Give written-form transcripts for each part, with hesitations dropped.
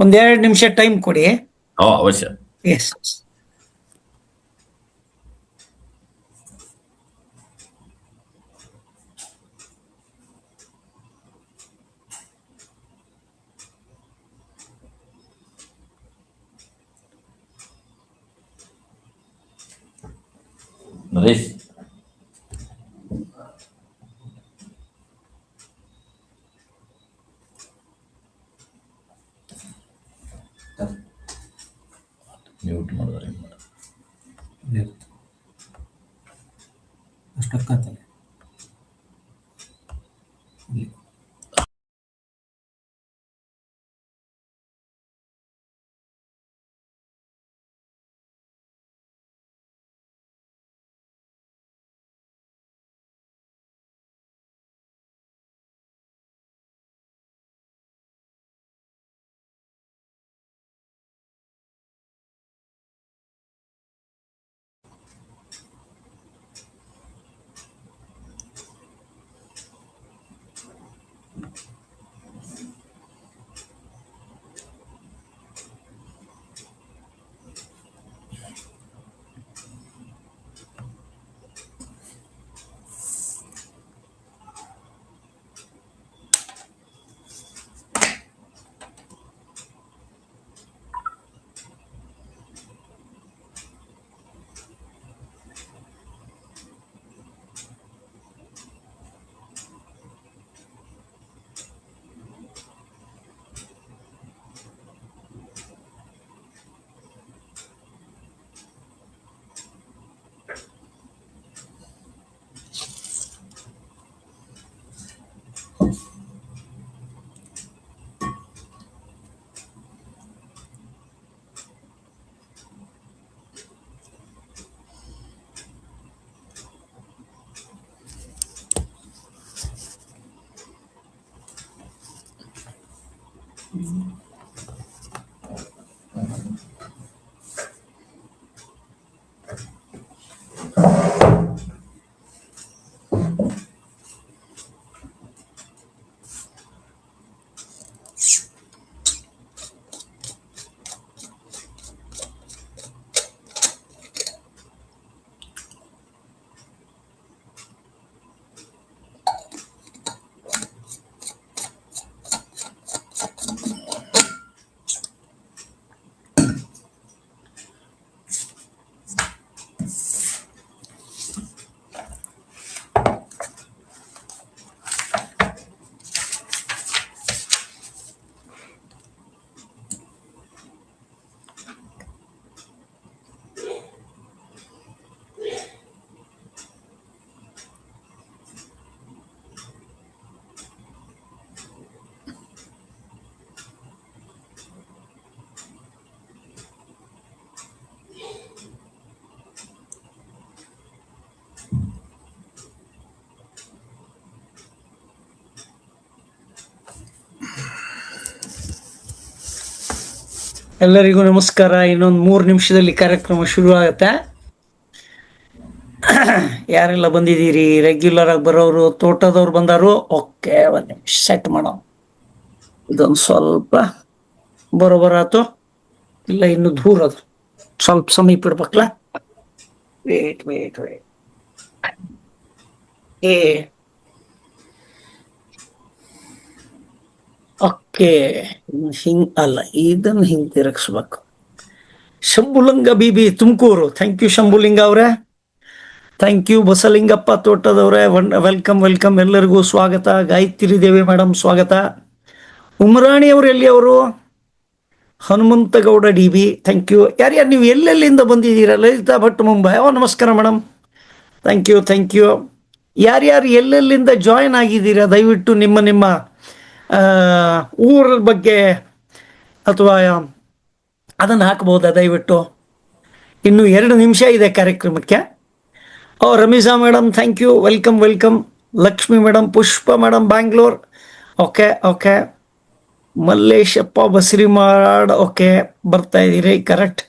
ಒಂದೆರಡು ನಿಮಿಷ ಟೈಮ್ ಕೊಡಿ. ಅವಶ್ಯ. ಎಸ್. ನರೇಶ್, ಮ್ಯೂಟ್ ಮಾಡಿದ್ರೆ ಅಷ್ಟಕ್ಕತ್ತಲ್ಲ. ಎಲ್ಲರಿಗೂ ನಮಸ್ಕಾರ. ಇನ್ನೊಂದು 3 ನಿಮಿಷದಲ್ಲಿ ಕಾರ್ಯಕ್ರಮ ಶುರು ಆಗುತ್ತೆ. ಯಾರೆಲ್ಲ ಬಂದಿದ್ದೀರಿ? ರೆಗ್ಯುಲರ್ ಆಗಿ ಬರೋರು, ತೋಟದವ್ರು ಬಂದಾರು. ಓಕೆ, ಒಂದು ನಿಮಿಷ ಸೆಟ್ ಮಾಡೋ. ಇದೊಂದು ಸ್ವಲ್ಪ ಬರೋಬರಾತು, ಇಲ್ಲ ಇನ್ನು ದೂರ ಅದು, ಸ್ವಲ್ಪ ಸಮೀಪ ಇಡ್ಬೇಕಲ್ಲ. Wait wait wait. ಓಕೆ, ಹಿಂಗ್ ಅಲ್ಲ, ಇದನ್ನು ಹಿಂಗ್ ತಿರುಗಿಸ್ಬೇಕು. Shambhulinga B B Tumakuru, thank you Shambhulinga ಅವರೇ, ಥ್ಯಾಂಕ್ ಯು. ಬಸಲಿಂಗಪ್ಪ ತೋಟದವ್ರೆ, ವೆಲ್ಕಮ್ ವೆಲ್ಕಮ್, ಎಲ್ಲರಿಗೂ ಸ್ವಾಗತ. ಗಾಯತ್ರಿ ದೇವಿ ಮೇಡಮ್ ಸ್ವಾಗತ. ಉಮರಾಣಿ ಅವರು ಎಲ್ಲಿ ಅವರು? Hanumanthagowda D B, thank you. ಯಾರ್ಯಾರು ನೀವು ಎಲ್ಲೆಲ್ಲಿಂದ ಬಂದಿದ್ದೀರಾ? ಲಲಿತಾ ಭಟ್ ಮುಂಬೈ, ನಮಸ್ಕಾರ madam, thank you thank you. ಯಾರ್ಯಾರು ಎಲ್ಲೆಲ್ಲಿಂದ ಜಾಯಿನ್ ಆಗಿದ್ದೀರಾ ದಯವಿಟ್ಟು ನಿಮ್ಮ ನಿಮ್ಮ ಊರ ಬಗ್ಗೆ ಅಥವಾ ಅದನ್ನು ಹಾಕ್ಬೋದಾ ದಯವಿಟ್ಟು? ಇನ್ನು 2 ನಿಮಿಷ ಇದೆ ಕಾರ್ಯಕ್ರಮಕ್ಕೆ. Ramisa madam thank you, welcome welcome. Lakshmi madam, Pushpa madam Bangalore, okay okay. Malleshappa Basarimad, okay ಬರ್ತಾ ಇದ್ದೀರಿ, ಕರೆಕ್ಟ್.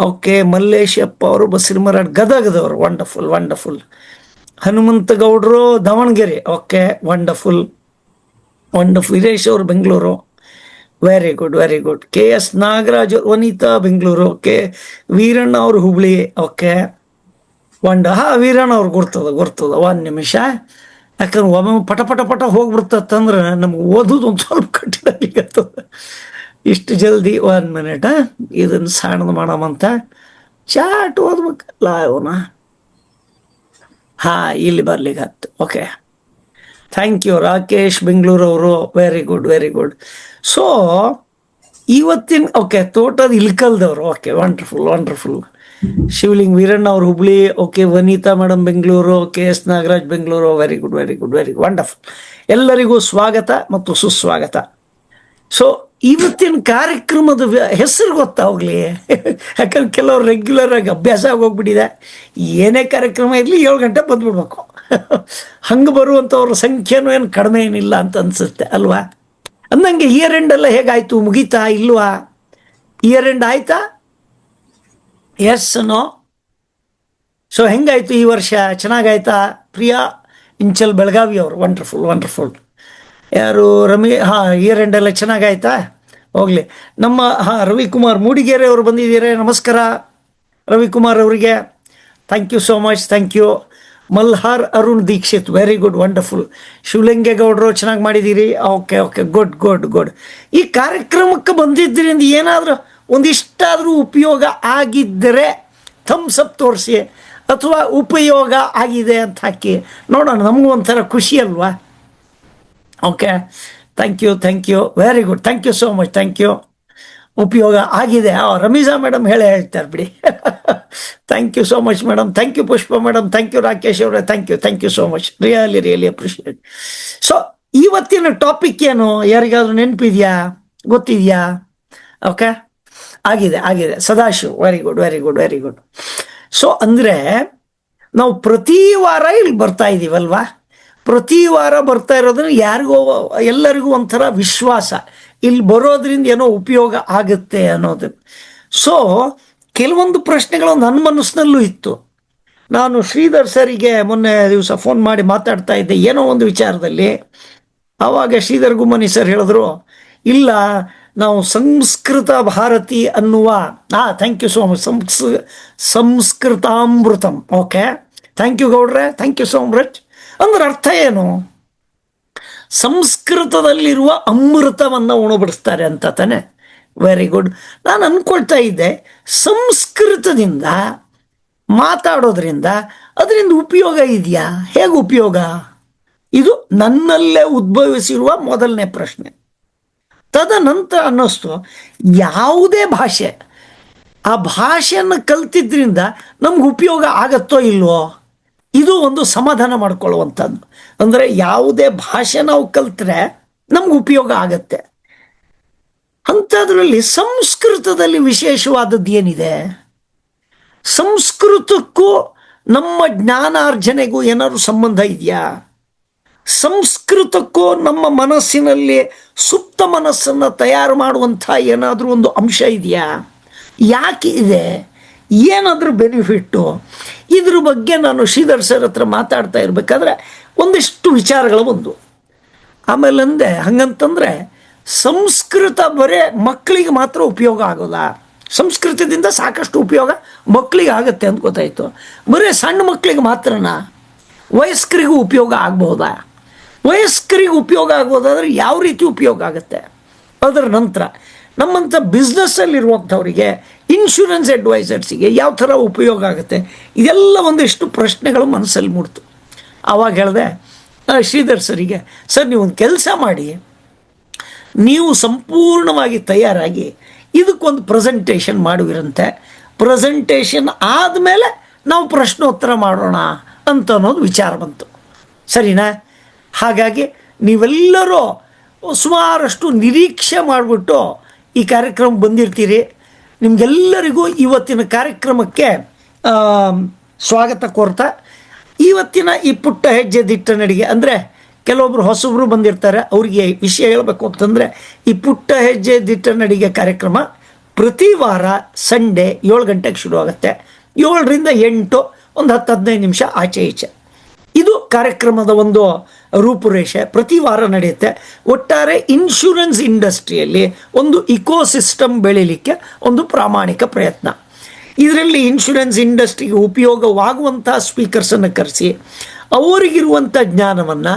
ಓಕೆ, ಮಲ್ಲೇಶಪ್ಪ ಅವರು ಬಸರಿಮಾಡ್ ಗದಗದವರು, ವಂಡರ್ಫುಲ್ ವಂಡರ್ಫುಲ್. ಹನುಮಂತಗೌಡರು Davanagere, okay wonderful wonderful. Veeresh ಅವರು Bengaluru, very good very good. K S Nagaraj, Vanitha Bengaluru, okay. Veeranna ಅವರು ಹುಬ್ಳಿ, ಓಕೆ. ವೀರಣ್ಣ ಅವ್ರು ಗುರ್ತದ. ಒಂದು ನಿಮಿಷ, ಯಾಕಂದ್ರೆ ಒಮ್ಮೆ ಪಟ ಪಟ ಪಟ ಹೋಗ್ಬಿಡ್ತಂದ್ರೆ ನಮ್ಗೆ ಓದೋದು ಒಂದು ಸ್ವಲ್ಪ ಕಠಿಣ ಆಗ್ಲಿಕ್ಕತ್ತದ. ಇಷ್ಟು ಜಲ್ದಿ 1 ಮಿನಿಟ್ ಇದನ್ನು ಸಣ್ಣದು ಮಾಡಮಂತ ಚಾಟ್ ಓದ್ಬೇಕಲ್ಲ ಅವನ. ಇಲ್ಲಿ ಬರ್ಲಿಕ್ಕೆ ಹತ್ತು. Okay, thank you Rakesh Bengaluru ಅವರು. Very good very good. So ಇವತ್ತಿನ ಓಕೆ ತೋಟದ ಇಲ್ಕಲ್ದವರು, okay, wonderful wonderful. Shivaling Veeranna ಅವ್ರು Hubli, okay. Vanitha madam Bengaluru, K S Nagaraj Bengaluru. Very good very good very good, wonderful. ಎಲ್ಲರಿಗೂ ಸ್ವಾಗತ ಮತ್ತು ಸುಸ್ವಾಗತ. ಸೊ ಇವತ್ತಿನ ಕಾರ್ಯಕ್ರಮದ ಹೆಸರು ಗೊತ್ತಾಗ್ಲಿ, ಯಾಕಂದ್ರೆ ಕೆಲವ್ರು ರೆಗ್ಯುಲರ್ ಆಗಿ ಅಭ್ಯಾಸ ಆಗೋಗ್ಬಿಟ್ಟಿದೆ, ಏನೇ ಕಾರ್ಯಕ್ರಮ ಇರಲಿ 7 ಗಂಟೆ ಬಂದ್ಬಿಡ್ಬೇಕು. ಹಂಗೆ ಬರುವಂಥವ್ರ ಸಂಖ್ಯೆನೂ ಏನು ಕಡಿಮೆ ಏನಿಲ್ಲ ಅಂತ ಅನ್ಸುತ್ತೆ ಅಲ್ವಾ? ಅಂದಂಗೆ ಇಯರ್ ಎಂಡ್ ಎಲ್ಲ ಹೇಗಾಯ್ತು? ಮುಗೀತಾ ಇಲ್ವಾ? ಇಯರ್ ಎಂಡ್ ಆಯ್ತಾ? Yes no? ಸೊ ಹೆಂಗಾಯ್ತು ಈ ವರ್ಷ? ಚೆನ್ನಾಗಾಯ್ತಾ? ಪ್ರಿಯಾ ಇಂಚಲ್ ಬೆಳಗಾವಿ ಅವರು, ವಂಡರ್ಫುಲ್ ವಂಡರ್ಫುಲ್. ಯಾರು ಇಯರ್ ಎಂಡ್ ಎಲ್ಲ ಚೆನ್ನಾಗಾಯ್ತಾ? ಹೋಗ್ಲಿ. ನಮ್ಮ ರವಿಕುಮಾರ್ ಮೂಡಿಗೆರೆ ಅವರು ಬಂದಿದ್ದೀರಾ, ನಮಸ್ಕಾರ ರವಿಕುಮಾರ್ ಅವರಿಗೆ. Thank you so much, thank you. Malhar Arun Dikshit, very good wonderful. ಶಿವಲಿಂಗೇಗೌಡರು ಚೆನ್ನಾಗಿ ಮಾಡಿದ್ದೀರಿ, okay okay, good good good. ಈ ಕಾರ್ಯಕ್ರಮಕ್ಕೆ ಬಂದಿದ್ದರಿಂದ ಏನಾದರೂ ಒಂದಿಷ್ಟಾದರೂ ಉಪಯೋಗ ಆಗಿದ್ದರೆ ಥಮ್ಸ್ ಅಪ್ ತೋರಿಸಿ, ಅಥವಾ ಉಪಯೋಗ ಆಗಿದೆ ಅಂತ ಹಾಕಿ ನೋಡೋಣ, ನಮಗೂ ಒಂಥರ ಖುಷಿ ಅಲ್ವಾ? Okay, thank you very good, thank you so much, thank you. ಉಪಯೋಗ ಆಗಿದೆ, ರಮೀಜಾ ಮೇಡಮ್ ಹೇಳ್ತಾರೆ ಬಿಡಿ. Thank you so much madam, thank you Pushpa madam, thank you Rakesh ಅವರೇ, thank you so much, really appreciate. So ಇವತ್ತಿನ ಟಾಪಿಕ್ ಏನು? ಯಾರಿಗಾದ್ರೂ ನೆನಪಿದೆಯಾ? ಗೊತ್ತಿದೆಯಾ? ಓಕೆ, ಆಗಿದೆ Sadashiv, very good very good very good. So ಅಂದರೆ ನಾವು ಪ್ರತಿ ವಾರ ಇಲ್ಲಿ ಬರ್ತಾ ಇದ್ದೀವಲ್ವಾ? ಪ್ರತಿ ವಾರ ಬರ್ತಾ ಇರೋದ್ರಿಂದ ಎಲ್ಲರಿಗೂ ಒಂಥರ ವಿಶ್ವಾಸ, ಇಲ್ಲಿ ಬರೋದ್ರಿಂದ ಏನೋ ಉಪಯೋಗ ಆಗುತ್ತೆ ಅನ್ನೋದು. ಸೊ ಕೆಲವೊಂದು ಪ್ರಶ್ನೆಗಳು ನನ್ನ ಮನಸ್ಸಿನಲ್ಲೂ ಇತ್ತು. ನಾನು ಶ್ರೀಧರ್ ಸರಿಗೆ ಮೊನ್ನೆ ದಿವಸ ಫೋನ್ ಮಾಡಿ ಮಾತಾಡ್ತಾ ಇದ್ದೆ ಏನೋ ಒಂದು ವಿಚಾರದಲ್ಲಿ. ಆವಾಗ ಶ್ರೀಧರ್ ಗುಮ್ಮನಿ ಸರ್ ಹೇಳಿದ್ರು, ಇಲ್ಲ ನಾವು ಸಂಸ್ಕೃತ ಭಾರತಿ ಅನ್ನುವ thank you so much, Samskritamritam. Okay, thank you ಗೌಡ್ರೆ, ಥ್ಯಾಂಕ್ ಯು ಸೋ ಮಚ್. ಅಂದ್ರೆ ಅರ್ಥ ಏನು? ಸಂಸ್ಕೃತದಲ್ಲಿರುವ ಅಮೃತವನ್ನು ಉಣಬಡಿಸ್ತಾರೆ ಅಂತ ತಾನೆ. Very good. ನಾನು ಅಂದ್ಕೊಳ್ತಾ ಇದ್ದೆ, ಸಂಸ್ಕೃತದಿಂದ ಮಾತಾಡೋದ್ರಿಂದ ಅದರಿಂದ ಉಪಯೋಗ ಇದೆಯಾ? ಹೇಗೆ ಉಪಯೋಗ? ಇದು ನನ್ನಲ್ಲೇ ಉದ್ಭವಿಸಿರುವ ಮೊದಲನೇ ಪ್ರಶ್ನೆ. ತದನಂತರ ಅನ್ನಿಸ್ತು, ಯಾವುದೇ ಭಾಷೆ, ಆ ಭಾಷೆಯನ್ನು ಕಲ್ತಿದ್ರಿಂದ ನಮ್ಗೆ ಉಪಯೋಗ ಆಗತ್ತೋ ಇಲ್ವೋ? ಇದು ಒಂದು ಸಮಾಧಾನ ಮಾಡ್ಕೊಳ್ಳುವಂಥದ್ದು. ಅಂದರೆ ಯಾವುದೇ ಭಾಷೆ ನಾವು ಕಲ್ತ್ರೆ ನಮ್ಗೆ ಉಪಯೋಗ ಆಗತ್ತೆ. ಅಂಥದ್ರಲ್ಲಿ ಸಂಸ್ಕೃತದಲ್ಲಿ ವಿಶೇಷವಾದದ್ದು ಏನಿದೆ? ಸಂಸ್ಕೃತಕ್ಕೂ ನಮ್ಮ ಜ್ಞಾನಾರ್ಜನೆಗೂ ಏನಾದ್ರು ಸಂಬಂಧ ಇದೆಯಾ? ಸಂಸ್ಕೃತಕ್ಕೂ ನಮ್ಮ ಮನಸ್ಸಿನಲ್ಲಿ ಸುಪ್ತ ಮನಸ್ಸನ್ನು ತಯಾರು ಮಾಡುವಂಥ ಏನಾದರೂ ಒಂದು ಅಂಶ ಇದೆಯಾ? ಯಾಕೆ ಇದೆ? ಏನಾದರೂ ಬೆನಿಫಿಟ್ಟು? ಇದ್ರ ಬಗ್ಗೆ ನಾನು ಶ್ರೀಧರ್ ಸರ್ ಹತ್ರ ಮಾತಾಡ್ತಾ ಇರಬೇಕಾದ್ರೆ ಒಂದಿಷ್ಟು ವಿಚಾರಗಳು ಬಂದು, ಆಮೇಲೆ ಅಂದೆ ಹಂಗಂತಂದರೆ ಸಂಸ್ಕೃತ ಬರೇ ಮಕ್ಕಳಿಗೆ ಮಾತ್ರ ಉಪಯೋಗ ಆಗೋಲ್ಲ. ಸಂಸ್ಕೃತದಿಂದ ಸಾಕಷ್ಟು ಉಪಯೋಗ ಮಕ್ಕಳಿಗೆ ಆಗುತ್ತೆ ಅಂತ ಗೊತ್ತಾಯಿತು. ಬರೀ ಸಣ್ಣ ಮಕ್ಕಳಿಗೆ ಮಾತ್ರನಾ? ವಯಸ್ಕರಿಗೂ ಉಪಯೋಗ ಆಗ್ಬೋದಾ? ವಯಸ್ಕರಿಗೆ ಉಪಯೋಗ ಆಗೋದಾದ್ರೆ ಯಾವ ರೀತಿ ಉಪಯೋಗ ಆಗುತ್ತೆ? ಅದರ ನಂತರ ನಮ್ಮಂಥ ಬಿಸ್ನೆಸ್ಸಲ್ಲಿರುವಂಥವರಿಗೆ, ಇನ್ಶೂರೆನ್ಸ್ ಅಡ್ವೈಸರ್ಸಿಗೆ ಯಾವ ಥರ ಉಪಯೋಗ ಆಗುತ್ತೆ? ಇದೆಲ್ಲ ಒಂದಿಷ್ಟು ಪ್ರಶ್ನೆಗಳು ಮನಸ್ಸಲ್ಲಿ ಮೂಡ್ತು. ಆವಾಗ ಹೇಳಿದೆ ಶ್ರೀಧರ್ ಸರಿಗೆ, ಸರ್ ನೀವೊಂದು ಕೆಲಸ ಮಾಡಿ, ನೀವು ಸಂಪೂರ್ಣವಾಗಿ ತಯಾರಾಗಿ ಇದಕ್ಕೊಂದು ಪ್ರೆಸೆಂಟೇಷನ್ ಮಾಡುವಿರಂತೆ. ಪ್ರೆಸೆಂಟೇಷನ್ ಆದಮೇಲೆ ನಾವು ಪ್ರಶ್ನೋತ್ತರ ಮಾಡೋಣ ಅಂತ ಅನ್ನೋದು ವಿಚಾರ ಬಂತು. ಸರಿನಾ? ಹಾಗಾಗಿ ನೀವೆಲ್ಲರೂ ಸುಮಾರಷ್ಟು ನಿರೀಕ್ಷೆ ಮಾಡಿಬಿಟ್ಟು ಈ ಕಾರ್ಯಕ್ರಮ ಬಂದಿರ್ತೀರಿ. ನಿಮಗೆಲ್ಲರಿಗೂ ಇವತ್ತಿನ ಕಾರ್ಯಕ್ರಮಕ್ಕೆ ಸ್ವಾಗತ ಕೋರ್ತಾ, ಇವತ್ತಿನ ಈ ಪುಟ್ಟ ಹೆಜ್ಜೆ ದಿಟ್ಟ ನಡಿಗೆ ಅಂದರೆ ಕೆಲವೊಬ್ಬರು ಹೊಸಬ್ರು ಬಂದಿರ್ತಾರೆ, ಅವರಿಗೆ ವಿಷಯ ಹೇಳಬೇಕು ಅಂತಂದರೆ, ಈ ಪುಟ್ಟ ಹೆಜ್ಜೆ ದಿಟ್ಟ ನಡಿಗೆ ಕಾರ್ಯಕ್ರಮ ಪ್ರತಿ ವಾರ ಸಂಡೇ 7 ಗಂಟೆಗೆ ಶುರು ಆಗುತ್ತೆ. 7ರಿಂದ 8, ಒಂದು 10-15 ನಿಮಿಷ ಆಚೆ ಈಚೆ. ಇದು ಕಾರ್ಯಕ್ರಮದ ಒಂದು ರೂಪುರೇಷೆ. ಪ್ರತಿ ವಾರ ನಡೆಯುತ್ತೆ. ಒಟ್ಟಾರೆ ಇನ್ಶೂರೆನ್ಸ್ ಇಂಡಸ್ಟ್ರಿಯಲ್ಲಿ ಒಂದು ಇಕೋಸಿಸ್ಟಮ್ ಬೆಳೀಲಿಕ್ಕೆ ಒಂದು ಪ್ರಾಮಾಣಿಕ ಪ್ರಯತ್ನ. ಇದರಲ್ಲಿ ಇನ್ಶೂರೆನ್ಸ್ ಇಂಡಸ್ಟ್ರಿಗೆ ಉಪಯೋಗವಾಗುವಂಥ ಸ್ಪೀಕರ್ಸನ್ನು ಕರೆಸಿ ಅವರಿಗಿರುವಂಥ ಜ್ಞಾನವನ್ನು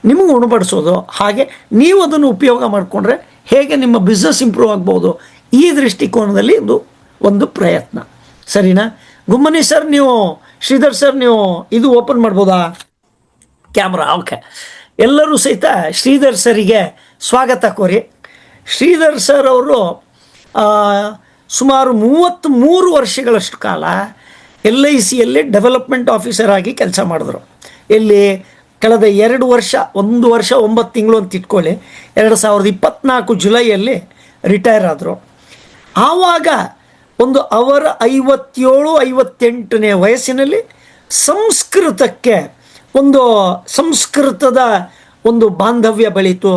ನಿಮಗೆ ಉಣಬಡಿಸೋದು, ಹಾಗೆ ನೀವು ಅದನ್ನು ಉಪಯೋಗ ಮಾಡಿಕೊಂಡ್ರೆ ಹೇಗೆ ನಿಮ್ಮ ಬಿಸ್ನೆಸ್ ಇಂಪ್ರೂವ್ ಆಗ್ಬೋದು, ಈ ದೃಷ್ಟಿಕೋನದಲ್ಲಿ ಇದು ಒಂದು ಪ್ರಯತ್ನ. ಸರಿನಾ? ಗುಮ್ಮನಿ ಸರ್, ನೀವು ಶ್ರೀಧರ್ ಸರ್, ನೀವು ಇದು ಓಪನ್ ಮಾಡ್ಬೋದಾ ಕ್ಯಾಮ್ರಾ? ಓಕೆ. ಎಲ್ಲರೂ ಸಹಿತ ಶ್ರೀಧರ್ ಸರಿಗೆ ಸ್ವಾಗತ ಕೋರಿ. ಶ್ರೀಧರ್ ಸರ್ ಅವರು ಸುಮಾರು 33 ವರ್ಷಗಳಷ್ಟು ಕಾಲ LICಯಲ್ಲಿ ಡೆವಲಪ್ಮೆಂಟ್ ಆಫೀಸರ್ ಆಗಿ ಕೆಲಸ ಮಾಡಿದ್ರು. ಇಲ್ಲಿ ಕಳೆದ 1 ವರ್ಷ 9 ತಿಂಗಳು ಅಂತ ಇಟ್ಕೊಳ್ಳಿ, 2024 ಜುಲೈಯಲ್ಲಿ ರಿಟೈರ್ ಆದರು. ಆವಾಗ ಅವರ 57-58ನೇ ವಯಸ್ಸಿನಲ್ಲಿ ಸಂಸ್ಕೃತಕ್ಕೆ ಸಂಸ್ಕೃತದ ಒಂದು ಬಾಂಧವ್ಯ ಬೆಳೀತು.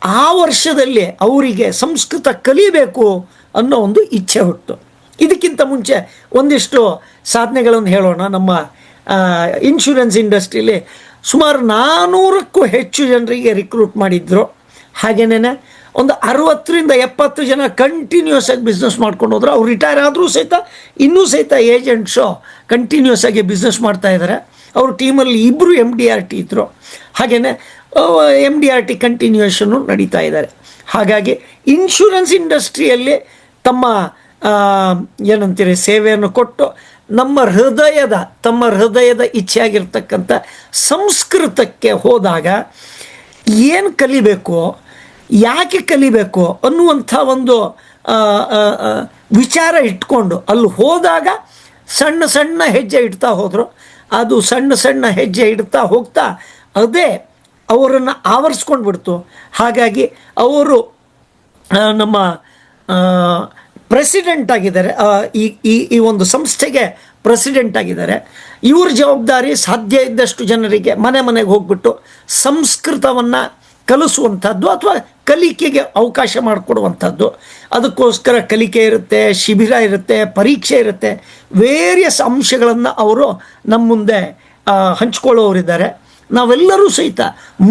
ಆ ವರ್ಷದಲ್ಲಿ ಅವರಿಗೆ ಸಂಸ್ಕೃತ ಕಲಿಬೇಕು ಅನ್ನೋ ಒಂದು ಇಚ್ಛೆ ಹುಟ್ಟು. ಇದಕ್ಕಿಂತ ಮುಂಚೆ ಒಂದಿಷ್ಟು ಸಾಧನೆಗಳನ್ನು ಹೇಳೋಣ. ನಮ್ಮ ಇನ್ಶೂರೆನ್ಸ್ ಇಂಡಸ್ಟ್ರಿಯಲ್ಲಿ ಸುಮಾರು 400ಕ್ಕೂ ಹೆಚ್ಚು ಜನರಿಗೆ ರಿಕ್ರೂಟ್ ಮಾಡಿದ್ರು. ಹಾಗೇನೇ 60-70 ಜನ ಕಂಟಿನ್ಯೂಸ್ ಆಗಿ ಬಿಸ್ನೆಸ್ ಮಾಡ್ಕೊಂಡು ಹೋದ್ರು. ಅವ್ರು ರಿಟೈರ್ ಆದರೂ ಸಹಿತ ಇನ್ನೂ ಸಹಿತ ಏಜೆಂಟ್ಸು ಕಂಟಿನ್ಯೂಸ್ ಆಗಿ ಬಿಸ್ನೆಸ್ ಮಾಡ್ತಾ ಇದ್ದಾರೆ. ಅವ್ರ ಟೀಮಲ್ಲಿ 2 MDRT ಇದ್ದರು. ಹಾಗೆಯೇ MDRT ಕಂಟಿನ್ಯೂಷನ್ನು ನಡೀತಾ ಇದ್ದಾರೆ. ಹಾಗಾಗಿ ಇನ್ಶೂರೆನ್ಸ್ ಇಂಡಸ್ಟ್ರಿಯಲ್ಲಿ ತಮ್ಮ ಏನಂತೀರಿ ಸೇವೆಯನ್ನು ಕೊಟ್ಟು ತಮ್ಮ ಹೃದಯದ ಇಚ್ಛೆಯಾಗಿರ್ತಕ್ಕಂಥ ಸಂಸ್ಕೃತಕ್ಕೆ ಹೋದಾಗ ಏನು ಕಲಿಬೇಕು, ಯಾಕೆ ಕಲಿಬೇಕು ಅನ್ನುವಂಥ ಒಂದು ವಿಚಾರ ಇಟ್ಕೊಂಡು ಅಲ್ಲಿ ಹೋದಾಗ ಸಣ್ಣ ಸಣ್ಣ ಹೆಜ್ಜೆ ಇಡ್ತಾ ಹೋದರು. ಅದು ಸಣ್ಣ ಹೆಜ್ಜೆ ಇಡ್ತಾ ಹೋಗ್ತಾ ಅದೇ ಅವರನ್ನು ಆವರಿಸ್ಕೊಂಡು ಬಿಡ್ತು. ಹಾಗಾಗಿ ಅವರು ನಮ್ಮ ಪ್ರೆಸಿಡೆಂಟ್ ಆಗಿದ್ದಾರೆ, ಈ ಒಂದು ಸಂಸ್ಥೆಗೆ ಪ್ರೆಸಿಡೆಂಟ್ ಆಗಿದ್ದಾರೆ. ಇವ್ರ ಜವಾಬ್ದಾರಿ ಸಾಧ್ಯ ಇದ್ದಷ್ಟು ಜನರಿಗೆ ಮನೆಗೆ ಹೋಗ್ಬಿಟ್ಟು ಸಂಸ್ಕೃತವನ್ನು ಕಲಿಸುವಂಥದ್ದು ಅಥವಾ ಕಲಿಕೆಗೆ ಅವಕಾಶ ಮಾಡಿಕೊಡುವಂಥದ್ದು. ಅದಕ್ಕೋಸ್ಕರ ಕಲಿಕೆ ಇರುತ್ತೆ, ಶಿಬಿರ ಇರುತ್ತೆ, ಪರೀಕ್ಷೆ ಇರುತ್ತೆ, ವೇರಿಯಸ್ ಅಂಶಗಳನ್ನು ಅವರು ನಮ್ಮ ಮುಂದೆ ಹಂಚ್ಕೊಳ್ಳೋರಿದ್ದಾರೆ. ನಾವೆಲ್ಲರೂ ಸಹಿತ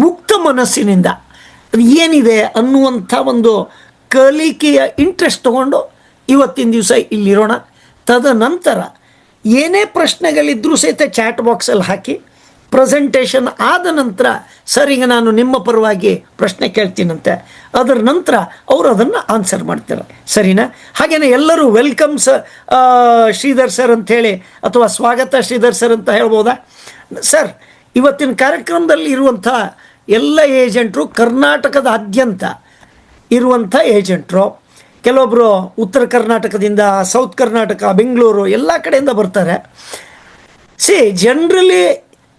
ಮುಕ್ತ ಮನಸ್ಸಿನಿಂದ ಏನಿದೆ ಅನ್ನುವಂಥ ಒಂದು ಕಲಿಕೆಯ ಇಂಟ್ರೆಸ್ಟ್ ತಗೊಂಡು ಇವತ್ತಿನ ದಿವಸ ಇಲ್ಲಿರೋಣ. ತದನಂತರ ಏನೇ ಪ್ರಶ್ನೆಗಳಿದ್ದರೂ ಸಹಿತ ಚಾಟ್ ಬಾಕ್ಸಲ್ಲಿ ಹಾಕಿ ಪ್ರೆಸೆಂಟೇಷನ್ ಆದ ನಂತರ ಸರ್ ಈಗ ನಾನು ನಿಮ್ಮ ಪರವಾಗಿ ಪ್ರಶ್ನೆ ಕೇಳ್ತೀನಂತೆ, ಅದರ ನಂತರ ಅವರು ಅದನ್ನು ಆನ್ಸರ್ ಮಾಡ್ತಾರೆ. ಸರಿನಾ? ಹಾಗೆಯೇ ಎಲ್ಲರೂ ವೆಲ್ಕಮ್ ಶ್ರೀಧರ್ ಸರ್ ಅಂಥೇಳಿ ಅಥವಾ ಸ್ವಾಗತ ಶ್ರೀಧರ್ ಸರ್ ಅಂತ ಹೇಳ್ಬೋದಾ? ಸರ್, ಇವತ್ತಿನ ಕಾರ್ಯಕ್ರಮದಲ್ಲಿ ಇರುವಂಥ ಎಲ್ಲ ಏಜೆಂಟ್ರು ಕರ್ನಾಟಕದಾದ್ಯಂತ ಇರುವಂಥ ಏಜೆಂಟ್ರು. ಕೆಲವೊಬ್ಬರು ಉತ್ತರ ಕರ್ನಾಟಕದಿಂದ, ಸೌತ್ ಕರ್ನಾಟಕ, ಬೆಂಗಳೂರು ಎಲ್ಲ ಕಡೆಯಿಂದ ಬರ್ತಾರೆ. ಜನರಲಿ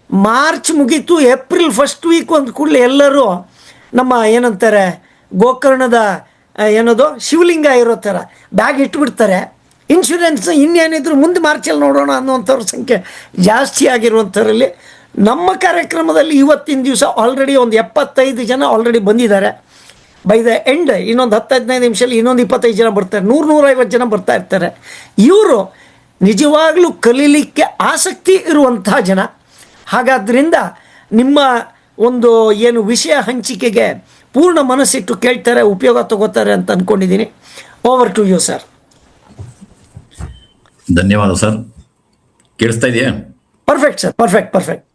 ಮಾರ್ಚ್ ಮುಗೀತು, ಏಪ್ರಿಲ್ ಫಸ್ಟ್ ವೀಕ್ ಅಂದ ಕೂಡಲೇ ಎಲ್ಲರೂ ನಮ್ಮ ಏನಂತಾರೆ ಗೋಕರ್ಣದ ಶಿವಲಿಂಗ ಇರೋ ಥರ ಬ್ಯಾಗ್ ಇಟ್ಬಿಡ್ತಾರೆ. ಇನ್ಶೂರೆನ್ಸ್ ಇನ್ನೇನಿದ್ರು ಮುಂದೆ ಮಾರ್ಚಲ್ಲಿ ನೋಡೋಣ ಅನ್ನುವಂಥವ್ರ ಸಂಖ್ಯೆ ಜಾಸ್ತಿ ಆಗಿರುವಂಥದ್ರಲ್ಲಿ ನಮ್ಮ ಕಾರ್ಯಕ್ರಮದಲ್ಲಿ ಇವತ್ತಿನ ದಿವಸ ಆಲ್ರೆಡಿ ಒಂದು 75 ಜನ ಆಲ್ರೆಡಿ ಬಂದಿದ್ದಾರೆ. ಬೈ ದ ಎಂಡ್ ಇನ್ನೊಂದು 10-15 ನಿಮಿಷದಲ್ಲಿ ಇನ್ನೊಂದು 25 ಜನ ಬರ್ತಾರೆ, 100-150 ಜನ ಬರ್ತಾ ಇರ್ತಾರೆ. ಇವರು ನಿಜವಾಗ್ಲೂ ಕಲೀಲಿಕ್ಕೆ ಆಸಕ್ತಿ ಇರುವಂತಹ ಜನ. ಹಾಗಾದ್ದರಿಂದ ನಿಮ್ಮ ಒಂದು ಏನು ವಿಷಯ ಹಂಚಿಕೆಗೆ ಪೂರ್ಣ ಮನಸ್ಸಿಟ್ಟು ಕೇಳ್ತಾರೆ, ಉಪಯೋಗ ತಗೋತಾರೆ ಅಂತ ಅಂದ್ಕೊಂಡಿದ್ದೀನಿ. Over to you sir. ಧನ್ಯವಾದ ಸರ್. ಕೇಳಿಸ್ತಾ ಇದೆಯಾ? Perfect sir, perfect.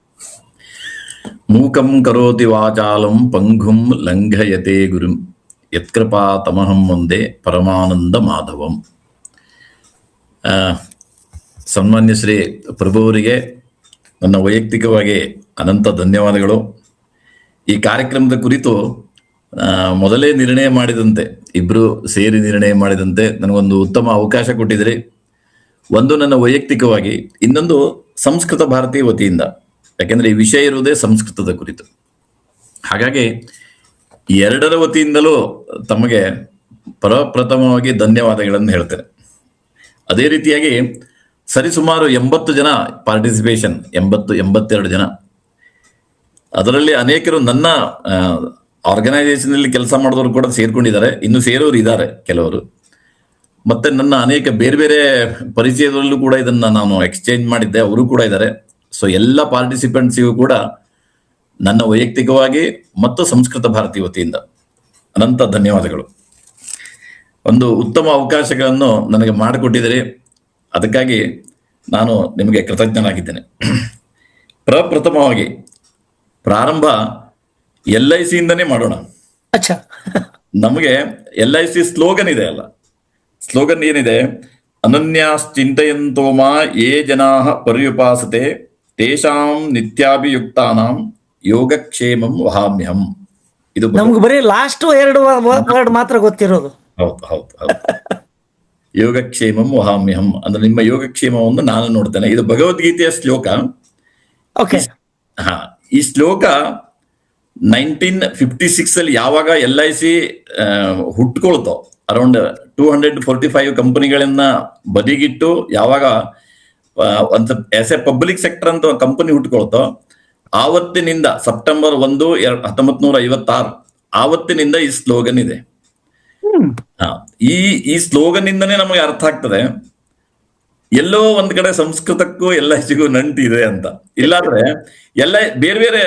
ಮೂಕಂ ಕರೋತಿ ವಾಚಾಲಂ ಪಂಗುಂ ಲಂಘಯತೆ ಗುರುಂ ಯತ್ಕೃಪಾ ತಮಹಂ ಒಂದೇ ಪರಮಾನಂದ ಮಾಧವಂ. ಸನ್ಮಾನ್ಯ ಶ್ರೀ ಪ್ರಭು ಅವರಿಗೆ ನನ್ನ ವೈಯಕ್ತಿಕವಾಗಿ ಅನಂತ ಧನ್ಯವಾದಗಳು. ಈ ಕಾರ್ಯಕ್ರಮದ ಕುರಿತು ಮೊದಲೇ ನಿರ್ಣಯ ಮಾಡಿದಂತೆ, ಇಬ್ಬರು ಸೇರಿ ನಿರ್ಣಯ ಮಾಡಿದಂತೆ ನನಗೊಂದು ಉತ್ತಮ ಅವಕಾಶ ಕೊಟ್ಟಿದ್ರಿ. ಒಂದು ನನ್ನ ವೈಯಕ್ತಿಕವಾಗಿ, ಇನ್ನೊಂದು ಸಂಸ್ಕೃತ ಭಾರತಿ ವತಿಯಿಂದ. ಯಾಕೆಂದ್ರೆ ಈ ವಿಷಯ ಇರುವುದೇ ಸಂಸ್ಕೃತದ ಕುರಿತು. ಹಾಗಾಗಿ ಎರಡರ ವತಿಯಿಂದಲೂ ತಮಗೆ ಪ್ರಪ್ರಥಮವಾಗಿ ಧನ್ಯವಾದಗಳನ್ನು ಹೇಳ್ತೇನೆ. ಅದೇ ರೀತಿಯಾಗಿ ಸರಿಸುಮಾರು 80 ಜನ ಪಾರ್ಟಿಸಿಪೇಷನ್, 82 ಜನ. ಅದರಲ್ಲಿ ಅನೇಕರು ನನ್ನ ಆರ್ಗನೈಸೇಷನ್ ಕೆಲಸ ಮಾಡಿದವರು ಕೂಡ ಸೇರ್ಕೊಂಡಿದ್ದಾರೆ, ಇನ್ನು ಸೇರೋರು ಇದ್ದಾರೆ ಕೆಲವರು. ಮತ್ತೆ ನನ್ನ ಅನೇಕ ಬೇರೆ ಬೇರೆ ಪರಿಚಯದಲ್ಲೂ ಕೂಡ ಇದನ್ನ ನಾನು ಎಕ್ಸ್ಚೇಂಜ್ ಮಾಡಿದ್ದೆ, ಅವರು ಕೂಡ ಇದ್ದಾರೆ. ಸೊ ಎಲ್ಲ ಪಾರ್ಟಿಸಿಪೆಂಟ್ಸಿಗೂ ಕೂಡ ನನ್ನ ವೈಯಕ್ತಿಕವಾಗಿ ಮತ್ತು ಸಂಸ್ಕೃತ ಭಾರತಿ ವತಿಯಿಂದ ಅನಂತ ಧನ್ಯವಾದಗಳು. ಒಂದು ಉತ್ತಮ ಅವಕಾಶಗಳನ್ನು ನನಗೆ ಮಾಡಿಕೊಟ್ಟಿದ್ದೀರಿ, ಅದಕ್ಕಾಗಿ ನಾನು ನಿಮಗೆ ಕೃತಜ್ಞನಾಗಿದ್ದೇನೆ. ಪ್ರಪ್ರಥಮವಾಗಿ ಪ್ರಾರಂಭ LIC ಇಂದನೇ ಮಾಡೋಣ. ಅಚ್ಚಾ. ನಮಗೆ LIC ಸ್ಲೋಗನ್ ಇದೆ ಅಲ್ಲ, ಸ್ಲೋಗನ್ ಏನಿದೆ? ಅನನ್ಯಾಶ್ಚಿಂತಯಂತೋ ಮಾ ಯೇ ಜನಾಃ ಪರ್ಯುಪಾಸತೆ ತೇಷಾಂ ನಿತ್ಯಾಭಿಯುಕ್ತಾನಾಂ ಯೋಗಕ್ಷೇಮಂ ವಹಾಮ್ಯಹಂ. ಇದು ನಮ್ಗೆ ಬರೀ ಲಾಸ್ಟ್ 2 ವರ್ಡ್ ಮಾತ್ರ ಗೊತ್ತಿರೋದು. ಹೌದು ಹೌದು ಹೌದು. ಯೋಗಕ್ಷೇಮಂ ವಹಾಮ್ಯಹಂ ಅಂದ್ರೆ ನಿಮ್ಮ ಯೋಗಕ್ಷೇಮವನ್ನು ನಾನು ನೋಡ್ತೇನೆ. ಇದು ಭಗವದ್ಗೀತೆಯ ಶ್ಲೋಕ. ಓಕೆ. ಈ ಶ್ಲೋಕ 1956 ಅಲ್ಲಿ ಯಾವಾಗ LIC ಹುಟ್ಕೊಳ್ತೋ, ಅರೌಂಡ್ 245 ಕಂಪನಿಗಳನ್ನ ಬದಿಗಿಟ್ಟು ಯಾವಾಗ ಒಂದು ಆಸ್ ಎ ಪಬ್ಲಿಕ್ ಸೆಕ್ಟರ್ ಅಂತ ಕಂಪನಿ ಹುಟ್ಕೊಳ್ತೋ, ಆವತ್ತಿನಿಂದ ಸೆಪ್ಟೆಂಬರ್ 1, 1956 ಆವತ್ತಿನಿಂದ ಈ ಸ್ಲೋಗನ್ ಇದೆ. ಈ ಸ್ಲೋಗನ್ ಇಂದನೇ ನಮಗೆ ಅರ್ಥ ಆಗ್ತದೆ ಎಲ್ಲೋ ಒಂದ್ ಕಡೆ ಸಂಸ್ಕೃತಕ್ಕೂ LICಗೂ ನಂಟು ಇದೆ ಅಂತ. ಇಲ್ಲಾಂದ್ರೆ ಬೇರೆ ಬೇರೆ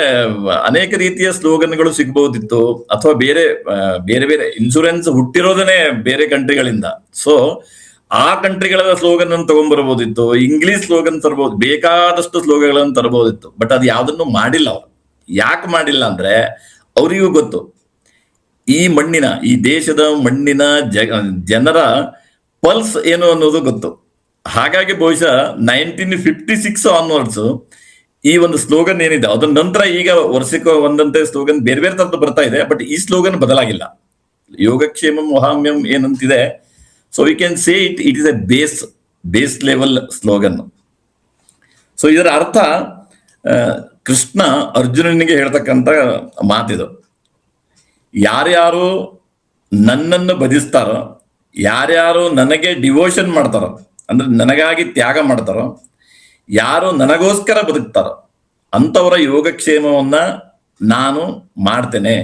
ಅನೇಕ ರೀತಿಯ ಸ್ಲೋಗನ್ಗಳು ಸಿಗ್ಬಹುದಿತ್ತು, ಅಥವಾ ಬೇರೆ ಬೇರೆ ಇನ್ಶೂರೆನ್ಸ್ ಹುಟ್ಟಿರೋದನ್ನೇ ಬೇರೆ ಕಂಟ್ರಿಗಳಿಂದ. ಸೊ ಆ ಕಂಟ್ರಿಗಳ ಸ್ಲೋಗನ್ ಅನ್ನು ತಗೊಂಡ್ಬರ್ಬೋದಿತ್ತು, ಇಂಗ್ಲಿಷ್ ಸ್ಲೋಗನ್ ತರಬಹುದು, ಬೇಕಾದಷ್ಟು ಸ್ಲೋಗನ್ಗಳನ್ನು ತರಬಹುದಿತ್ತು. ಬಟ್ ಅದು ಯಾವ್ದನ್ನು ಮಾಡಿಲ್ಲ ಅವರು. ಯಾಕೆ ಮಾಡಿಲ್ಲ ಅಂದ್ರೆ ಅವರಿಗೂ ಗೊತ್ತು ಈ ಮಣ್ಣಿನ, ಈ ದೇಶದ ಮಣ್ಣಿನ ಜನರ ಪಲ್ಸ್ ಏನು ಅನ್ನೋದು ಗೊತ್ತು. ಹಾಗಾಗಿ ಬಹುಶಃ 1956 ಆನ್ವರ್ಡ್ಸ್ ಈ ಒಂದು ಸ್ಲೋಗನ್ ಏನಿದೆ, ಅದ್ರ ನಂತರ ಈಗ ವರ್ಷಕ್ಕೆ ಒಂದಂತೆ ಸ್ಲೋಗನ್ ಬೇರೆ ಬೇರೆ ತರದ್ದು ಬರ್ತಾ ಇದೆ. ಬಟ್ ಈ ಸ್ಲೋಗನ್ ಬದಲಾಗಿಲ್ಲ. ಯೋಗಕ್ಷೇಮಂ ವಹಾಮ್ಯಂ ಏನಂತಿದೆ, so we can say it is a base level slogan. So ಇದರ ಅರ್ಥ ಕೃಷ್ಣ ಅರ್ಜುನನಿಗೆ ಹೇಳ್ತಕ್ಕಂಥ ಮಾತಿದು. ಯಾರ್ಯಾರು ನನ್ನನ್ನು ಭಜಿಸ್ತಾರೋ, ಯಾರ್ಯಾರು ನನಗೆ ಡಿವೋಷನ್ ಮಾಡ್ತಾರೋ, ಅಂದ್ರೆ ನನಗಾಗಿ ತ್ಯಾಗ ಮಾಡ್ತಾರೋ, ಯಾರು ನನಗೋಸ್ಕರ ಬದುಕ್ತಾರೋ ಅಂಥವರ ಯೋಗಕ್ಷೇಮವನ್ನ ನಾನು ಮಾಡ್ತೇನೆ.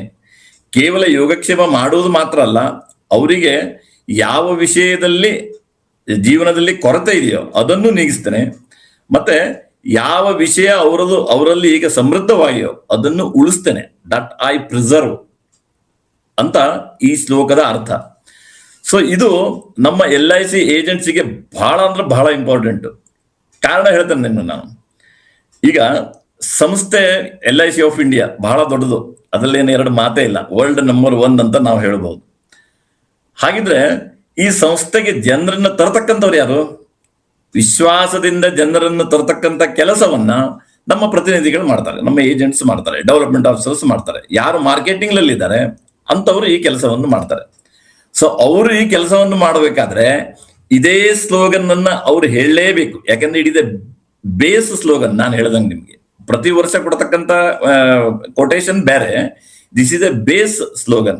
ಕೇವಲ ಯೋಗಕ್ಷೇಮ ಮಾಡುವುದು ಮಾತ್ರ ಅಲ್ಲ, ಅವರಿಗೆ ಯಾವ ವಿಷಯದಲ್ಲಿ ಜೀವನದಲ್ಲಿ ಕೊರತೆ ಇದೆಯೋ ಅದನ್ನು ನೀಗಿಸ್ತೇನೆ, ಮತ್ತೆ ಯಾವ ವಿಷಯ ಅವರಲ್ಲಿ ಈಗ ಸಮೃದ್ಧವಾಗಿಯೋ ಅದನ್ನು ಉಳಿಸ್ತೇನೆ. ದಟ್ ಐ ಪ್ರಿಸರ್ವ್ ಅಂತ ಈ ಶ್ಲೋಕದ ಅರ್ಥ. ಸೊ ಇದು ನಮ್ಮ LIC ಏಜೆನ್ಸಿಗೆ ಬಹಳ ಅಂದ್ರೆ ಬಹಳ ಇಂಪಾರ್ಟೆಂಟ್. ಕಾರಣ ಹೇಳ್ತೇನೆ ನಿಮ್ಗೆ ನಾನು. ಈಗ ಸಂಸ್ಥೆ LIC ಆಫ್ ಇಂಡಿಯಾ ಬಹಳ ದೊಡ್ಡದು, ಅದರಲ್ಲೇನು 2 ಮಾತೇ ಇಲ್ಲ. ವರ್ಲ್ಡ್ ನಂಬರ್ 1 ಅಂತ ನಾವು ಹೇಳ್ಬೋದು. ಹಾಗಿದ್ರೆ ಈ ಸಂಸ್ಥೆಗೆ ಜನರನ್ನ ತರತಕ್ಕಂಥವ್ರು ಯಾರು? ವಿಶ್ವಾಸದಿಂದ ಜನರನ್ನು ತರತಕ್ಕಂಥ ಕೆಲಸವನ್ನ ನಮ್ಮ ಪ್ರತಿನಿಧಿಗಳು ಮಾಡ್ತಾರೆ, ನಮ್ಮ ಏಜೆಂಟ್ಸ್ ಮಾಡ್ತಾರೆ, ಡೆವಲಪ್ಮೆಂಟ್ ಆಫೀಸರ್ಸ್ ಮಾಡ್ತಾರೆ. ಯಾರು ಮಾರ್ಕೆಟಿಂಗ್ ನಲ್ಲಿ ಇದ್ದಾರೆ ಅಂತವರು ಈ ಕೆಲಸವನ್ನು ಮಾಡ್ತಾರೆ. ಸೊ ಅವರು ಈ ಕೆಲಸವನ್ನು ಮಾಡಬೇಕಾದ್ರೆ ಇದೇ ಸ್ಲೋಗನ್ ಅನ್ನ ಅವ್ರು ಹೇಳಲೇಬೇಕು. ಯಾಕಂದ್ರೆ it is a base slogan. ನಾನು ಹೇಳ್ದಂಗೆ ನಿಮ್ಗೆ ಪ್ರತಿ ವರ್ಷ ಕೊಡ್ತಕ್ಕಂಥ ಕೊಟೇಶನ್ ಬೇರೆ, this is a base slogan.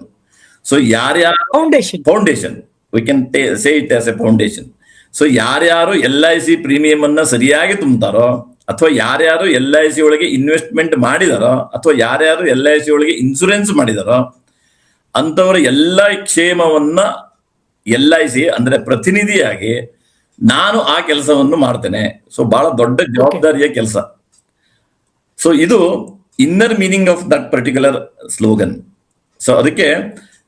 So ಯಾರ್ಯಾರು foundation, we can say it as a foundation. So ಯಾರ್ಯಾರು LIC ಪ್ರೀಮಿಯಂ ಅನ್ನ ಸರಿಯಾಗಿ ತುಂಬ್ತಾರೋ, ಅಥವಾ ಯಾರ್ಯಾರು LIC ಒಳಗೆ ಇನ್ವೆಸ್ಟ್ಮೆಂಟ್ ಮಾಡಿದಾರೋ, ಅಥವಾ ಯಾರ್ಯಾರು LIC ಒಳಗೆ ಇನ್ಶೂರೆನ್ಸ್ ಮಾಡಿದಾರೋ ಅಂತವರ ಎಲ್ಲ ಕ್ಷೇಮವನ್ನ LIC ಅಂದ್ರೆ ಪ್ರತಿನಿಧಿಯಾಗಿ ನಾನು ಆ ಕೆಲಸವನ್ನು ಮಾಡ್ತೇನೆ. ಸೊ ಬಹಳ ದೊಡ್ಡ ಜವಾಬ್ದಾರಿಯ ಕೆಲಸ. ಸೊ ಇದು inner meaning of that particular slogan. So ಅದಕ್ಕೆ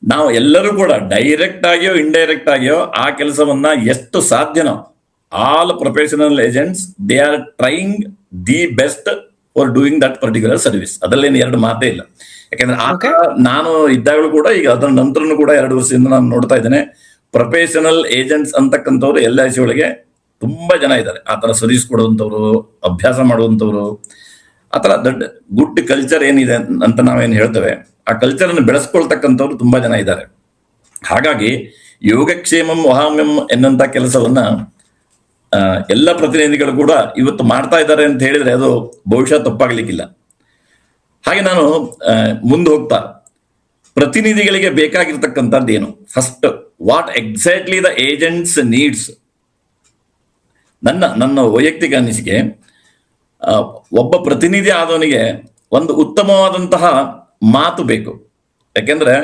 ನಾವು ಎಲ್ಲರೂ ಕೂಡ ಡೈರೆಕ್ಟ್ ಆಗಿಯೋ ಇಂಡೈರೆಕ್ಟ್ ಆಗಿಯೋ ಆ ಕೆಲಸವನ್ನ ಎಷ್ಟು ಸಾಧ್ಯನೋ, all professional agents they are trying the best for doing that particular service. ಅದರಲ್ಲೇನು 2 ಮಾತೇ ಇಲ್ಲ. ಯಾಕಂದ್ರೆ ನಾನು ಇದ್ದಾಗಲೂ ಕೂಡ, ಈಗ ಅದರ ನಂತರನು ಕೂಡ 2 ವರ್ಷದಿಂದ ನಾನು ನೋಡ್ತಾ ಇದ್ದೇನೆ, ಪ್ರೊಫೆಷನಲ್ ಏಜೆಂಟ್ಸ್ ಅಂತಕ್ಕಂಥವ್ರು LIC ಒಳಗೆ ತುಂಬಾ ಜನ ಇದ್ದಾರೆ. ಆ ತರ ಸರ್ವಿಸ್ ಕೊಡುವಂಥವ್ರು, ಅಭ್ಯಾಸ ಮಾಡುವಂಥವ್ರು, ಆ ತರ ದೊಡ್ಡ ಗುಡ್ ಕಲ್ಚರ್ ಏನಿದೆ ಅಂತ ನಾವೇನು ಹೇಳ್ತೇವೆ, ಆ ಕಲ್ಚರ್ ಅನ್ನು ಬೆಳೆಸ್ಕೊಳ್ತಕ್ಕಂಥವ್ರು ತುಂಬಾ ಜನ ಇದ್ದಾರೆ. ಹಾಗಾಗಿ ಯೋಗಕ್ಷೇಮಂ ವಹಾಮ್ಯಂ ಎನ್ನುವಂತ ಕೆಲಸವನ್ನ ಎಲ್ಲ ಪ್ರತಿನಿಧಿಗಳು ಕೂಡ ಇವತ್ತು ಮಾಡ್ತಾ ಇದ್ದಾರೆ ಅಂತ ಹೇಳಿದ್ರೆ ಅದು ಬಹುಶಃ ತಪ್ಪಾಗ್ಲಿಕ್ಕಿಲ್ಲ. ಹಾಗೆ ನಾನು ಮುಂದೆ ಹೋಗ್ತಾ ಪ್ರತಿನಿಧಿಗಳಿಗೆ ಬೇಕಾಗಿರ್ತಕ್ಕಂಥದ್ದು ಏನು, first what exactly the agents needs. ನನ್ನ ವೈಯಕ್ತಿಕ ಅನಿಸಿಕೆ, ಒಬ್ಬ ಪ್ರತಿನಿಧಿ ಆದವನಿಗೆ ಒಂದು ಉತ್ತಮವಾದಂತಹ ಮಾತು ಬೇಕು. ಯಾಕೆಂದ್ರೆ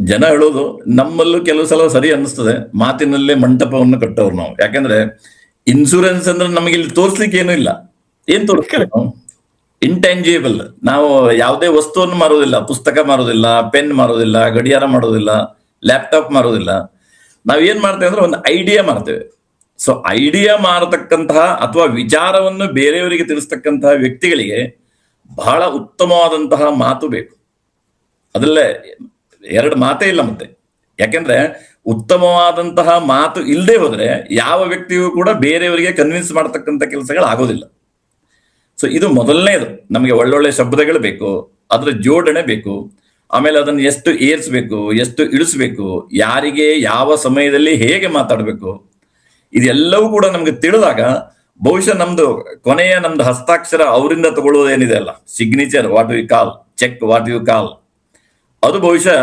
ಜನ ಹೇಳೋದು, ನಮ್ಮಲ್ಲೂ ಕೆಲವು ಸಲ ಸರಿ ಅನ್ನಿಸ್ತದೆ, ಮಾತಿನಲ್ಲೇ ಮಂಟಪವನ್ನು ಕಟ್ಟೋರು ನಾವು. ಯಾಕೆಂದ್ರೆ ಇನ್ಶೂರೆನ್ಸ್ ಅಂದ್ರೆ ನಮಗೆ ಇಲ್ಲಿ ತೋರಿಸ್ಲಿಕ್ಕೆ ಏನೂ ಇಲ್ಲ. ಏನ್ ತೋರಿಸ್ತೀವಿ ನಾವು? ಇಂಟ್ಯಾಂಜಿಬಲ್. ನಾವು ಯಾವುದೇ ವಸ್ತುವನ್ನು ಮಾರೋದಿಲ್ಲ, ಪುಸ್ತಕ ಮಾರೋದಿಲ್ಲ, ಪೆನ್ ಮಾರೋದಿಲ್ಲ, ಗಡಿಯಾರ ಮಾಡೋದಿಲ್ಲ, ಲ್ಯಾಪ್ಟಾಪ್ ಮಾರೋದಿಲ್ಲ. ನಾವ್ ಏನ್ ಮಾಡ್ತೇವೆ ಅಂದ್ರೆ ಒಂದು ಐಡಿಯಾ ಮಾಡ್ತೇವೆ. ಸೊ ಐಡಿಯಾ ಮಾರತಕ್ಕಂತಹ ಅಥವಾ ವಿಚಾರವನ್ನು ಬೇರೆಯವರಿಗೆ ತಿಳಿಸ್ತಕ್ಕಂತಹ ವ್ಯಕ್ತಿಗಳಿಗೆ ಬಹಳ ಉತ್ತಮವಾದಂತಹ ಮಾತು ಬೇಕು. ಅದರಲ್ಲೇ ಎರಡು ಮಾತೇ ಇಲ್ಲ ಮತ್ತೆ. ಯಾಕೆಂದ್ರೆ ಉತ್ತಮವಾದಂತಹ ಮಾತು ಇಲ್ಲದೆ ಹೋದ್ರೆ ಯಾವ ವ್ಯಕ್ತಿಯೂ ಕೂಡ ಬೇರೆಯವರಿಗೆ ಕನ್ವಿನ್ಸ್ ಮಾಡತಕ್ಕಂಥ ಕೆಲಸಗಳು ಆಗೋದಿಲ್ಲ. ಸೊ ಇದು ಮೊದಲನೇದು. ನಮಗೆ ಒಳ್ಳೊಳ್ಳೆ ಶಬ್ದಗಳು ಬೇಕು, ಅದರ ಜೋಡಣೆ ಬೇಕು, ಆಮೇಲೆ ಅದನ್ನು ಎಷ್ಟು ಏರಿಸಬೇಕು, ಎಷ್ಟು ಇಳಿಸ್ಬೇಕು, ಯಾರಿಗೆ ಯಾವ ಸಮಯದಲ್ಲಿ ಹೇಗೆ ಮಾತಾಡಬೇಕು, ಇದೆಲ್ಲವೂ ಕೂಡ ನಮ್ಗೆ ತಿಳಿದಾಗ ಬಹುಶಃ ನಮ್ದು ಹಸ್ತಾಕ್ಷರ ಅವರಿಂದ ತಗೊಳ್ಳೋದೇನಿದೆ ಅಲ್ಲ, signature what you call, check what you call, ಅದು ಬಹುಶಃ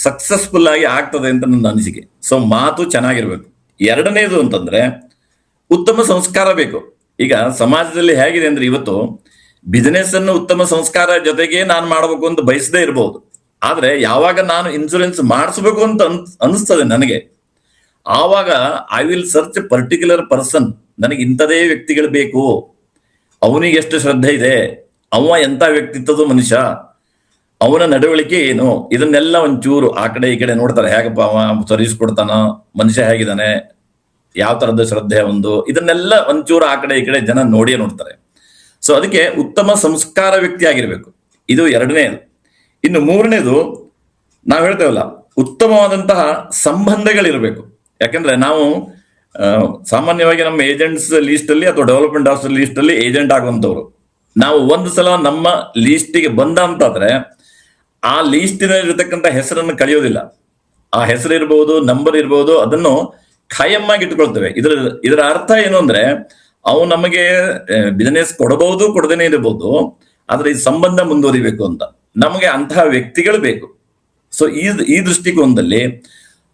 ಸಕ್ಸಸ್ಫುಲ್ ಆಗಿ ಆಗ್ತದೆ ಅಂತ ನನ್ನ ಅನಿಸಿಕೆ. ಸೊ ಮಾತು ಚೆನ್ನಾಗಿರ್ಬೇಕು. ಎರಡನೇದು ಅಂತಂದ್ರೆ ಉತ್ತಮ ಸಂಸ್ಕಾರ ಬೇಕು. ಈಗ ಸಮಾಜದಲ್ಲಿ ಹೇಗಿದೆ ಅಂದ್ರೆ ಇವತ್ತು ಬಿಸಿನೆಸ್ ಅನ್ನು ಉತ್ತಮ ಸಂಸ್ಕಾರ ಜೊತೆಗೆ ನಾನು ಮಾಡಬೇಕು ಅಂತ ಬಯಸದೇ ಇರಬಹುದು. ಆದ್ರೆ ಯಾವಾಗ ನಾನು ಇನ್ಶೂರೆನ್ಸ್ ಮಾಡಿಸ್ಬೇಕು ಅಂತ ಅನಿಸ್ತದೆ ನನಗೆ, ಆವಾಗ I will search particular person. ನನಗೆ ಇಂಥದೇ ವ್ಯಕ್ತಿಗಳು ಬೇಕು, ಅವನಿಗೆ ಎಷ್ಟು ಶ್ರದ್ಧೆ ಇದೆ, ಅವ ಎಂತ ವ್ಯಕ್ತಿತ್ವದ ಮನುಷ್ಯ, ಅವನ ನಡವಳಿಕೆ ಏನು, ಇದನ್ನೆಲ್ಲ ಒಂಚೂರು ಆ ಕಡೆ ಈ ಕಡೆ ನೋಡ್ತಾರೆ. ಹೇಗಪ್ಪ ಅವ ಸರ್ವಿಸ್ ಕೊಡ್ತಾನ, ಮನುಷ್ಯ ಹೇಗಿದ್ದಾನೆ, ಯಾವ ತರದ ಶ್ರದ್ಧೆ ಒಂದು, ಇದನ್ನೆಲ್ಲ ಒಂಚೂರು ಆ ಕಡೆ ಈ ಕಡೆ ಜನ ನೋಡಿಯೇ ನೋಡ್ತಾರೆ. ಸೊ ಅದಕ್ಕೆ ಉತ್ತಮ ಸಂಸ್ಕಾರ ವ್ಯಕ್ತಿ ಆಗಿರ್ಬೇಕು. ಇದು ಎರಡನೇದು. ಇನ್ನು ಮೂರನೇದು ನಾವು ಹೇಳ್ತೇವಲ್ಲ, ಉತ್ತಮವಾದಂತಹ ಸಂಬಂಧಗಳಿರ್ಬೇಕು. ಯಾಕೆಂದ್ರೆ ನಾವು ಸಾಮಾನ್ಯವಾಗಿ ನಮ್ಮ ಏಜೆಂಟ್ಸ್ ಲೀಸ್ಟ್ ಅಲ್ಲಿ ಅಥವಾ ಡೆವಲಪ್ಮೆಂಟ್ ಆಫೀಸರ್ ಲೀಸ್ಟ್ ಅಲ್ಲಿ ಏಜೆಂಟ್ ಆಗುವಂತವ್ರು. ನಾವು ಒಂದು ಸಲ ನಮ್ಮ ಲೀಸ್ಟಿಗೆ ಬಂದ ಅಂತಾದ್ರೆ ಆ ಲೀಸ್ಟಿನಲ್ಲಿರ್ತಕ್ಕಂಥ ಹೆಸರನ್ನು ಕಳೆಯೋದಿಲ್ಲ. ಆ ಹೆಸರು ಇರ್ಬೋದು, ನಂಬರ್ ಇರ್ಬೋದು, ಅದನ್ನು ಖಾಯಮ್ಮಾಗಿ ಇಟ್ಕೊಳ್ತೇವೆ. ಇದರ ಅರ್ಥ ಏನು ಅಂದ್ರೆ ಅವು ನಮಗೆ ಬಿಸಿನೆಸ್ ಕೊಡಬಹುದು, ಕೊಡದೇನೆ ಇರಬಹುದು, ಆದ್ರೆ ಈ ಸಂಬಂಧ ಮುಂದುವರಿಬೇಕು ಅಂತ ನಮಗೆ ಅಂತಹ ವ್ಯಕ್ತಿಗಳು ಬೇಕು. ಸೊ ಈ ದೃಷ್ಟಿಕೋನದಲ್ಲಿ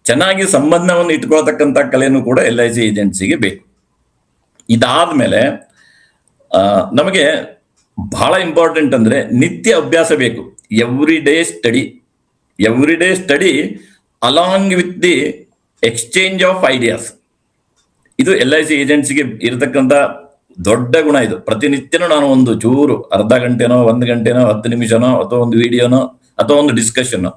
ಚೆನ್ನಾಗಿ ಸಂಬಂಧವನ್ನು ಇಟ್ಕೊಳ್ತಕ್ಕಂಥ ಕಲೆನೂ ಕೂಡ LIC ಏಜೆನ್ಸಿಗೆ ಬೇಕು. ಇದಾದ್ಮೇಲೆ ನಮಗೆ ಬಹಳ ಇಂಪಾರ್ಟೆಂಟ್ ಅಂದ್ರೆ ನಿತ್ಯ ಅಭ್ಯಾಸ ಬೇಕು. Every day study along with the exchange of ideas. ಇದು LIC ಏಜೆನ್ಸಿಗೆ ಇರತಕ್ಕಂಥ ದೊಡ್ಡ ಗುಣ. ಇದು ಪ್ರತಿನಿತ್ಯನೂ ನಾನು ಒಂದು ಚೂರು ಅರ್ಧ ಗಂಟೆನೋ, 1 ಗಂಟೆನೋ, 10 ನಿಮಿಷನೋ, ಅಥವಾ ಒಂದು ವಿಡಿಯೋನೋ, ಅಥವಾ ಒಂದು ಡಿಸ್ಕಷನ್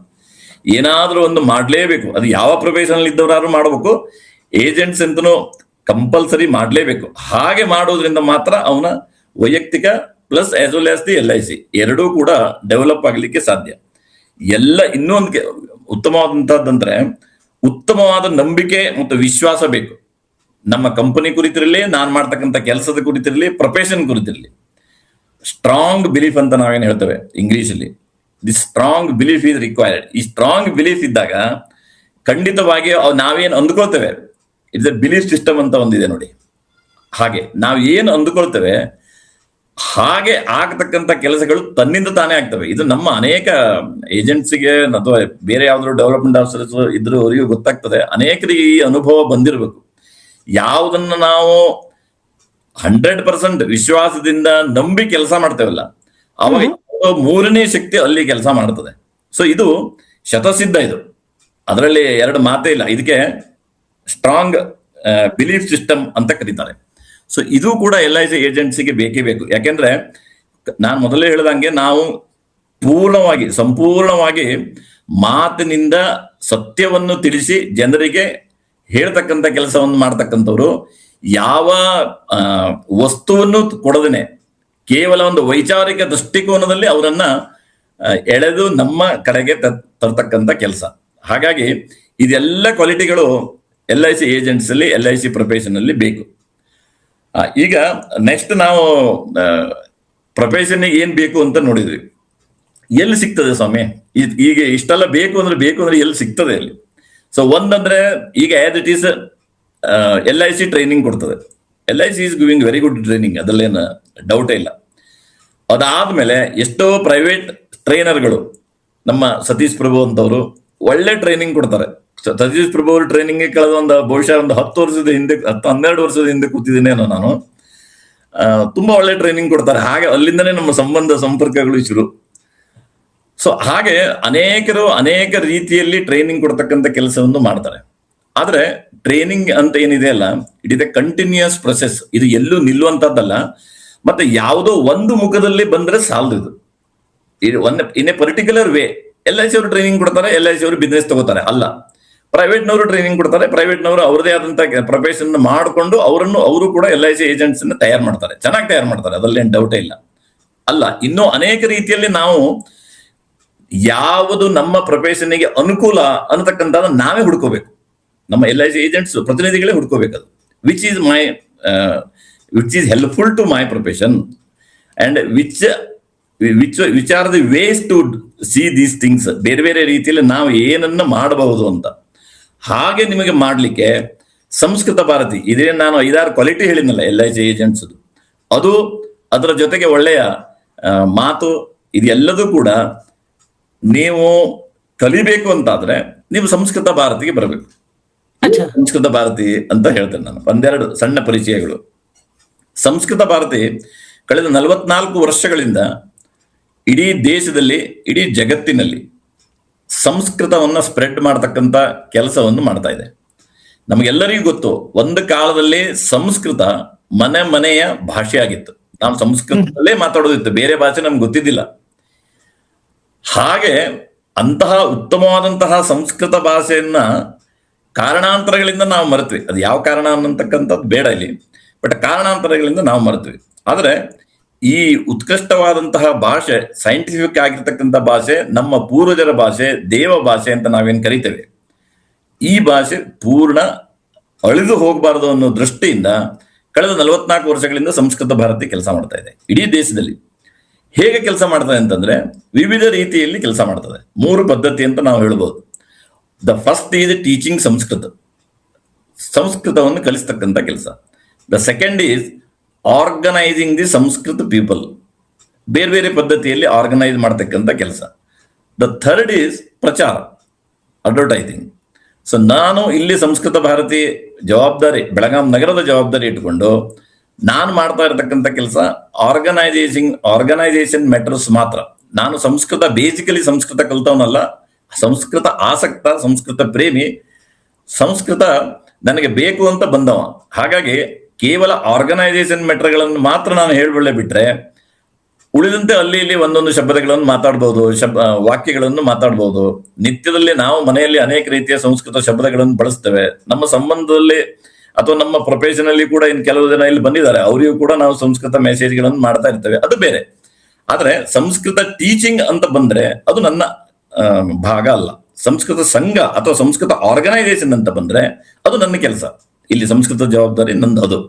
ಏನಾದ್ರೂ ಒಂದು ಮಾಡಲೇಬೇಕು. ಅದು ಯಾವ ಪ್ರೊಫೆಷನಲ್ ಇದ್ದವರಾದ್ರೂ ಮಾಡಬೇಕು, ಏಜೆಂಟ್ಸ್ ಅಂತನೂ ಕಂಪಲ್ಸರಿ ಮಾಡಲೇಬೇಕು. ಹಾಗೆ ಮಾಡೋದ್ರಿಂದ ಮಾತ್ರ ಅವನ ವೈಯಕ್ತಿಕ plus as well as the LIC ಎರಡೂ ಕೂಡ ಡೆವಲಪ್ ಆಗಲಿಕ್ಕೆ ಸಾಧ್ಯ. ಇನ್ನೂ ಒಂದು ಉತ್ತಮವಾದಂತಹದ್ದಂದ್ರೆ ಉತ್ತಮವಾದ ನಂಬಿಕೆ ಮತ್ತು ವಿಶ್ವಾಸ ಬೇಕು. ನಮ್ಮ ಕಂಪನಿ ಕುರಿತಿರಲಿ, ನಾನು ಮಾಡ್ತಕ್ಕಂಥ ಕೆಲಸದ ಕುರಿತಿರಲಿ, ಪ್ರೊಫೆಷನ್ ಕುರಿತಿರಲಿ. ಸ್ಟ್ರಾಂಗ್ ಬಿಲೀಫ್ ಅಂತ ನಾವೇನು ಹೇಳ್ತೇವೆ ಇಂಗ್ಲಿಷಲ್ಲಿ, the strong belief is required. ಈ ಸ್ಟ್ರಾಂಗ್ ಬಿಲೀಫ್ ಇದ್ದಾಗ ಖಂಡಿತವಾಗಿ ನಾವೇನು ಅಂದ್ಕೊಳ್ತೇವೆ, ಇಟ್ಸ್ ಎ ಬಿಲೀಫ್ ಸಿಸ್ಟಮ್ ಅಂತ ಒಂದಿದೆ ನೋಡಿ. ಹಾಗೆ ನಾವು ಏನು ಅಂದುಕೊಳ್ತೇವೆ ಹಾಗೆ ಆಗ್ತಕ್ಕಂಥ ಕೆಲಸಗಳು ತನ್ನಿಂದ ತಾನೇ ಆಗ್ತವೆ. ಇದು ನಮ್ಮ ಅನೇಕ ಏಜೆನ್ಸಿಗೆ ಅಥವಾ ಬೇರೆ ಯಾವ್ದಾದ್ರು ಡೆವಲಪ್ಮೆಂಟ್ ಆಫೀಸರ್ಸ್ ಇದ್ರು ಅವರಿಗೂ ಗೊತ್ತಾಗ್ತದೆ. ಅನೇಕರಿಗೆ ಈ ಅನುಭವ ಬಂದಿರಬೇಕು. ಯಾವುದನ್ನ ನಾವು 100% ವಿಶ್ವಾಸದಿಂದ ನಂಬಿ ಕೆಲಸ ಮಾಡ್ತೇವಲ್ಲ, ಅವಾಗ ಮೂರನೇ ಶಕ್ತಿ ಅಲ್ಲಿ ಕೆಲಸ ಮಾಡ್ತದೆ. ಸೊ ಇದು ಶತಸಿದ್ಧ. ಇದು ಅದರಲ್ಲಿ ಎರಡು ಮಾತೇ ಇಲ್ಲ. ಇದಕ್ಕೆ ಸ್ಟ್ರಾಂಗ್ ಬಿಲೀಫ್ ಸಿಸ್ಟಮ್ ಅಂತ ಕರೀತಾರೆ. ಸೊ ಇದು ಕೂಡ LIC ಏಜೆನ್ಸಿಗೆ ಬೇಕೇ ಬೇಕು. ಯಾಕೆಂದ್ರೆ ನಾನು ಮೊದಲೇ ಹೇಳ್ದಂಗೆ ನಾವು ಸಂಪೂರ್ಣವಾಗಿ ಮಾತಿನಿಂದ ಸತ್ಯವನ್ನು ತಿಳಿಸಿ ಜನರಿಗೆ ಹೇಳ್ತಕ್ಕಂಥ ಕೆಲಸವನ್ನು ಮಾಡ್ತಕ್ಕಂಥವ್ರು. ಯಾವ ವಸ್ತುವನ್ನು ಕೊಡದೇನೆ ಕೇವಲ ಒಂದು ವೈಚಾರಿಕ ದೃಷ್ಟಿಕೋನದಲ್ಲಿ ಅವರನ್ನ ಎಳೆದು ನಮ್ಮ ಕಡೆಗೆ ತರ್ತಕ್ಕಂಥ ಕೆಲಸ. ಹಾಗಾಗಿ ಇದೆಲ್ಲ ಕ್ವಾಲಿಟಿಗಳು LIC ಏಜೆಂಟ್ಸ್ ಅಲ್ಲಿ, LIC ಪ್ರೊಫೆಷನ್ ಅಲ್ಲಿ ಬೇಕು. ಈಗ ನೆಕ್ಸ್ಟ್ ನಾವು ಪ್ರೊಫೆಷನ್ ಏನ್ ಬೇಕು ಅಂತ ನೋಡಿದ್ವಿ. ಎಲ್ಲಿ ಸಿಗ್ತದೆ ಸ್ವಾಮಿ ಈಗ ಇಷ್ಟೆಲ್ಲ ಬೇಕು ಅಂದ್ರೆ ಎಲ್ಲಿ ಸಿಗ್ತದೆ ಅಲ್ಲಿ? ಸೊ ಒಂದಂದ್ರೆ ಈಗ as it is LIC training ಕೊಡ್ತದೆ. LIC is giving very good training, ಅದರಲ್ಲೇನು ಡೌಟೇ ಇಲ್ಲ. ಅದಾದ್ಮೇಲೆ ಎಷ್ಟೋ ಪ್ರೈವೇಟ್ ಟ್ರೈನರ್ಗಳು, ನಮ್ಮ ಸತೀಶ್ ಪ್ರಭು ಅಂತವರು ಒಳ್ಳೆ ಟ್ರೈನಿಂಗ್ ಕೊಡ್ತಾರೆ. ಸತೀಶ್ ಪ್ರಭು ಅವ್ರ ಟ್ರೈನಿಂಗ್ ಕಳೆದ ಬಹುಶಃ ಒಂದು 12 ವರ್ಷದ ಹಿಂದೆ ಕೂತಿದ್ದೇನೇನೋ ನಾನು. ತುಂಬಾ ಒಳ್ಳೆ ಟ್ರೈನಿಂಗ್ ಕೊಡ್ತಾರೆ. ಹಾಗೆ ಅಲ್ಲಿಂದನೇ ನಮ್ಮ ಸಂಪರ್ಕಗಳು ಶುರು. ಸೊ ಹಾಗೆ ಅನೇಕ ರೀತಿಯಲ್ಲಿ ಟ್ರೈನಿಂಗ್ ಕೊಡ್ತಕ್ಕಂಥ ಕೆಲಸವನ್ನು ಮಾಡ್ತಾರೆ. ಆದ್ರೆ ಟ್ರೈನಿಂಗ್ ಅಂತ ಏನಿದೆ ಅಲ್ಲ, it is A continuous process. ಇದು ಎಲ್ಲೂ ನಿಲ್ಲುವಂತದ್ದಲ್ಲ. ಮತ್ತೆ ಯಾವುದೋ ಒಂದು ಮುಖದಲ್ಲಿ ಬಂದ್ರೆ ಸಾಲದು. ಇದು in a particular way. LIC ಅವರು ಟ್ರೈನಿಂಗ್ ಕೊಡ್ತಾರೆ, LIC ಅವರು ಬಿಸ್ನೆಸ್ ತಗೋತಾರೆ ಅಲ್ಲ. ಪ್ರೈವೇಟ್ನವರು ಟ್ರೈನಿಂಗ್ ಕೊಡ್ತಾರೆ, ಪ್ರೈವೇಟ್ನವರು ಅವ್ರದೇ ಆದಂತ ಪ್ರೊಫೆಷನ್ ಮಾಡಿಕೊಂಡು ಅವರು ಕೂಡ LIC ಏಜೆಂಟ್ಸ್ ತಯಾರು ಮಾಡ್ತಾರೆ, ಚೆನ್ನಾಗಿ ತಯಾರು ಮಾಡ್ತಾರೆ, ಅದ್ರಲ್ಲಿ ಏನು ಡೌಟೇ ಇಲ್ಲ. ಅಲ್ಲ, ಇನ್ನೂ ಅನೇಕ ರೀತಿಯಲ್ಲಿ ನಾವು ಯಾವುದು ನಮ್ಮ ಪ್ರೊಫೆಷನ್ಗೆ ಅನುಕೂಲ ಅನ್ನತಕ್ಕಂಥದ್ದು ನಾವೇ ಹುಡ್ಕೋಬೇಕು. ನಮ್ಮ LIC ಏಜೆಂಟ್ಸ್ ಪ್ರತಿನಿಧಿಗಳೇ ಹುಡ್ಕೋಬೇಕದು. Which is helpful to my profession and which are the ways to see these things. ಬೇರೆ ಬೇರೆ ರೀತಿಯಲ್ಲಿ ನಾವು ಏನನ್ನ ಮಾಡಬಹುದು ಅಂತ. ಹಾಗೆ ನಿಮಗೆ ಮಾಡಲಿಕ್ಕೆ ಸಂಸ್ಕೃತ ಭಾರತಿ, ಇದೇ ನಾನು 5-6 ಕ್ವಾಲಿಟಿ ಹೇಳಿದ್ನಲ್ಲ LIC ಏಜೆಂಟ್ಸ್, ಅದು ಅದರ ಜೊತೆಗೆ ಒಳ್ಳೆಯ ಮಾತು, ಇದೆಲ್ಲದೂ ಕೂಡ ನೀವು ಕಲಿಬೇಕು ಅಂತಾದ್ರೆ ನೀವು ಸಂಸ್ಕೃತ ಭಾರತಿಗೆ ಬರಬೇಕು. ಸಂಸ್ಕೃತ ಭಾರತಿ ಅಂತ ಹೇಳ್ತೇನೆ ನಾನು. ಒಂದೆರಡು ಸಣ್ಣ ಪರಿಚಯಗಳು. ಸಂಸ್ಕೃತ ಭಾರತಿ ಕಳೆದ 44 ವರ್ಷಗಳಿಂದ ಇಡೀ ದೇಶದಲ್ಲಿ, ಇಡೀ ಜಗತ್ತಿನಲ್ಲಿ ಸಂಸ್ಕೃತವನ್ನ ಸ್ಪ್ರೆಡ್ ಮಾಡತಕ್ಕಂತ ಕೆಲಸವನ್ನು ಮಾಡ್ತಾ ಇದೆ. ನಮಗೆಲ್ಲರಿಗೂ ಗೊತ್ತು, ಒಂದು ಕಾಲದಲ್ಲಿ ಸಂಸ್ಕೃತ ಮನೆಯ ಭಾಷೆ ಆಗಿತ್ತು. ನಾವು ಸಂಸ್ಕೃತದಲ್ಲೇ ಮಾತಾಡೋದಿತ್ತು, ಬೇರೆ ಭಾಷೆ ನಮ್ಗೆ ಗೊತ್ತಿದ್ದಿಲ್ಲ. ಹಾಗೆ ಅಂತಹ ಉತ್ತಮವಾದಂತಹ ಸಂಸ್ಕೃತ ಭಾಷೆಯನ್ನ ಕಾರಣಾಂತರಗಳಿಂದ ನಾವು ಮರೆತ್ವಿ. ಅದು ಯಾವ ಕಾರಣ ಅನ್ನತಕ್ಕಂಥದ್ದು ಬೇಡ ಇಲ್ಲಿ, ಬಟ್ ಕಾರಣಾಂತರಗಳಿಂದ ನಾವು ಮರೆತ್ವಿ. ಆದ್ರೆ ಈ ಉತ್ಕೃಷ್ಟವಾದಂತಹ ಭಾಷೆ, ಸೈಂಟಿಫಿಕ್ ಆಗಿರ್ತಕ್ಕಂಥ ಭಾಷೆ, ನಮ್ಮ ಪೂರ್ವಜರ ಭಾಷೆ, ದೇವ ಭಾಷೆ ಅಂತ ನಾವೇನ್ ಕರಿತೇವೆ, ಈ ಭಾಷೆ ಪೂರ್ಣ ಅಳಿದು ಹೋಗಬಾರದು ಅನ್ನೋ ದೃಷ್ಟಿಯಿಂದ ಕಳೆದ 44 ವರ್ಷಗಳಿಂದ ಸಂಸ್ಕೃತ ಭಾರತಿ ಕೆಲಸ ಮಾಡ್ತಾ ಇದೆ ಇಡೀ ದೇಶದಲ್ಲಿ. ಹೇಗೆ ಕೆಲಸ ಮಾಡ್ತದೆ ಅಂತಂದ್ರೆ, ವಿವಿಧ ರೀತಿಯಲ್ಲಿ ಕೆಲಸ ಮಾಡ್ತದೆ. 3 ಪದ್ಧತಿ ಅಂತ ನಾವು ಹೇಳ್ಬೋದು. The first is teaching Sanskrit, ಸಂಸ್ಕೃತವನ್ನು ಕಲಿಸ್ತಕ್ಕಂಥ ಕೆಲಸ. The second is organising the Sanskrit people, ಬೇರೆ ಬೇರೆ ಪದ್ಧತಿಯಲ್ಲಿ ಆರ್ಗನೈಸ್ ಮಾಡ್ತಕ್ಕಂಥ ಕೆಲಸ. ದ ಥರ್ಡ್ ಈಸ್ ಪ್ರಚಾರ, ಅಡ್ವರ್ಟೈಸಿಂಗ್. ಸೊ ನಾನು ಇಲ್ಲಿ ಸಂಸ್ಕೃತ ಭಾರತಿ ಜವಾಬ್ದಾರಿ, ಬೆಳಗಾಂ ನಗರದ ಜವಾಬ್ದಾರಿ ಇಟ್ಕೊಂಡು ನಾನು ಮಾಡ್ತಾ ಇರತಕ್ಕಂಥ ಕೆಲಸ ಆರ್ಗನೈಸೇಷನ್ ಮ್ಯಾಟರ್ಸ್ ಮಾತ್ರ. ನಾನು ಸಂಸ್ಕೃತ ಬೇಸಿಕಲಿ ಸಂಸ್ಕೃತ ಕಲ್ತವನಲ್ಲ, ಸಂಸ್ಕೃತ ಆಸಕ್ತ, ಸಂಸ್ಕೃತ ಪ್ರೇಮಿ, ಸಂಸ್ಕೃತ ನನಗೆ ಬೇಕು ಅಂತ ಬಂದವ. ಹಾಗಾಗಿ ಕೇವಲ ಆರ್ಗನೈಸೇಷನ್ ಮ್ಯಾಟರ್ಗಳನ್ನು ಮಾತ್ರ ನಾನು ಹೇಳ್ಬಳ್ಳೆ ಬಿಟ್ರೆ, ಉಳಿದಂತೆ ಅಲ್ಲಿ ಇಲ್ಲಿ ಒಂದೊಂದು ಶಬ್ದಗಳನ್ನು ಮಾತಾಡ್ಬೋದು, ವಾಕ್ಯಗಳನ್ನು ಮಾತಾಡ್ಬೋದು. ನಿತ್ಯದಲ್ಲಿ ನಾವು ಮನೆಯಲ್ಲಿ ಅನೇಕ ರೀತಿಯ ಸಂಸ್ಕೃತ ಶಬ್ದಗಳನ್ನು ಬಳಸ್ತೇವೆ. ನಮ್ಮ ಸಂಬಂಧದಲ್ಲಿ ಅಥವಾ ನಮ್ಮ ಪ್ರೊಫೆಷನ್ ಅಲ್ಲಿ ಕೂಡ ಇನ್ನು ಕೆಲವು ಜನ ಇಲ್ಲಿ ಬಂದಿದ್ದಾರೆ, ಅವರಿಗೂ ಕೂಡ ನಾವು ಸಂಸ್ಕೃತ ಮೆಸೇಜ್ಗಳನ್ನು ಮಾಡ್ತಾ ಇರ್ತೇವೆ, ಅದು ಬೇರೆ. ಆದ್ರೆ ಸಂಸ್ಕೃತ ಟೀಚಿಂಗ್ ಅಂತ ಬಂದ್ರೆ ಅದು ನನ್ನ ಭಾಗ ಅಲ್ಲ. ಸಂಸ್ಕೃತ ಸಂಘ ಅಥವಾ ಸಂಸ್ಕೃತ ಆರ್ಗನೈಸೇಷನ್ ಅಂತ ಬಂದ್ರೆ ಅದು ನನ್ನ ಕೆಲಸ. ಇಲ್ಲಿ ಸಂಸ್ಕೃತ ಜವಾಬ್ದಾರಿ ನಂದು. ಅದು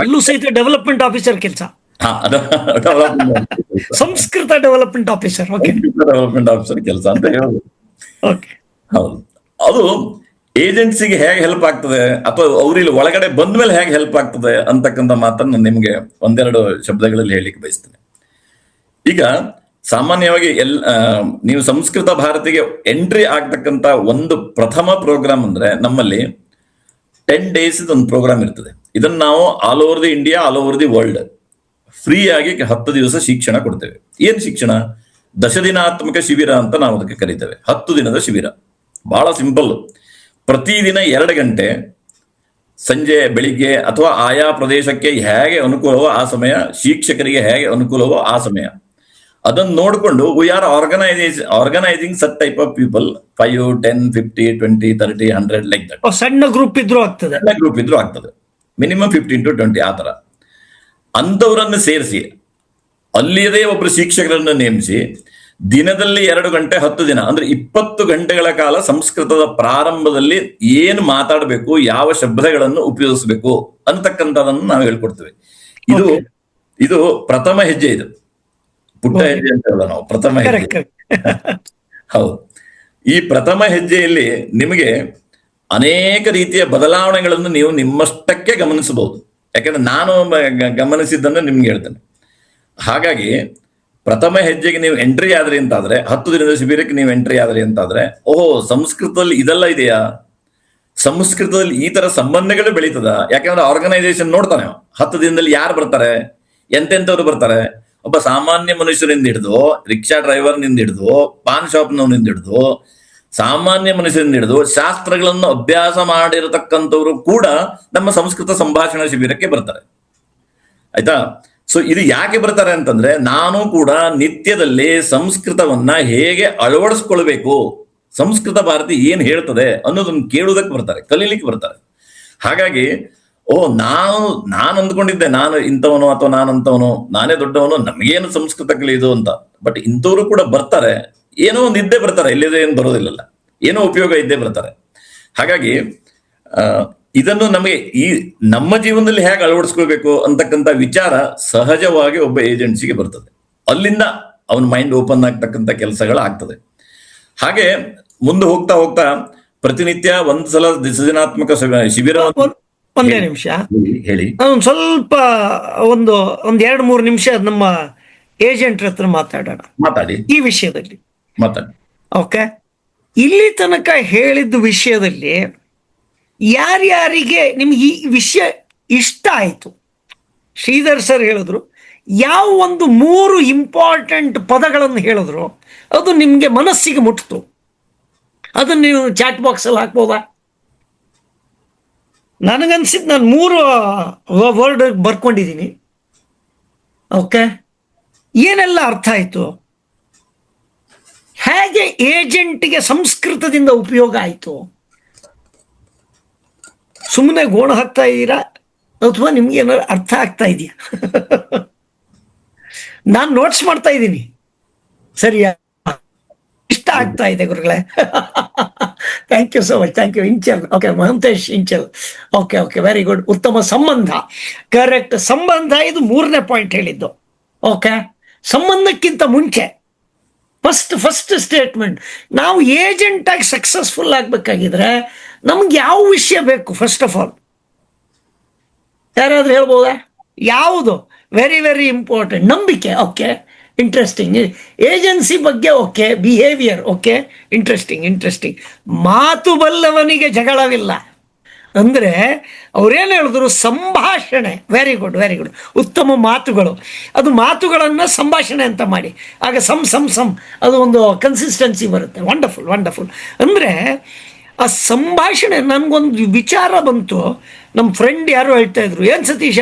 ಅಲ್ಲೂ ಸಹಿತ ಡೆವಲಪ್ಮೆಂಟ್ ಆಫೀಸರ್ ಕೆಲಸ, Sanskrit development officer, development officer ಕೆಲಸ ಅಂತ ಹೇಳೋದು. ಹೌದು, ಅದು ಏಜೆನ್ಸಿಗೆ ಹೇಗೆ ಹೆಲ್ಪ್ ಆಗ್ತದೆ ಅಥವಾ ಅವ್ರಲ್ಲಿ ಒಳಗಡೆ ಬಂದ ಮೇಲೆ ಹೇಗೆ ಹೆಲ್ಪ್ ಆಗ್ತದೆ ಅಂತಕ್ಕಂಥ ಮಾತನ್ನು ನಿಮ್ಗೆ ಒಂದೆರಡು ಶಬ್ದಗಳಲ್ಲಿ ಹೇಳಿಕ್ಕೆ ಬಯಸ್ತೇನೆ. ಈಗ ಸಾಮಾನ್ಯವಾಗಿ ನೀವು ಸಂಸ್ಕೃತ ಭಾರತಿಗೆ ಎಂಟ್ರಿ ಆಗ್ತಕ್ಕಂಥ ಒಂದು ಪ್ರಥಮ ಪ್ರೋಗ್ರಾಮ್ ಅಂದ್ರೆ ನಮ್ಮಲ್ಲಿ 10 days ಒಂದು ಪ್ರೋಗ್ರಾಮ್ ಇರ್ತದೆ. ಇದನ್ನ ನಾವು all over the India, all over the world free ಆಗಿ 10 ದಿವಸ ಶಿಕ್ಷಣ ಕೊಡ್ತೇವೆ. ಏನ್ ಶಿಕ್ಷಣ? ದಶದಿನಾತ್ಮಕ ಶಿಬಿರ ಅಂತ ನಾವು ಅದಕ್ಕೆ ಕರಿತೇವೆ. 10 ದಿನದ ಶಿಬಿರ. ಬಹಳ ಸಿಂಪಲ್. ಪ್ರತಿದಿನ 2 ಗಂಟೆ ಸಂಜೆ, ಬೆಳಿಗ್ಗೆ ಅಥವಾ ಆಯಾ ಪ್ರದೇಶಕ್ಕೆ ಹೇಗೆ ಅನುಕೂಲವೋ ಆ ಸಮಯ, ಶಿಕ್ಷಕರಿಗೆ ಹೇಗೆ ಅನುಕೂಲವೋ ಆ ಸಮಯ, ಅದನ್ನು ನೋಡಿಕೊಂಡು we are organizing such type of people, 5, 10, 50, 20, 30, 100 like that. ಸಣ್ಣ ಗ್ರೂಪ್ ಇದ್ರೂ ಆಗ್ತದೆ, ಮಿನಿಮಮ್ 15 to 20 ಆ ತರ. ಅಂಥವರನ್ನು ಸೇರಿಸಿ ಅಲ್ಲಿಯದೇ ಒಬ್ರು ಶಿಕ್ಷಕರನ್ನು ನೇಮಿಸಿ ದಿನದಲ್ಲಿ 2 ಗಂಟೆ 10 ದಿನ ಅಂದ್ರೆ 20 ಗಂಟೆಗಳ ಕಾಲ ಸಂಸ್ಕೃತದ ಪ್ರಾರಂಭದಲ್ಲಿ ಏನು ಮಾತಾಡಬೇಕು, ಯಾವ ಶಬ್ದಗಳನ್ನು ಉಪಯೋಗಿಸಬೇಕು ಅಂತಕ್ಕಂಥದನ್ನು ನಾವು ಹೇಳ್ಕೊಡ್ತೇವೆ. ಇದು ಪ್ರಥಮ ಹೆಜ್ಜೆ. ಇದು ಪುಟ್ಟ ಹೆಜ್ಜೆ ಅಂತ ಹೇಳೋದು ನಾವು, ಪ್ರಥಮ ಹೆಜ್ಜೆ. ಹೌದು, ಈ ಪ್ರಥಮ ಹೆಜ್ಜೆಯಲ್ಲಿ ನಿಮಗೆ ಅನೇಕ ರೀತಿಯ ಬದಲಾವಣೆಗಳನ್ನು ನೀವು ನಿಮ್ಮಷ್ಟಕ್ಕೆ ಗಮನಿಸಬಹುದು. ಯಾಕಂದ್ರೆ ನಾನು ಗಮನಿಸಿದ್ದನ್ನು ನಿಮ್ಗೆ ಹೇಳ್ತೇನೆ. ಹಾಗಾಗಿ ಪ್ರಥಮ ಹೆಜ್ಜೆಗೆ ನೀವು ಎಂಟ್ರಿ ಆದ್ರಿ ಅಂತಾದ್ರೆ, 10 ದಿನದ ಶಿಬಿರಕ್ಕೆ ನೀವು ಎಂಟ್ರಿ ಆದ್ರಿ ಅಂತಾದ್ರೆ, ಓಹೋ ಸಂಸ್ಕೃತದಲ್ಲಿ ಇದೆಲ್ಲ ಇದೆಯಾ, ಸಂಸ್ಕೃತದಲ್ಲಿ ಈ ತರ ಸಂಬಂಧಗಳು ಬೆಳೀತದ. ಯಾಕಂದ್ರೆ ಆರ್ಗನೈಸೇಷನ್ ನೋಡ್ತಾನೆ 10 ದಿನದಲ್ಲಿ ಯಾರು ಬರ್ತಾರೆ, ಎಂತೆಂಥವ್ರು ಬರ್ತಾರೆ. ಒಬ್ಬ ಸಾಮಾನ್ಯ ಮನುಷ್ಯರಿಂದ ಹಿಡಿದು, ರಿಕ್ಷಾ ಡ್ರೈವರ್ನಿಂದ ಹಿಡಿದು, ಪಾನ್ ಶಾಪ್ನವನಿಂದ ಹಿಡಿದು, ಸಾಮಾನ್ಯ ಮನುಷ್ಯರಿಂದ ಹಿಡಿದು ಶಾಸ್ತ್ರಗಳನ್ನು ಅಭ್ಯಾಸ ಮಾಡಿರತಕ್ಕಂಥವ್ರು ಕೂಡ ನಮ್ಮ ಸಂಸ್ಕೃತ ಸಂಭಾಷಣಾ ಶಿಬಿರಕ್ಕೆ ಬರ್ತಾರೆ. ಆಯ್ತಾ? ಸೊ ಇದು ಯಾಕೆ ಬರ್ತಾರೆ ಅಂತಂದ್ರೆ, ನಾನು ಕೂಡ ನಿತ್ಯದಲ್ಲಿ ಸಂಸ್ಕೃತವನ್ನ ಹೇಗೆ ಅಳವಡಿಸ್ಕೊಳ್ಬೇಕು, ಸಂಸ್ಕೃತ ಭಾರತಿ ಏನ್ ಹೇಳ್ತದೆ ಅನ್ನೋದನ್ನ ಕೇಳುವುದಕ್ಕೆ ಬರ್ತಾರೆ, ಕಲೀಲಿಕ್ಕೆ ಬರ್ತಾರೆ. ಹಾಗಾಗಿ ನಾನು ಅಂದ್ಕೊಂಡಿದ್ದೆ ನಾನು ಇಂಥವನು ಅಥವಾ ನಾನಂತವನು, ನಾನೇ ದೊಡ್ಡವನು, ನಮಗೇನು ಸಂಸ್ಕೃತ ಕಲಿಯೋದು ಅಂತ. ಬಟ್ ಇಂಥವ್ರು ಕೂಡ ಬರ್ತಾರೆ, ಏನೋ ಒಂದು ಇದ್ದೇ ಬರ್ತಾರೆ, ಇಲ್ಲದೆ ಏನು ಬರೋದಿಲ್ಲಲ್ಲ, ಏನೋ ಉಪಯೋಗ ಇದ್ದೇ ಬರ್ತಾರೆ. ಹಾಗಾಗಿ ಇದನ್ನು ನಮಗೆ ಈ ನಮ್ಮ ಜೀವನದಲ್ಲಿ ಹೇಗೆ ಅಳವಡಿಸ್ಕೊಳ್ಬೇಕು ಅಂತಕ್ಕಂಥ ವಿಚಾರ ಸಹಜವಾಗಿ ಒಬ್ಬ ಏಜೆನ್ಸಿಗೆ ಬರ್ತದೆ. ಅಲ್ಲಿಂದ ಅವನ ಮೈಂಡ್ ಓಪನ್ ಆಗ್ತಕ್ಕಂಥ ಕೆಲಸಗಳು ಆಗ್ತದೆ. ಹಾಗೆ ಮುಂದೆ ಹೋಗ್ತಾ ಹೋಗ್ತಾ ಪ್ರತಿನಿತ್ಯ ಒಂದು ಸಲ ಸೃಜನಾತ್ಮಕ ಶಿಬಿರ. ಒಂದೇ ನಿಮಿಷ ಹೇಳಿ. ಒಂದು ಸ್ವಲ್ಪ ಒಂದು 2-3 ನಿಮಿಷ ನಮ್ಮ ಏಜೆಂಟ್ ಹತ್ರ ಮಾತಾಡಿ ಈ ವಿಷಯದಲ್ಲಿ. ಮಾತಾಡಿ. ಓಕೆ, ಇಲ್ಲಿ ತನಕ ಹೇಳಿದ ವಿಷಯದಲ್ಲಿ ಯಾರ್ಯಾರಿಗೆ ನಿಮ್ಗೆ ಈ ವಿಷಯ ಇಷ್ಟ ಆಯಿತು, ಶ್ರೀಧರ್ ಸರ್ ಹೇಳಿದ್ರು, ಯಾವ ಒಂದು 3 ಇಂಪಾರ್ಟೆಂಟ್ ಪದಗಳನ್ನು ಹೇಳಿದ್ರು ಅದು ನಿಮಗೆ ಮನಸ್ಸಿಗೆ ಮುಟ್ಟಿತು, ಅದನ್ನು ನೀವು ಚಾಟ್ ಬಾಕ್ಸಲ್ಲಿ ಹಾಕ್ಬೋದಾ? ನನಗನ್ಸಿದ್ದು ನಾನು 3 ವರ್ಡ್ ಬರ್ಕೊಂಡಿದ್ದೀನಿ. ಓಕೆ, ಏನೆಲ್ಲ ಅರ್ಥ ಆಯಿತು, ಹೇಗೆ ಏಜೆಂಟ್ಗೆ ಸಂಸ್ಕೃತದಿಂದ ಉಪಯೋಗ ಆಯಿತು, ಸುಮ್ಮನೆ ಗೋಣ ಹಾಕ್ತಾ ಇದ್ದೀರಾ ಅಥವಾ ನಿಮ್ಗೆ ಏನಾದ್ರು ಅರ್ಥ ಆಗ್ತಾ ಇದೆಯಾ? ನಾನು ನೋಟ್ಸ್ ಮಾಡ್ತಾ ಇದ್ದೀನಿ, ಸರಿಯಾ? ಇಷ್ಟ ಆಗ್ತಾ ಇದೆ ಗುರುಗಳೇ. Thank you so much, thank you. Inchal, okay, Mahantesh Inchal, okay, very good. ಉತ್ತಮ ಸಂಬಂಧ, ಕರೆಕ್ಟ್. ಸಂಬಂಧ ಇದು 3ನೇ ಪಾಯಿಂಟ್ ಹೇಳಿದ್ದು. ಓಕೆ, ಸಂಬಂಧಕ್ಕಿಂತ ಮುಂಚೆ ಫಸ್ಟ್ ಸ್ಟೇಟ್ಮೆಂಟ್, ನಾವು ಏಜೆಂಟ್ ಆಗಿ ಸಕ್ಸಸ್ಫುಲ್ ಆಗ್ಬೇಕಾಗಿದ್ರೆ ನಮ್ಗೆ ಯಾವ ವಿಷಯ ಬೇಕು? ಫಸ್ಟ್ ಆಫ್ ಆಲ್ ಯಾರಾದ್ರೂ ಹೇಳ್ಬೋದಾ? ಯಾವುದು ವೆರಿ ವೆರಿ ಇಂಪಾರ್ಟೆಂಟ್? ನಂಬಿಕೆ, ಓಕೆ, ಇಂಟ್ರೆಸ್ಟಿಂಗ್. ಏಜೆನ್ಸಿ ಬಗ್ಗೆ ಓಕೆ, ಬಿಹೇವಿಯರ್ ಓಕೆ, ಇಂಟ್ರೆಸ್ಟಿಂಗ್. ಮಾತು ಬಲ್ಲವನಿಗೆ ಜಗಳವಿಲ್ಲ ಅಂದರೆ ಅವ್ರೇನು ಹೇಳಿದ್ರು? ಸಂಭಾಷಣೆ. Very good. ಉತ್ತಮ ಮಾತುಗಳು, ಅದು ಮಾತುಗಳನ್ನು ಸಂಭಾಷಣೆ ಅಂತ ಮಾಡಿ, ಆಗ ಸಮ್ ಅದು ಒಂದು ಕನ್ಸಿಸ್ಟೆನ್ಸಿ ಬರುತ್ತೆ. ವಂಡರ್ಫುಲ್. ಅಂದರೆ ಆ ಸಂಭಾಷಣೆ. ನನಗೊಂದು ವಿಚಾರ ಬಂತು, ನಮ್ಮ ಫ್ರೆಂಡ್ ಯಾರೋ ಹೇಳ್ತಾ ಇದ್ರು, ಏನು ಸತೀಶ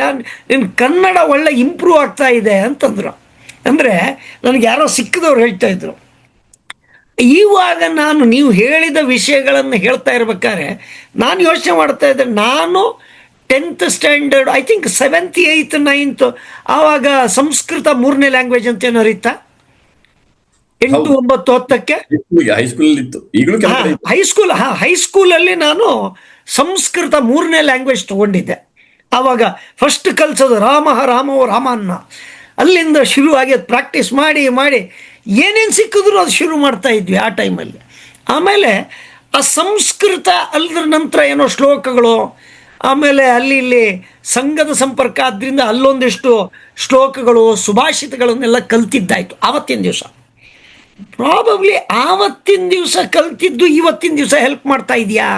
ನಿನ್ನ ಕನ್ನಡ ಒಳ್ಳೆ ಇಂಪ್ರೂವ್ ಆಗ್ತಾ ಇದೆ ಅಂತಂದ್ರು. ಅಂದರೆ ನನಗೆ ಯಾರೋ ಸಿಕ್ಕಿದವ್ರು ಹೇಳ್ತಾ ಇದ್ರು. ಇವಾಗ ನೀವು ಹೇಳಿದ ವಿಷಯಗಳನ್ನು ಹೇಳ್ತಾ ಇರ್ಬೇಕಾದ್ರೆ ನಾನು ಯೋಚನೆ ಮಾಡ್ತಾ ಇದ್ದೆ, ನಾನು 10th standard, I think 7th 8th 9th ಆವಾಗ ಸಂಸ್ಕೃತ 3ನೇ ಲ್ಯಾಂಗ್ವೇಜ್ ಅಂತ ಏನೋ ಅರಿತಾ? 8, 9, 10ಕ್ಕೆ ಹೈಸ್ಕೂಲ್ ಇತ್ತು. ಹೈಸ್ಕೂಲಲ್ಲಿ ನಾನು ಸಂಸ್ಕೃತ 3ನೇ ಲ್ಯಾಂಗ್ವೇಜ್ ತಗೊಂಡಿದ್ದೆ. ಆವಾಗ ಫಸ್ಟ್ ಕಲ್ಸೋದು ರಾಮನ್ನ. ಅಲ್ಲಿಂದ ಶುರುವಾಗಿ ಅದು ಪ್ರಾಕ್ಟೀಸ್ ಮಾಡಿ ಏನೇನು ಸಿಕ್ಕಿದ್ರು ಅದು ಶುರು ಮಾಡ್ತಾ ಇದ್ವಿ ಆ ಟೈಮಲ್ಲಿ. ಆಮೇಲೆ ಆ ಸಂಸ್ಕೃತ ಅಲ್ಲದ್ರ ನಂತರ ಏನೋ ಶ್ಲೋಕಗಳು, ಆಮೇಲೆ ಅಲ್ಲಿ ಸಂಘದ ಸಂಪರ್ಕ, ಆದ್ದರಿಂದ ಅಲ್ಲೊಂದಿಷ್ಟು ಶ್ಲೋಕಗಳು, ಸುಭಾಷಿತಗಳನ್ನೆಲ್ಲ ಕಲ್ತಿದ್ದಾಯಿತು ಆವತ್ತಿನ ದಿವಸ. ಪ್ರಾಬಬ್ಲಿ ಆವತ್ತಿನ ದಿವಸ ಕಲ್ತಿದ್ದು ಇವತ್ತಿನ ದಿವಸ ಹೆಲ್ಪ್ ಮಾಡ್ತಾ ಇದೆಯಾ?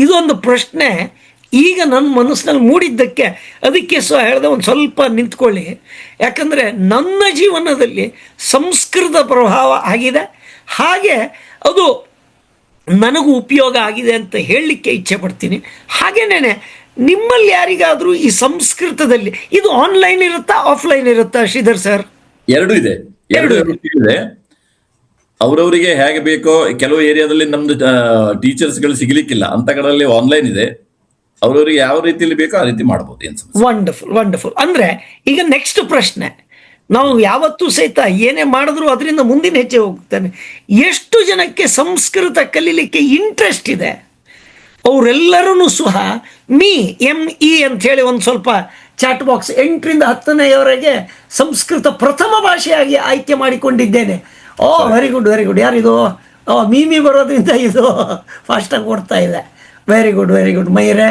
ಇದೊಂದು ಪ್ರಶ್ನೆ ಈಗ ನನ್ನ ಮನಸ್ಸಿನಲ್ಲಿ ಮೂಡಿದ್ದಕ್ಕೆ ಅದಕ್ಕೆ ಹೇಳಿದೆ ಒಂದು ಸ್ವಲ್ಪ ನಿಂತ್ಕೊಳ್ಳಿ. ಯಾಕಂದರೆ ನನ್ನ ಜೀವನದಲ್ಲಿ ಸಂಸ್ಕೃತ ಪ್ರಭಾವ ಆಗಿದೆ, ಹಾಗೆ ಅದು ನನಗೂ ಉಪಯೋಗ ಆಗಿದೆ ಅಂತ ಹೇಳಲಿಕ್ಕೆ ಇಚ್ಛೆ ಪಡ್ತೀನಿ. ಹಾಗೇನೇ ನಿಮ್ಮಲ್ಲಿ ಯಾರಿಗಾದರೂ ಈ ಸಂಸ್ಕೃತದಲ್ಲಿ ಇದು ಆನ್ಲೈನ್ ಇರುತ್ತಾ ಆಫ್ಲೈನ್ ಇರುತ್ತಾ ಶ್ರೀಧರ್ ಸರ್? ಎರಡೂ ಇದೆ. ಅವರವರಿಗೆ ಹೇಗೆ ಬೇಕೋ. ಕೆಲವು ಏರಿಯಾದಲ್ಲಿ ನಮ್ದು ಟೀಚರ್ಸ್ಗಳು ಸಿಗಲಿಕ್ಕಿಲ್ಲ, ಅಂತ ಕಡೆಯಲ್ಲಿ ಆನ್ಲೈನ್ ಇದೆ. ಅವ್ರವ್ರಿಗೆ ಯಾವ ರೀತಿಯಲ್ಲಿ ಬೇಕೋ ಆ ರೀತಿ ಮಾಡ್ಬೋದು. ಏನು ವಂಡರ್ಫುಲ್. ಅಂದ್ರೆ ಈಗ ನೆಕ್ಸ್ಟ್ ಪ್ರಶ್ನೆ, ನಾವು ಯಾವತ್ತೂ ಸಹಿತ ಏನೇ ಮಾಡಿದ್ರು ಅದರಿಂದ ಮುಂದಿನ ಹೆಜ್ಜೆ ಹೋಗ್ತಾನೆ. ಎಷ್ಟು ಜನಕ್ಕೆ ಸಂಸ್ಕೃತ ಕಲೀಲಿಕ್ಕೆ ಇಂಟ್ರೆಸ್ಟ್ ಇದೆ? ಅವರೆಲ್ಲರೂ ಸಹ ME ಅಂತ ಹೇಳಿ ಒಂದು ಸ್ವಲ್ಪ ಚಾಟ್ ಬಾಕ್ಸ್ 8ರಿಂದ 10ನೇಯವರೆಗೆ ಸಂಸ್ಕೃತ ಪ್ರಥಮ ಭಾಷೆಯಾಗಿ ಆಯ್ಕೆ ಮಾಡಿಕೊಂಡಿದ್ದೇನೆ. Very good. ಯಾರಿದು? ಮೀಮಿ ಬರೋದ್ರಿಂದ ಇದು ಫಾಸ್ಟಾಗಿ ಓಡ್ತಾ ಇದೆ. Very good. ಮೈರೆ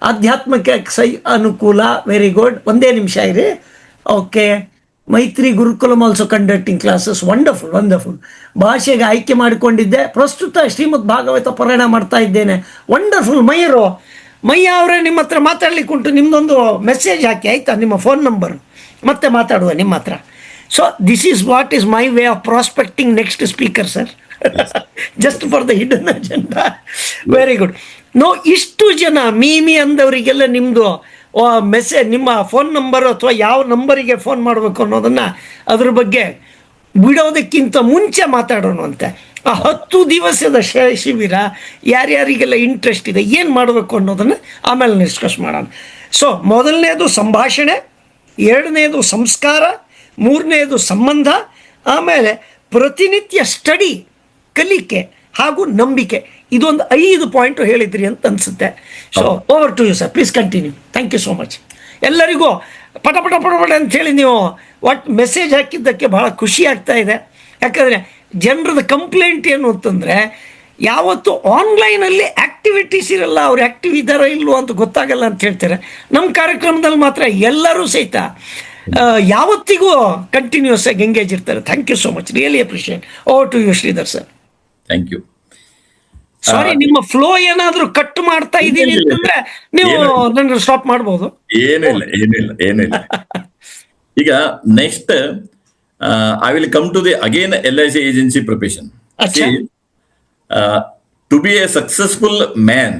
ಆಧ್ಯಾತ್ಮಕ್ಕೆ ಅನುಕೂಲ. Very good. ಒಂದೇ ನಿಮಿಷ ಇರಿ. ಓಕೆ, ಮೈತ್ರಿ Gurukulam also conducting classes. Wonderful. ಭಾಷೆಗೆ ಆಯ್ಕೆ ಮಾಡಿಕೊಂಡಿದ್ದೆ. ಪ್ರಸ್ತುತ ಶ್ರೀಮದ್ ಭಾಗವತ ಪಾರಾಯಣ ಮಾಡ್ತಾ ಇದ್ದೇನೆ. ವಂಡರ್ಫುಲ್. ಮಯ್ಯ ಅವರೇ, ನಿಮ್ಮ ಹತ್ರ ಮಾತಾಡ್ಲಿಕ್ಕೆ ಉಂಟು. ನಿಮ್ಮದೊಂದು ಮೆಸೇಜ್ ಹಾಕಿ ಆಯಿತಾ, ನಿಮ್ಮ ಫೋನ್ ನಂಬರ್, ಮತ್ತೆ ಮಾತಾಡುವ ನಿಮ್ಮ ಹತ್ರ. So this is what is my way of prospecting next speaker sir. Just for the hidden agenda. Very good. ಇಷ್ಟು ಜನ ಮೀಮಿ ಅಂದವರಿಗೆಲ್ಲ ನಿಮ್ಮದು ಮೆಸೇಜ್, ನಿಮ್ಮ ಫೋನ್ ನಂಬರ್ ಅಥವಾ ಯಾವ ನಂಬರಿಗೆ ಫೋನ್ ಮಾಡಬೇಕು ಅನ್ನೋದನ್ನು ಅದ್ರ ಬಗ್ಗೆ ಬಿಡೋದಕ್ಕಿಂತ ಮುಂಚೆ ಮಾತಾಡೋಣಂತೆ. ಆ 10 ದಿವಸದ ಶಿಬಿರ ಯಾರ್ಯಾರಿಗೆಲ್ಲ ಇಂಟ್ರೆಸ್ಟ್ ಇದೆ, ಏನು ಮಾಡಬೇಕು ಅನ್ನೋದನ್ನು ಆಮೇಲೆ ಡಿಸ್ಕಸ್ ಮಾಡೋಣ. ಸೊ ಮೊದಲನೇದು ಸಂಭಾಷಣೆ, ಎರಡನೇದು ಸಂಸ್ಕಾರ, ಮೂರನೇದು ಸಂಬಂಧ, ಆಮೇಲೆ ಪ್ರತಿನಿತ್ಯ ಸ್ಟಡಿ, ಕಲಿಕೆ ಹಾಗೂ ನಂಬಿಕೆ. ಇದೊಂದು 5 ಪಾಯಿಂಟ್ ಹೇಳಿದ್ರಿ ಅಂತ ಅನಿಸುತ್ತೆ. So over to you sir, please continue. Thank you so much. ಎಲ್ಲರಿಗೂ ಪಟ ಪಟ ಪಟ ಪಟ ಅಂಥೇಳಿ ನೀವು ಮೆಸೇಜ್ ಹಾಕಿದ್ದಕ್ಕೆ ಭಾಳ ಖುಷಿ ಆಗ್ತಾ ಇದೆ. ಯಾಕಂದರೆ ಜನರದ ಕಂಪ್ಲೇಂಟ್ ಏನು ಅಂತಂದರೆ, ಯಾವತ್ತು ಆನ್ಲೈನಲ್ಲಿ ಆ್ಯಕ್ಟಿವಿಟೀಸ್ ಇರಲ್ಲ, ಅವ್ರು ಆ್ಯಕ್ಟಿವ್ ಇದ್ದಾರೋ ಇಲ್ವೋ ಅಂತ ಗೊತ್ತಾಗಲ್ಲ ಅಂತ ಹೇಳ್ತಾರೆ. ನಮ್ಮ ಕಾರ್ಯಕ್ರಮದಲ್ಲಿ ಮಾತ್ರ ಎಲ್ಲರೂ ಸಹಿತ ಯಾವತ್ತಿಗೂ ಕಂಟಿನ್ಯೂಸ್ ಆಗಿ ಎಂಗೇಜ್ ಇರ್ತಾರೆ. Thank you so much, really appreciate. Over to you Shridhar sir. Thank you. Sorry, ನಿಮ್ಮ ಫ್ಲೋ ಏನಾದರೂ ಕಟ್ ಮಾಡ್ತಾ ಇದ್ದೀನಿ ಅಂತಂದ್ರೆ ನೀವು ನನ್ನ ಸ್ಟಾಪ್ ಮಾಡ್ಬೋದು. ಏನಿಲ್ಲ. ಈಗ next I will come to the again LIC agency profession. To be a successful man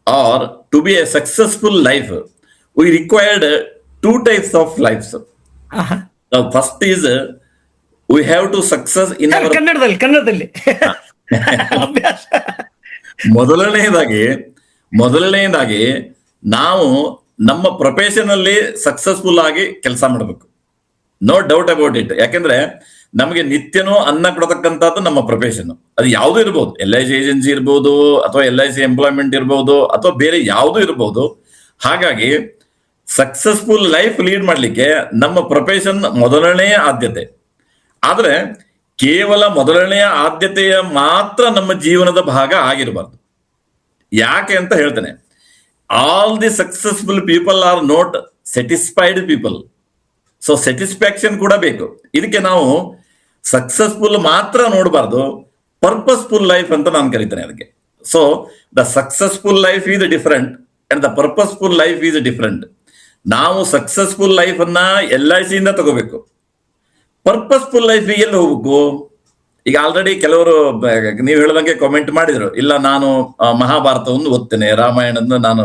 or to be a successful life, we required 2 types of lives. The first is we have to success in our ಕನ್ನಡದಲ್ಲಿ ಮೊದಲನೇದಾಗಿ ನಾವು ನಮ್ಮ profession ಅಲ್ಲಿ successful ಆಗಿ ಕೆಲಸ ಮಾಡಬೇಕು. No doubt about it. ಯಾಕೆಂದ್ರೆ ನಮಗೆ ನಿತ್ಯನೂ ಅನ್ನ ಕೊಡತಕ್ಕಂಥದ್ದು ನಮ್ಮ ಪ್ರೊಫೆಷನ್. ಅದು ಯಾವ್ದು ಇರ್ಬೋದು, LIC ಏಜೆನ್ಸಿ ಇರ್ಬೋದು, ಅಥವಾ LIC ಎಂಪ್ಲಾಯ್ಮೆಂಟ್ ಇರ್ಬೋದು, ಅಥವಾ ಬೇರೆ ಯಾವುದು ಇರ್ಬೋದು. ಹಾಗಾಗಿ ಸಕ್ಸಸ್ಫುಲ್ ಲೈಫ್ ಲೀಡ್ ಮಾಡ್ಲಿಕ್ಕೆ ನಮ್ಮ ಪ್ರೊಫೆಷನ್ ಮೊದಲನೆಯ ಆದ್ಯತೆ. ಆದ್ರೆ ಕೇವಲ ಮೊದಲನೆಯ ಆದ್ಯತೆಯ ಮಾತ್ರ ನಮ್ಮ ಜೀವನದ ಭಾಗ ಆಗಿರಬಾರ್ದು. ಯಾಕೆ ಅಂತ ಹೇಳ್ತೇನೆ. All the successful people are not satisfied people. So satisfaction ಕೂಡ ಬೇಕು. ಇದಕ್ಕೆ ನಾವು ಸಕ್ಸಸ್ಫುಲ್ ಮಾತ್ರ ನೋಡಬಾರ್ದು, ಪರ್ಪಸ್ಫುಲ್ ಲೈಫ್ ಅಂತ ನಾನು ಕರಿತೇನೆ ಅದಕ್ಕೆ. So the successful life is different and the purposeful life is different. ನಾವು ಸಕ್ಸಸ್ಫುಲ್ ಲೈಫ್ ಅನ್ನ LIC ಇಂದ ತಗೋಬೇಕು. ಪರ್ಪಸ್ಫುಲ್ ಲೈಫ್ ಎಲ್ಲಿ ಹೋಗ್ಬೇಕು? ಈಗ ಆಲ್ರೆಡಿ ಕೆಲವರು ನೀವು ಹೇಳ್ದಂಗೆ ಕಾಮೆಂಟ್ ಮಾಡಿದ್ರು, ಇಲ್ಲ ನಾನು ಮಹಾಭಾರತವನ್ನು ಓದ್ತೇನೆ, ರಾಮಾಯಣವನ್ನು ನಾನು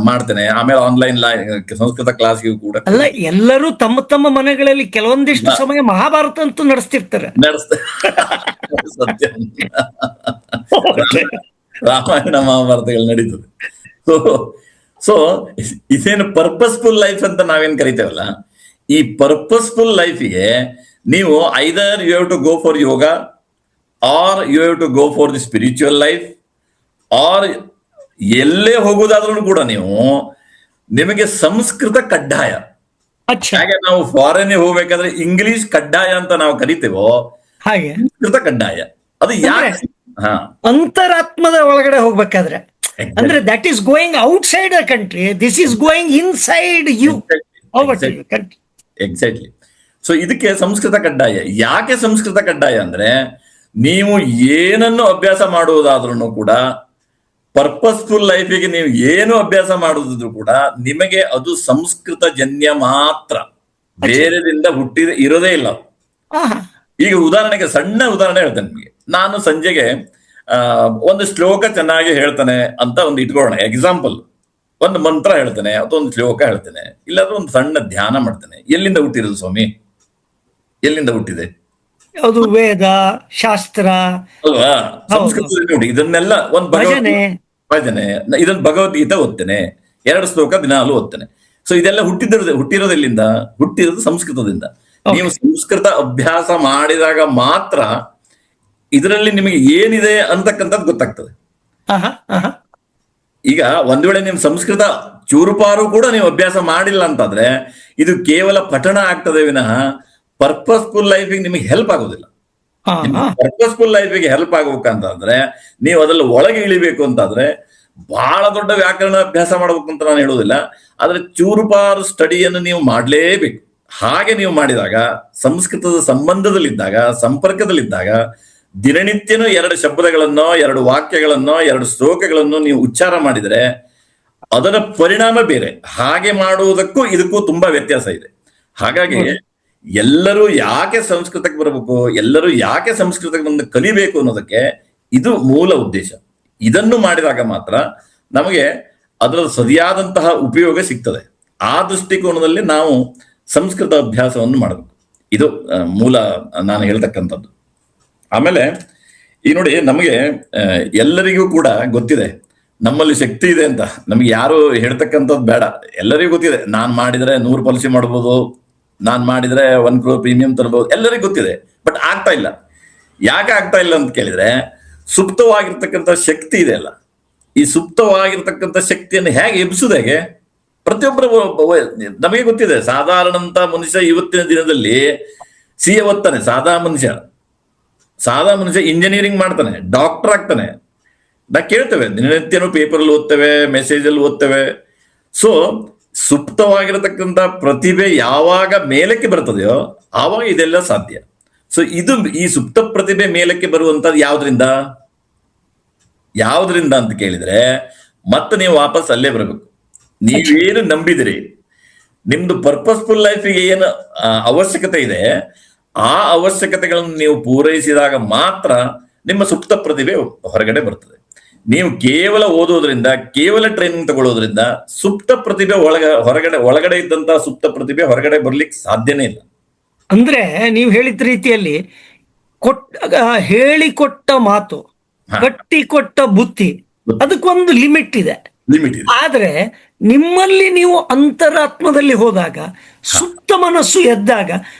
ಮಾಡ್ತೇನೆ, ಆಮೇಲೆ ಆನ್ಲೈನ್ ಸಂಸ್ಕೃತ ಕ್ಲಾಸ್ಗೆ ಕೂಡ. ಅಲ್ಲ, ಎಲ್ಲರೂ ತಮ್ಮ ತಮ್ಮ ಮನೆಗಳಲ್ಲಿ ಕೆಲವೊಂದಿಷ್ಟು ಸಮಯ ಮಹಾಭಾರತ ಅಂತೂ ನಡೆಸ್ತಿರ್ತಾರೆ. ಸತ್ಯ, ರಾಮಾಯಣ ಮಹಾಭಾರತಗಳು ನಡೀತದೆ. ಸೊ ಇದೇನು ಪರ್ಪಸ್ಫುಲ್ ಲೈಫ್ ಅಂತ ನಾವೇನ್ ಕರಿತೇವಲ್ಲ, ಈ ಪರ್ಪಸ್ಫುಲ್ ಲೈಫಿಗೆ ನೀವು either you have to go for yoga, or you have to go for the spiritual life, or ಎಲ್ಲೇ ಹೋಗುವುದಾದ್ರೂ ಕೂಡ ನಿಮಗೆ ಸಂಸ್ಕೃತ ಕಡ್ಡಾಯ. ಹಾಗೆ ನಾವು ಫಾರಿನ್ ಹೋಗ್ಬೇಕಾದ್ರೆ ಇಂಗ್ಲಿಷ್ ಕಡ್ಡಾಯ ಅಂತ ನಾವು ಕರಿತೇವೋ, ಹಾಗೆ ಸಂಸ್ಕೃತ ಕಡ್ಡಾಯ. ಅದು ಯಾಕೆ? ಅಂತರಾತ್ಮದ ಒಳಗಡೆ ಹೋಗ್ಬೇಕಾದ್ರೆ, ಅಂದ್ರೆ that is going outside the country, this is going inside you. Exactly. So ಇದಕ್ಕೆ ಸಂಸ್ಕೃತ ಕಡ್ಡಾಯ. ಯಾಕೆ ಸಂಸ್ಕೃತ ಕಡ್ಡಾಯ ಅಂದ್ರೆ, ನೀವು ಏನನ್ನು ಅಭ್ಯಾಸ ಮಾಡುವುದಾದ್ರೂ ಕೂಡ, ಪರ್ಪಸ್ಫುಲ್ ಲೈಫಿಗೆ ನೀವು ಏನು ಅಭ್ಯಾಸ ಮಾಡುದಿದ್ರು ಕೂಡ ನಿಮಗೆ ಅದು ಸಂಸ್ಕೃತ ಜನ್ಯ ಮಾತ್ರ, ಬೇರೆದಿಂದ ಇರೋದೇ ಇಲ್ಲ. ಈಗ ಉದಾಹರಣೆಗೆ ಸಣ್ಣ ಉದಾಹರಣೆ ಹೇಳ್ತೇನೆ ನಿಮಗೆ. ನಾನು ಸಂಜೆಗೆ ಒಂದು ಶ್ಲೋಕ ಚೆನ್ನಾಗಿ ಹೇಳ್ತಾನೆ ಅಂತ ಒಂದು ಇಟ್ಕೊಳ್ಳೋಣ, ಎಕ್ಸಾಂಪಲ್. ಒಂದು ಮಂತ್ರ ಹೇಳ್ತೇನೆ ಅಥವಾ ಒಂದು ಶ್ಲೋಕ ಹೇಳ್ತೇನೆ, ಇಲ್ಲಾದ್ರೂ ಒಂದು ಸಣ್ಣ ಧ್ಯಾನ ಮಾಡ್ತೇನೆ. ಎಲ್ಲಿಂದ ಹುಟ್ಟಿರೋದು ಸ್ವಾಮಿ? ಎಲ್ಲಿಂದ ಹುಟ್ಟಿದೆ? ಅದು ವೇದ ಶಾಸ್ತ್ರ ಅಲ್ವಾ? ಸಂಸ್ಕೃತದಲ್ಲಿ ನೋಡಿ, ಇದನ್ನೆಲ್ಲ ಒಂದು ಭಜನೆ, ಇದನ್ನ ಭಗವದ್ಗೀತೆ ಓದ್ತೇನೆ, 2 ಶ್ಲೋಕ ದಿನಾಲು ಓದ್ತೇನೆ. ಸೊ ಇದೆಲ್ಲ ಹುಟ್ಟಿರೋದು ಎಲ್ಲಿಂದ? ಹುಟ್ಟಿರೋದು ಸಂಸ್ಕೃತದಿಂದ. ನೀವು ಸಂಸ್ಕೃತ ಅಭ್ಯಾಸ ಮಾಡಿದಾಗ ಮಾತ್ರ ಇದರಲ್ಲಿ ನಿಮಗೆ ಏನಿದೆ ಅಂತಕ್ಕಂಥದ್ದು ಗೊತ್ತಾಗ್ತದೆ. ಈಗ ಒಂದ್ ವೇಳೆ ನೀವು ಸಂಸ್ಕೃತ ಚೂರುಪಾರು ಕೂಡ ನೀವು ಅಭ್ಯಾಸ ಮಾಡಿಲ್ಲ ಅಂತಾದ್ರೆ ಇದು ಕೇವಲ ಪಠಣ ಆಗ್ತದೆ ವಿನಃ ಪರ್ಪಸ್ಫುಲ್ ಲೈಫಿಗೆ ನಿಮಗೆ ಹೆಲ್ಪ್ ಆಗೋದಿಲ್ಲ. ಪರ್ಪಸ್ಫುಲ್ ಲೈಫಿಗೆ ಹೆಲ್ಪ್ ಆಗ್ಬೇಕಂತಂದ್ರೆ ನೀವು ಅದ್ರಲ್ಲಿ ಒಳಗೆ ಇಳಿಬೇಕು ಅಂತಾದ್ರೆ ಬಹಳ ದೊಡ್ಡ ವ್ಯಾಕರಣ ಅಭ್ಯಾಸ ಮಾಡ್ಬೇಕು ಅಂತ ನಾನು ಹೇಳೋದಿಲ್ಲ, ಆದ್ರೆ ಚೂರುಪಾರು ಸ್ಟಡಿಯನ್ನು ನೀವು ಮಾಡ್ಲೇಬೇಕು. ಹಾಗೆ ನೀವು ಮಾಡಿದಾಗ, ಸಂಸ್ಕೃತದ ಸಂಬಂಧದಲ್ಲಿದ್ದಾಗ, ಸಂಪರ್ಕದಲ್ಲಿದ್ದಾಗ, ದಿನನಿತ್ಯನೂ 2 ಶಬ್ದಗಳನ್ನೋ 2 ವಾಕ್ಯಗಳನ್ನೋ 2 ಶ್ಲೋಕಗಳನ್ನು ನೀವು ಉಚ್ಚಾರ ಮಾಡಿದರೆ ಅದರ ಪರಿಣಾಮ ಬೇರೆ. ಹಾಗೆ ಮಾಡುವುದಕ್ಕೂ ಇದಕ್ಕೂ ತುಂಬಾ ವ್ಯತ್ಯಾಸ ಇದೆ. ಹಾಗಾಗಿ ಎಲ್ಲರೂ ಯಾಕೆ ಸಂಸ್ಕೃತಕ್ಕೆ ಬರಬೇಕು, ಎಲ್ಲರೂ ಯಾಕೆ ಸಂಸ್ಕೃತಕ್ಕೆ ಬಂದು ಕಲಿಬೇಕು ಅನ್ನೋದಕ್ಕೆ ಇದು ಮೂಲ ಉದ್ದೇಶ. ಇದನ್ನು ಮಾಡಿದಾಗ ಮಾತ್ರ ನಮಗೆ ಅದರ ಸರಿಯಾದಂತಹ ಉಪಯೋಗ ಸಿಗ್ತದೆ. ಆ ದೃಷ್ಟಿಕೋನದಲ್ಲಿ ನಾವು ಸಂಸ್ಕೃತ ಅಭ್ಯಾಸವನ್ನು ಮಾಡಬೇಕು. ಇದು ಮೂಲ ನಾನು ಹೇಳ್ತಕ್ಕಂಥದ್ದು. ಆಮೇಲೆ ಈ ನೋಡಿ, ನಮಗೆ ಎಲ್ಲರಿಗೂ ಕೂಡ ಗೊತ್ತಿದೆ ನಮ್ಮಲ್ಲಿ ಶಕ್ತಿ ಇದೆ ಅಂತ. ನಮ್ಗೆ ಯಾರು ಹೇಳ್ತಕ್ಕಂಥದ್ದು ಬೇಡ, ಎಲ್ಲರಿಗೂ ಗೊತ್ತಿದೆ. ನಾನ್ ಮಾಡಿದ್ರೆ 100 ಪಾಲಿಸಿ ಮಾಡ್ಬೋದು, ನಾನ್ ಮಾಡಿದ್ರೆ 1 crore ಪ್ರೀಮಿಯಂ ತರಬಹುದು, ಎಲ್ಲರಿಗೂ ಗೊತ್ತಿದೆ. ಬಟ್ ಆಗ್ತಾ ಇಲ್ಲ. ಯಾಕೆ ಆಗ್ತಾ ಇಲ್ಲ ಅಂತ ಕೇಳಿದ್ರೆ, ಸುಪ್ತವಾಗಿರ್ತಕ್ಕಂಥ ಶಕ್ತಿ ಇದೆ ಅಲ್ಲ, ಈ ಸುಪ್ತವಾಗಿರ್ತಕ್ಕಂಥ ಶಕ್ತಿಯನ್ನು ಹೇಗೆ ಎಬ್ಸುದು, ಹೇಗೆ? ಪ್ರತಿಯೊಬ್ಬರು ನಮಗೆ ಗೊತ್ತಿದೆ. ಸಾಧಾರಣಂತ ಮನುಷ್ಯ ಇವತ್ತಿನ ದಿನದಲ್ಲಿ CA ಓದ್ತಾನೆ, ಸಾದಾ ಮನುಷ್ಯ ಇಂಜಿನಿಯರಿಂಗ್ ಮಾಡ್ತಾನೆ, ಡಾಕ್ಟರ್ ಆಗ್ತಾನೆ. ನಾ ಕೇಳ್ತೇವೆ, ದಿನನಿತ್ಯನೂ ಪೇಪರಲ್ಲಿ ಓದ್ತೇವೆ, ಮೆಸೇಜಲ್ಲಿ ಓದ್ತೇವೆ. ಸೊ ಸುಪ್ತವಾಗಿರತಕ್ಕಂಥ ಪ್ರತಿಭೆ ಯಾವಾಗ ಮೇಲಕ್ಕೆ ಬರ್ತದೆಯೋ ಆವಾಗ ಇದೆಲ್ಲ ಸಾಧ್ಯ. ಸೊ ಈ ಸುಪ್ತ ಪ್ರತಿಭೆ ಮೇಲಕ್ಕೆ ಬರುವಂತದ್ದು ಯಾವ್ದ್ರಿಂದ ಅಂತ ಕೇಳಿದ್ರೆ, ಮತ್ತೆ ನೀವು ವಾಪಸ್ ಅಲ್ಲೇ ಬರಬೇಕು. ನೀವೇನು ನಂಬಿದಿರಿ, ನಿಮ್ದು ಪರ್ಪಸ್ಫುಲ್ ಲೈಫಿಗೆ ಏನು ಅವಶ್ಯಕತೆ ಇದೆ, ಆ ಅವಶ್ಯಕತೆಗಳನ್ನು ನೀವು ಪೂರೈಸಿದಾಗ ಮಾತ್ರ ನಿಮ್ಮ ಸುಪ್ತ ಪ್ರತಿಭೆ ಹೊರಗಡೆ ಬರ್ತದೆ. ನೀವು ಕೇವಲ ಓದೋದ್ರಿಂದ, ಕೇವಲ ಟ್ರೈನಿಂಗ್ ತಗೊಳ್ಳೋದ್ರಿಂದ ಸುಪ್ತ ಪ್ರತಿಭೆ ಒಳಗಡೆ ಇದ್ದಂತ ಸುಪ್ತ ಪ್ರತಿಭೆ ಹೊರಗಡೆ ಬರ್ಲಿಕ್ಕೆ ಸಾಧ್ಯನೇ ಇಲ್ಲ. ಅಂದ್ರೆ ನೀವು ಹೇಳಿದ ರೀತಿಯಲ್ಲಿ ಹೇಳಿಕೊಟ್ಟ ಮಾತು, ಕಟ್ಟಿಕೊಟ್ಟ ಬುತ್ತಿ, ಅದಕ್ಕೊಂದು ಲಿಮಿಟ್ ಇದೆ. ಆದ್ರೆ ನಿಮ್ಮಲ್ಲಿ ನೀವು ಅಂತರಾತ್ಮದಲ್ಲಿ ಹೋದಾಗ, ಸುಪ್ತ ಮನಸ್ಸು ಎದ್ದಾಗ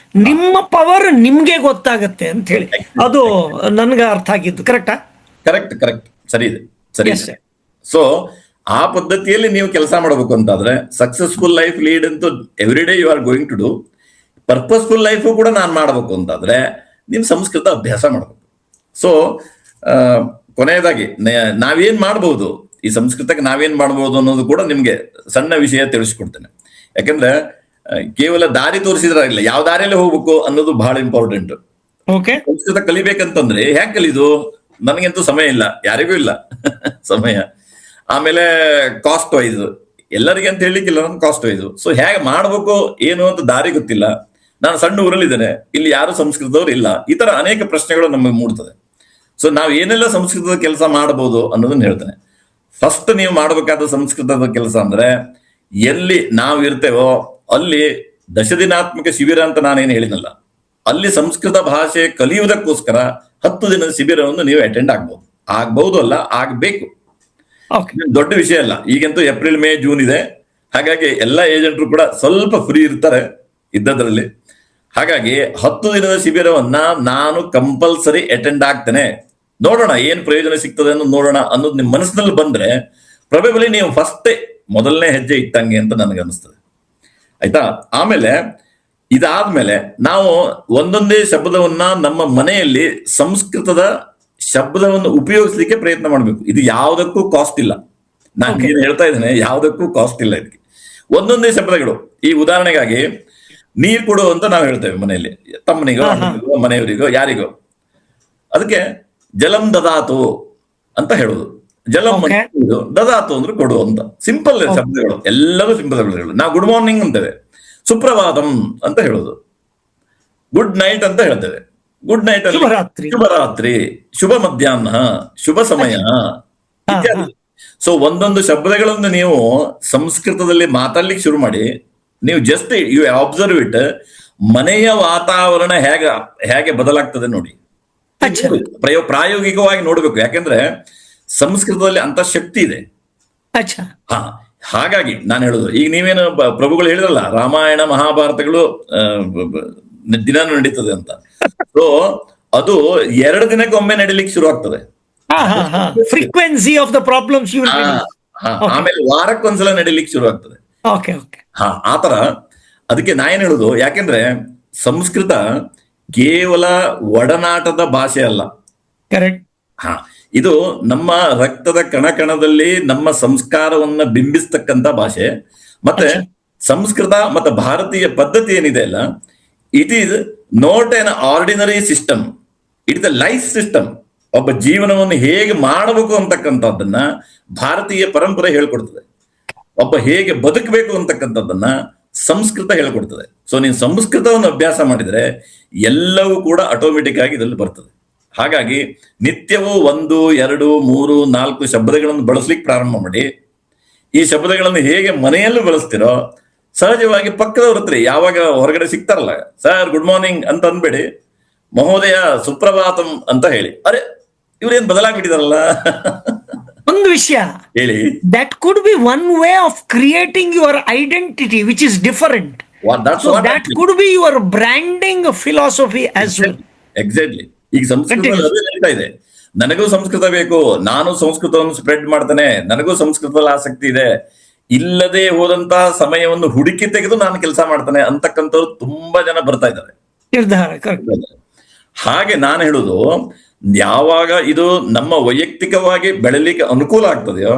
ನಿಮ್ಮ ಪವರ್ ನಿಮ್ಗೆ ಗೊತ್ತಾಗತ್ತೆ ಅಂತ ಹೇಳಿ ಅದು ನನ್ಗೆ ಅರ್ಥ ಆಗಿದ್ದು. ಕರೆಕ್ಟ್ ಸರಿ ಇದೆ. ಸೊ ಆ ಪದ್ಧತಿಯಲ್ಲಿ ನೀವು ಕೆಲಸ ಮಾಡಬೇಕು ಅಂತಾದ್ರೆ, ಸಕ್ಸಸ್ಫುಲ್ ಲೈಫ್ ಲೀಡ್ ಅಂತೂ every day you are going to do. Purposeful life ಕೂಡ ನಾನು ಮಾಡಬೇಕು ಅಂತಾದ್ರೆ ನೀವು ಸಂಸ್ಕೃತ ಅಭ್ಯಾಸ ಮಾಡಬೇಕು. ಸೊ ಕೊನೆಯದಾಗಿ ನಾವೇನ್ ಮಾಡ್ಬೋದು, ಈ ಸಂಸ್ಕೃತಕ್ಕೆ ನಾವೇನ್ ಮಾಡ್ಬೋದು ಅನ್ನೋದು ಕೂಡ ನಿಮ್ಗೆ ಸಣ್ಣ ವಿಷಯ ತಿಳಿಸ್ಕೊಡ್ತೇನೆ. ಯಾಕಂದ್ರೆ ಕೇವಲ ದಾರಿ ತೋರಿಸಿದ್ರೆ ಇಲ್ಲ, ಯಾವ ದಾರಿಯಲ್ಲಿ ಹೋಗ್ಬೇಕು ಅನ್ನೋದು ಬಹಳ ಇಂಪಾರ್ಟೆಂಟ್. ಸಂಸ್ಕೃತ ಕಲಿಬೇಕಂತಂದ್ರೆ ಹೇಗೆ ಕಲಿದು? ನನಗಂತೂ ಸಮಯ ಇಲ್ಲ, ಯಾರಿಗೂ ಇಲ್ಲ ಸಮಯ. ಆಮೇಲೆ ಕಾಸ್ಟ್ ವೈಸ್, ಎಲ್ಲರಿಗೆ ಅಂತ ಹೇಳಿಕ್ಕಿಲ್ಲ, ನನ್ ಕಾಸ್ಟ್ ವೈಸ್. ಸೊ ಹೇಗೆ ಮಾಡ್ಬೇಕು ಏನು ಅಂತ ದಾರಿ ಗೊತ್ತಿಲ್ಲ. ನಾನು ಸಣ್ಣ ಊರಲ್ಲಿದ್ದೇನೆ, ಇಲ್ಲಿ ಯಾರು ಸಂಸ್ಕೃತದವ್ರು ಇಲ್ಲ. ಈ ತರ ಅನೇಕ ಪ್ರಶ್ನೆಗಳು ನಮಗೆ ಮೂಡ್ತದೆ. ಸೊ ನಾವ್ ಏನೆಲ್ಲ ಸಂಸ್ಕೃತದ ಕೆಲಸ ಮಾಡಬಹುದು ಅನ್ನೋದನ್ನ ಹೇಳ್ತೇನೆ. ಫಸ್ಟ್ ನೀವು ಮಾಡಬೇಕಾದ ಸಂಸ್ಕೃತದ ಕೆಲಸ ಅಂದ್ರೆ, ಎಲ್ಲಿ ನಾವು ಇರ್ತೇವೋ ಅಲ್ಲಿ ದಶದಿನಾತ್ಮಕ ಶಿಬಿರ ಅಂತ ನಾನೇನು ಹೇಳಿನಲ್ಲ, ಅಲ್ಲಿ ಸಂಸ್ಕೃತ ಭಾಷೆ ಕಲಿಯುವುದಕ್ಕೋಸ್ಕರ 10 ದಿನದ ಶಿಬಿರವನ್ನು ನೀವು ಅಟೆಂಡ್ ಆಗ್ಬಹುದು ಅಲ್ಲ, ಆಗ್ಬೇಕು. ದೊಡ್ಡ ವಿಷಯ ಅಲ್ಲ. ಈಗಂತೂ ಏಪ್ರಿಲ್, ಮೇ, ಜೂನ್ ಇದೆ. ಹಾಗಾಗಿ ಎಲ್ಲ ಏಜೆಂಟ್ರು ಕೂಡ ಸ್ವಲ್ಪ ಫ್ರೀ ಇರ್ತಾರೆ ಇದ್ದದ್ರಲ್ಲಿ. ಹಾಗಾಗಿ 10 ದಿನದ ಶಿಬಿರವನ್ನ ನಾನು ಕಂಪಲ್ಸರಿ ಅಟೆಂಡ್ ಆಗ್ತೇನೆ. ನೋಡೋಣ ಏನ್ ಪ್ರಯೋಜನ ಸಿಗ್ತದೆ ಅನ್ನೋದು ನೋಡೋಣ ಅನ್ನೋದು ನಿಮ್ ಮನಸ್ಸಿನಲ್ಲಿ ಬಂದ್ರೆ ಪ್ರೊಬೆಬಲಿ ನೀವು ಮೊದಲನೇ ಹೆಜ್ಜೆ ಇಟ್ಟಂಗೆ ಅಂತ ನನಗೆ ಅನಿಸ್ತದೆ. ಆಯ್ತಾ? ಆಮೇಲೆ ಇದಾದ್ಮೇಲೆ ನಾವು ಒಂದೊಂದೇ ಶಬ್ದವನ್ನ ನಮ್ಮ ಮನೆಯಲ್ಲಿ ಸಂಸ್ಕೃತದ ಶಬ್ದವನ್ನು ಉಪಯೋಗಿಸ್ಲಿಕ್ಕೆ ಪ್ರಯತ್ನ ಮಾಡ್ಬೇಕು. ಇದು ಯಾವುದಕ್ಕೂ ಕಾಸ್ಟ್ ಇಲ್ಲ. ನಾನು ಏನ್ ಹೇಳ್ತಾ ಇದ್ದೇನೆ, ಯಾವುದಕ್ಕೂ ಕಾಸ್ಟ್ ಇಲ್ಲ ಇದಕ್ಕೆ. ಒಂದೊಂದೇ ಶಬ್ದಗಳು. ಈ ಉದಾಹರಣೆಗಾಗಿ ನೀರ್ ಕೊಡು ಅಂತ ನಾವು ಹೇಳ್ತೇವೆ ಮನೆಯಲ್ಲಿ, ತಮ್ಮನಿಗೋ ಮನೆಯವರಿಗೋ ಯಾರಿಗೋ. ಅದಕ್ಕೆ ಜಲಂ ದದಾತು ಅಂತ ಹೇಳುದು. ಜಲಂ ದದಾತು ಅಂದ್ರೆ ಕೊಡು ಅಂತ. ಸಿಂಪಲ್ ಶಬ್ದಗಳು, ಎಲ್ಲರೂ ಸಿಂಪಲ್ ಶಬ್ದಗಳು. ನಾವು ಗುಡ್ ಮಾರ್ನಿಂಗ್ ಅಂತೇವೆ, ಸುಪ್ರಭಾತಂ ಅಂತ ಹೇಳುದು. ಗುಡ್ ನೈಟ್ ಅಂತ ಹೇಳ್ತೇವೆ. ಗುಡ್ ನೈಟ್ ಅಲ್ಲಿ ಶುಭರಾತ್ರಿ, ಶುಭ ಮಧ್ಯಾಹ್ನ, ಶುಭ ಸಮಯ ಇತ್ಯಾದಿ. ಸೊ ಒಂದೊಂದು ಶಬ್ದಗಳನ್ನು ನೀವು ಸಂಸ್ಕೃತದಲ್ಲಿ ಮಾತಾಡ್ಲಿಕ್ಕೆ ಶುರು ಮಾಡಿ, ನೀವು ಜಸ್ಟ್ ಯು ಅಬ್ಸರ್ವ್ ಇಟ್. ಮನೆಯ ವಾತಾವರಣ ಹೇಗೆ ಬದಲಾಗ್ತದೆ ನೋಡಿ. ಪ್ರಾಯೋಗಿಕವಾಗಿ ನೋಡ್ಬೇಕು. ಯಾಕೆಂದ್ರೆ ಸಂಸ್ಕೃತದಲ್ಲಿ ಅಂತ ಶಕ್ತಿ ಇದೆ. ಹಾಗಾಗಿ ನಾನು ಹೇಳುದು, ಈಗ ನೀವೇನು ಪ್ರಭುಗಳು ಹೇಳಿದ್ರಲ್ಲ, ರಾಮಾಯಣ ಮಹಾಭಾರತಗಳು ದಿನ ನಡೀತದೆ ಅಂತ. ಸೊ ಅದು 2 ದಿನಕ್ಕೊಮ್ಮೆ ನಡೀಲಿಕ್ಕೆ ಶುರು ಆಗ್ತದೆ. ಫ್ರೀಕ್ವೆನ್ಸಿ ಆಫ್ ದ ಪ್ರಾಬ್ಲಮ್ಸ್ ಆಮೇಲೆ ವಾರಕ್ಕೊಂದ್ಸಲ ನಡೀಲಿಕ್ಕೆ ಶುರು ಆಗ್ತದೆ. ಆತರ. ಅದಕ್ಕೆ ನಾ ಏನ್ ಹೇಳುದು, ಯಾಕೆಂದ್ರೆ ಸಂಸ್ಕೃತ ಕೇವಲ ಒಡನಾಟದ ಭಾಷೆ ಅಲ್ಲ. ಇದು ನಮ್ಮ ರಕ್ತದ ಕಣಕಣದಲ್ಲಿ ನಮ್ಮ ಸಂಸ್ಕಾರವನ್ನ ಬಿಂಬಿಸ್ತಕ್ಕಂಥ ಭಾಷೆ. ಮತ್ತೆ ಸಂಸ್ಕೃತ ಮತ್ತೆ ಭಾರತೀಯ ಪದ್ಧತಿ ಏನಿದೆ ಅಲ್ಲ, it is not an ordinary system, it is a life system. ಒಬ್ಬ ಜೀವನವನ್ನು ಹೇಗೆ ಮಾಡಬೇಕು ಅಂತಕ್ಕಂಥದ್ದನ್ನ ಭಾರತೀಯ ಪರಂಪರೆ ಹೇಳ್ಕೊಡ್ತದೆ. ಒಬ್ಬ ಹೇಗೆ ಬದುಕಬೇಕು ಅಂತಕ್ಕಂಥದ್ದನ್ನ ಸಂಸ್ಕೃತ ಹೇಳ್ಕೊಡ್ತದೆ. ಸೊ ನೀವು ಸಂಸ್ಕೃತವನ್ನು ಅಭ್ಯಾಸ ಮಾಡಿದ್ರೆ ಎಲ್ಲವೂ ಕೂಡ ಆಟೋಮೆಟಿಕ್ ಆಗಿ ಇದರಲ್ಲಿ ಬರ್ತದೆ. ಹಾಗಾಗಿ ನಿತ್ಯವೂ 1, 2, 3, 4 ಶಬ್ದಗಳನ್ನು ಬಳಸ್ಲಿಕ್ಕೆ ಪ್ರಾರಂಭ ಮಾಡಿ. ಈ ಶಬ್ದಗಳನ್ನು ಹೇಗೆ ಮನೆಯಲ್ಲೂ ಬಳಸ್ತಿರೋ ಸಹಜವಾಗಿ ಪಕ್ಕದವ್ರ ಹತ್ರ ಯಾವಾಗ ಹೊರಗಡೆ ಸಿಗ್ತಾರಲ್ಲ, ಸರ್ ಗುಡ್ ಮಾರ್ನಿಂಗ್ ಅಂತ ಅನ್ಬೇಡಿ, ಮಹೋದಯ ಸುಪ್ರಭಾತಂ ಅಂತ ಹೇಳಿ. ಅರೆ ಇವ್ರೇನ್ ಬದಲಾಗ್ಬಿಟ್ಟಿದಾರಲ್ಲ ಒಂದು ವಿಷಯ, ಹೇಳಿ. that could be one way of creating your identity which is different. So that could be your branding philosophy as well. Exactly. ಈಗ ಸಂಸ್ಕೃತದಲ್ಲಿ ಅದೇ ನಡೀತಾ ಇದೆ. ನನಗೂ ಸಂಸ್ಕೃತ ಬೇಕು, ನಾನು ಸಂಸ್ಕೃತವನ್ನು ಸ್ಪ್ರೆಡ್ ಮಾಡ್ತೇನೆ, ನನಗೂ ಸಂಸ್ಕೃತದಲ್ಲಿ ಆಸಕ್ತಿ ಇದೆ, ಇಲ್ಲದೆ ಹೋದಂತಹ ಸಮಯವನ್ನು ಹುಡುಕಿ ತೆಗೆದು ನಾನು ಕೆಲಸ ಮಾಡ್ತೇನೆ ಅಂತಕ್ಕಂಥವ್ರು ತುಂಬಾ ಜನ ಬರ್ತಾ ಇದ್ದಾರೆ. ನಿರ್ಧಾರ correct. ಹಾಗೆ ನಾನು ಹೇಳುದು, ಯಾವಾಗ ಇದು ನಮ್ಮ ವೈಯಕ್ತಿಕವಾಗಿ ಬೆಳಲಿಕ್ಕೆ ಅನುಕೂಲ ಆಗ್ತದೆಯೋ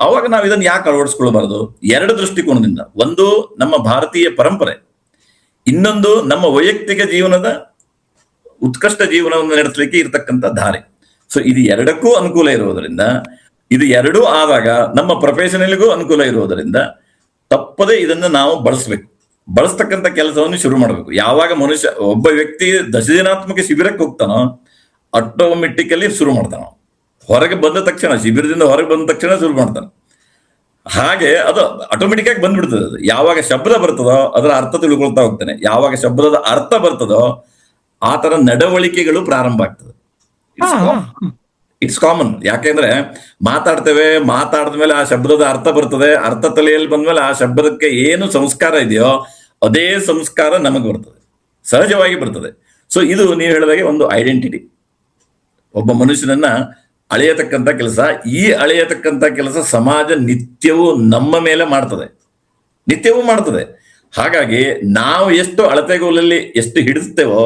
ಅವಾಗ ನಾವು ಇದನ್ನ ಯಾಕೆ ಅಳವಡಿಸ್ಕೊಳ್ಬಾರ್ದು? ಎರಡು ದೃಷ್ಟಿಕೋನದಿಂದ, ಒಂದು ನಮ್ಮ ಭಾರತೀಯ ಪರಂಪರೆ, ಇನ್ನೊಂದು ನಮ್ಮ ವೈಯಕ್ತಿಕ ಜೀವನದ ಉತ್ಕೃಷ್ಟ ಜೀವನವನ್ನು ನಡೆಸಲಿಕ್ಕೆ ಇರತಕ್ಕಂಥ ದಾರಿ. ಸೊ ಇದು ಎರಡಕ್ಕೂ ಅನುಕೂಲ ಇರುವುದರಿಂದ, ಇದು ಎರಡೂ ಆದಾಗ ನಮ್ಮ ಪ್ರೊಫೆಷನಲ್ಗೂ ಅನುಕೂಲ ಇರುವುದರಿಂದ ತಪ್ಪದೆ ಇದನ್ನು ನಾವು ಬಳಸ್ತಕ್ಕಂಥ ಕೆಲಸವನ್ನು ಶುರು ಮಾಡಬೇಕು. ಯಾವಾಗ ಮನುಷ್ಯ ಒಬ್ಬ ವ್ಯಕ್ತಿ ದಶದಿನಾತ್ಮಕ ಶಿಬಿರಕ್ಕೆ ಹೋಗ್ತಾನೋ ಆಟೋಮೆಟಿಕಲಿ ಶುರು ಮಾಡ್ತಾನೋ, ಹೊರಗೆ ಬಂದ ತಕ್ಷಣ, ಶಿಬಿರದಿಂದ ಹೊರಗೆ ಬಂದ ತಕ್ಷಣ ಶುರು ಮಾಡ್ತಾನೆ. ಹಾಗೆ ಅದು ಆಟೋಮೆಟಿಕ್ ಆಗಿ ಬಂದ್ಬಿಡ್ತದೆ. ಅದು ಯಾವಾಗ ಶಬ್ದ ಬರ್ತದೋ ಅದರ ಅರ್ಥ ತಿಳ್ಕೊಳ್ತಾ ಹೋಗ್ತಾನೆ, ಯಾವಾಗ ಶಬ್ದದ ಅರ್ಥ ಬರ್ತದೋ ಆ ತರ ನಡವಳಿಕೆಗಳು ಪ್ರಾರಂಭ ಆಗ್ತದೆ. It's common. ಯಾಕೆಂದ್ರೆ ಮಾತಾಡ್ತೇವೆ, ಮಾತಾಡಿದ್ಮೇಲೆ ಆ ಶಬ್ದದ ಅರ್ಥ ಬರ್ತದೆ, ಅರ್ಥ ತಲೆಯಲ್ಲಿ ಬಂದ್ಮೇಲೆ ಆ ಶಬ್ದಕ್ಕೆ ಏನು ಸಂಸ್ಕಾರ ಇದೆಯೋ ಅದೇ ಸಂಸ್ಕಾರ ನಮಗೆ ಬರ್ತದೆ, ಸಹಜವಾಗಿ ಬರ್ತದೆ. ಸೊ ಇದು ನೀವು ಹೇಳಿದಾಗೆ ಒಂದು ಐಡೆಂಟಿಟಿ, ಒಬ್ಬ ಮನುಷ್ಯನನ್ನ ಅಳೆಯತಕ್ಕಂಥ ಕೆಲಸ. ಈ ಅಳೆಯತಕ್ಕಂಥ ಕೆಲಸ ಸಮಾಜ ನಿತ್ಯವೂ ನಮ್ಮ ಮೇಲೆ ಮಾಡ್ತದೆ, ನಿತ್ಯವೂ ಮಾಡ್ತದೆ. ಹಾಗಾಗಿ ನಾವು ಎಷ್ಟು ಅಳತೆಗೋಲಲ್ಲಿ ಎಷ್ಟು ಹಿಡಿಸ್ತೇವೋ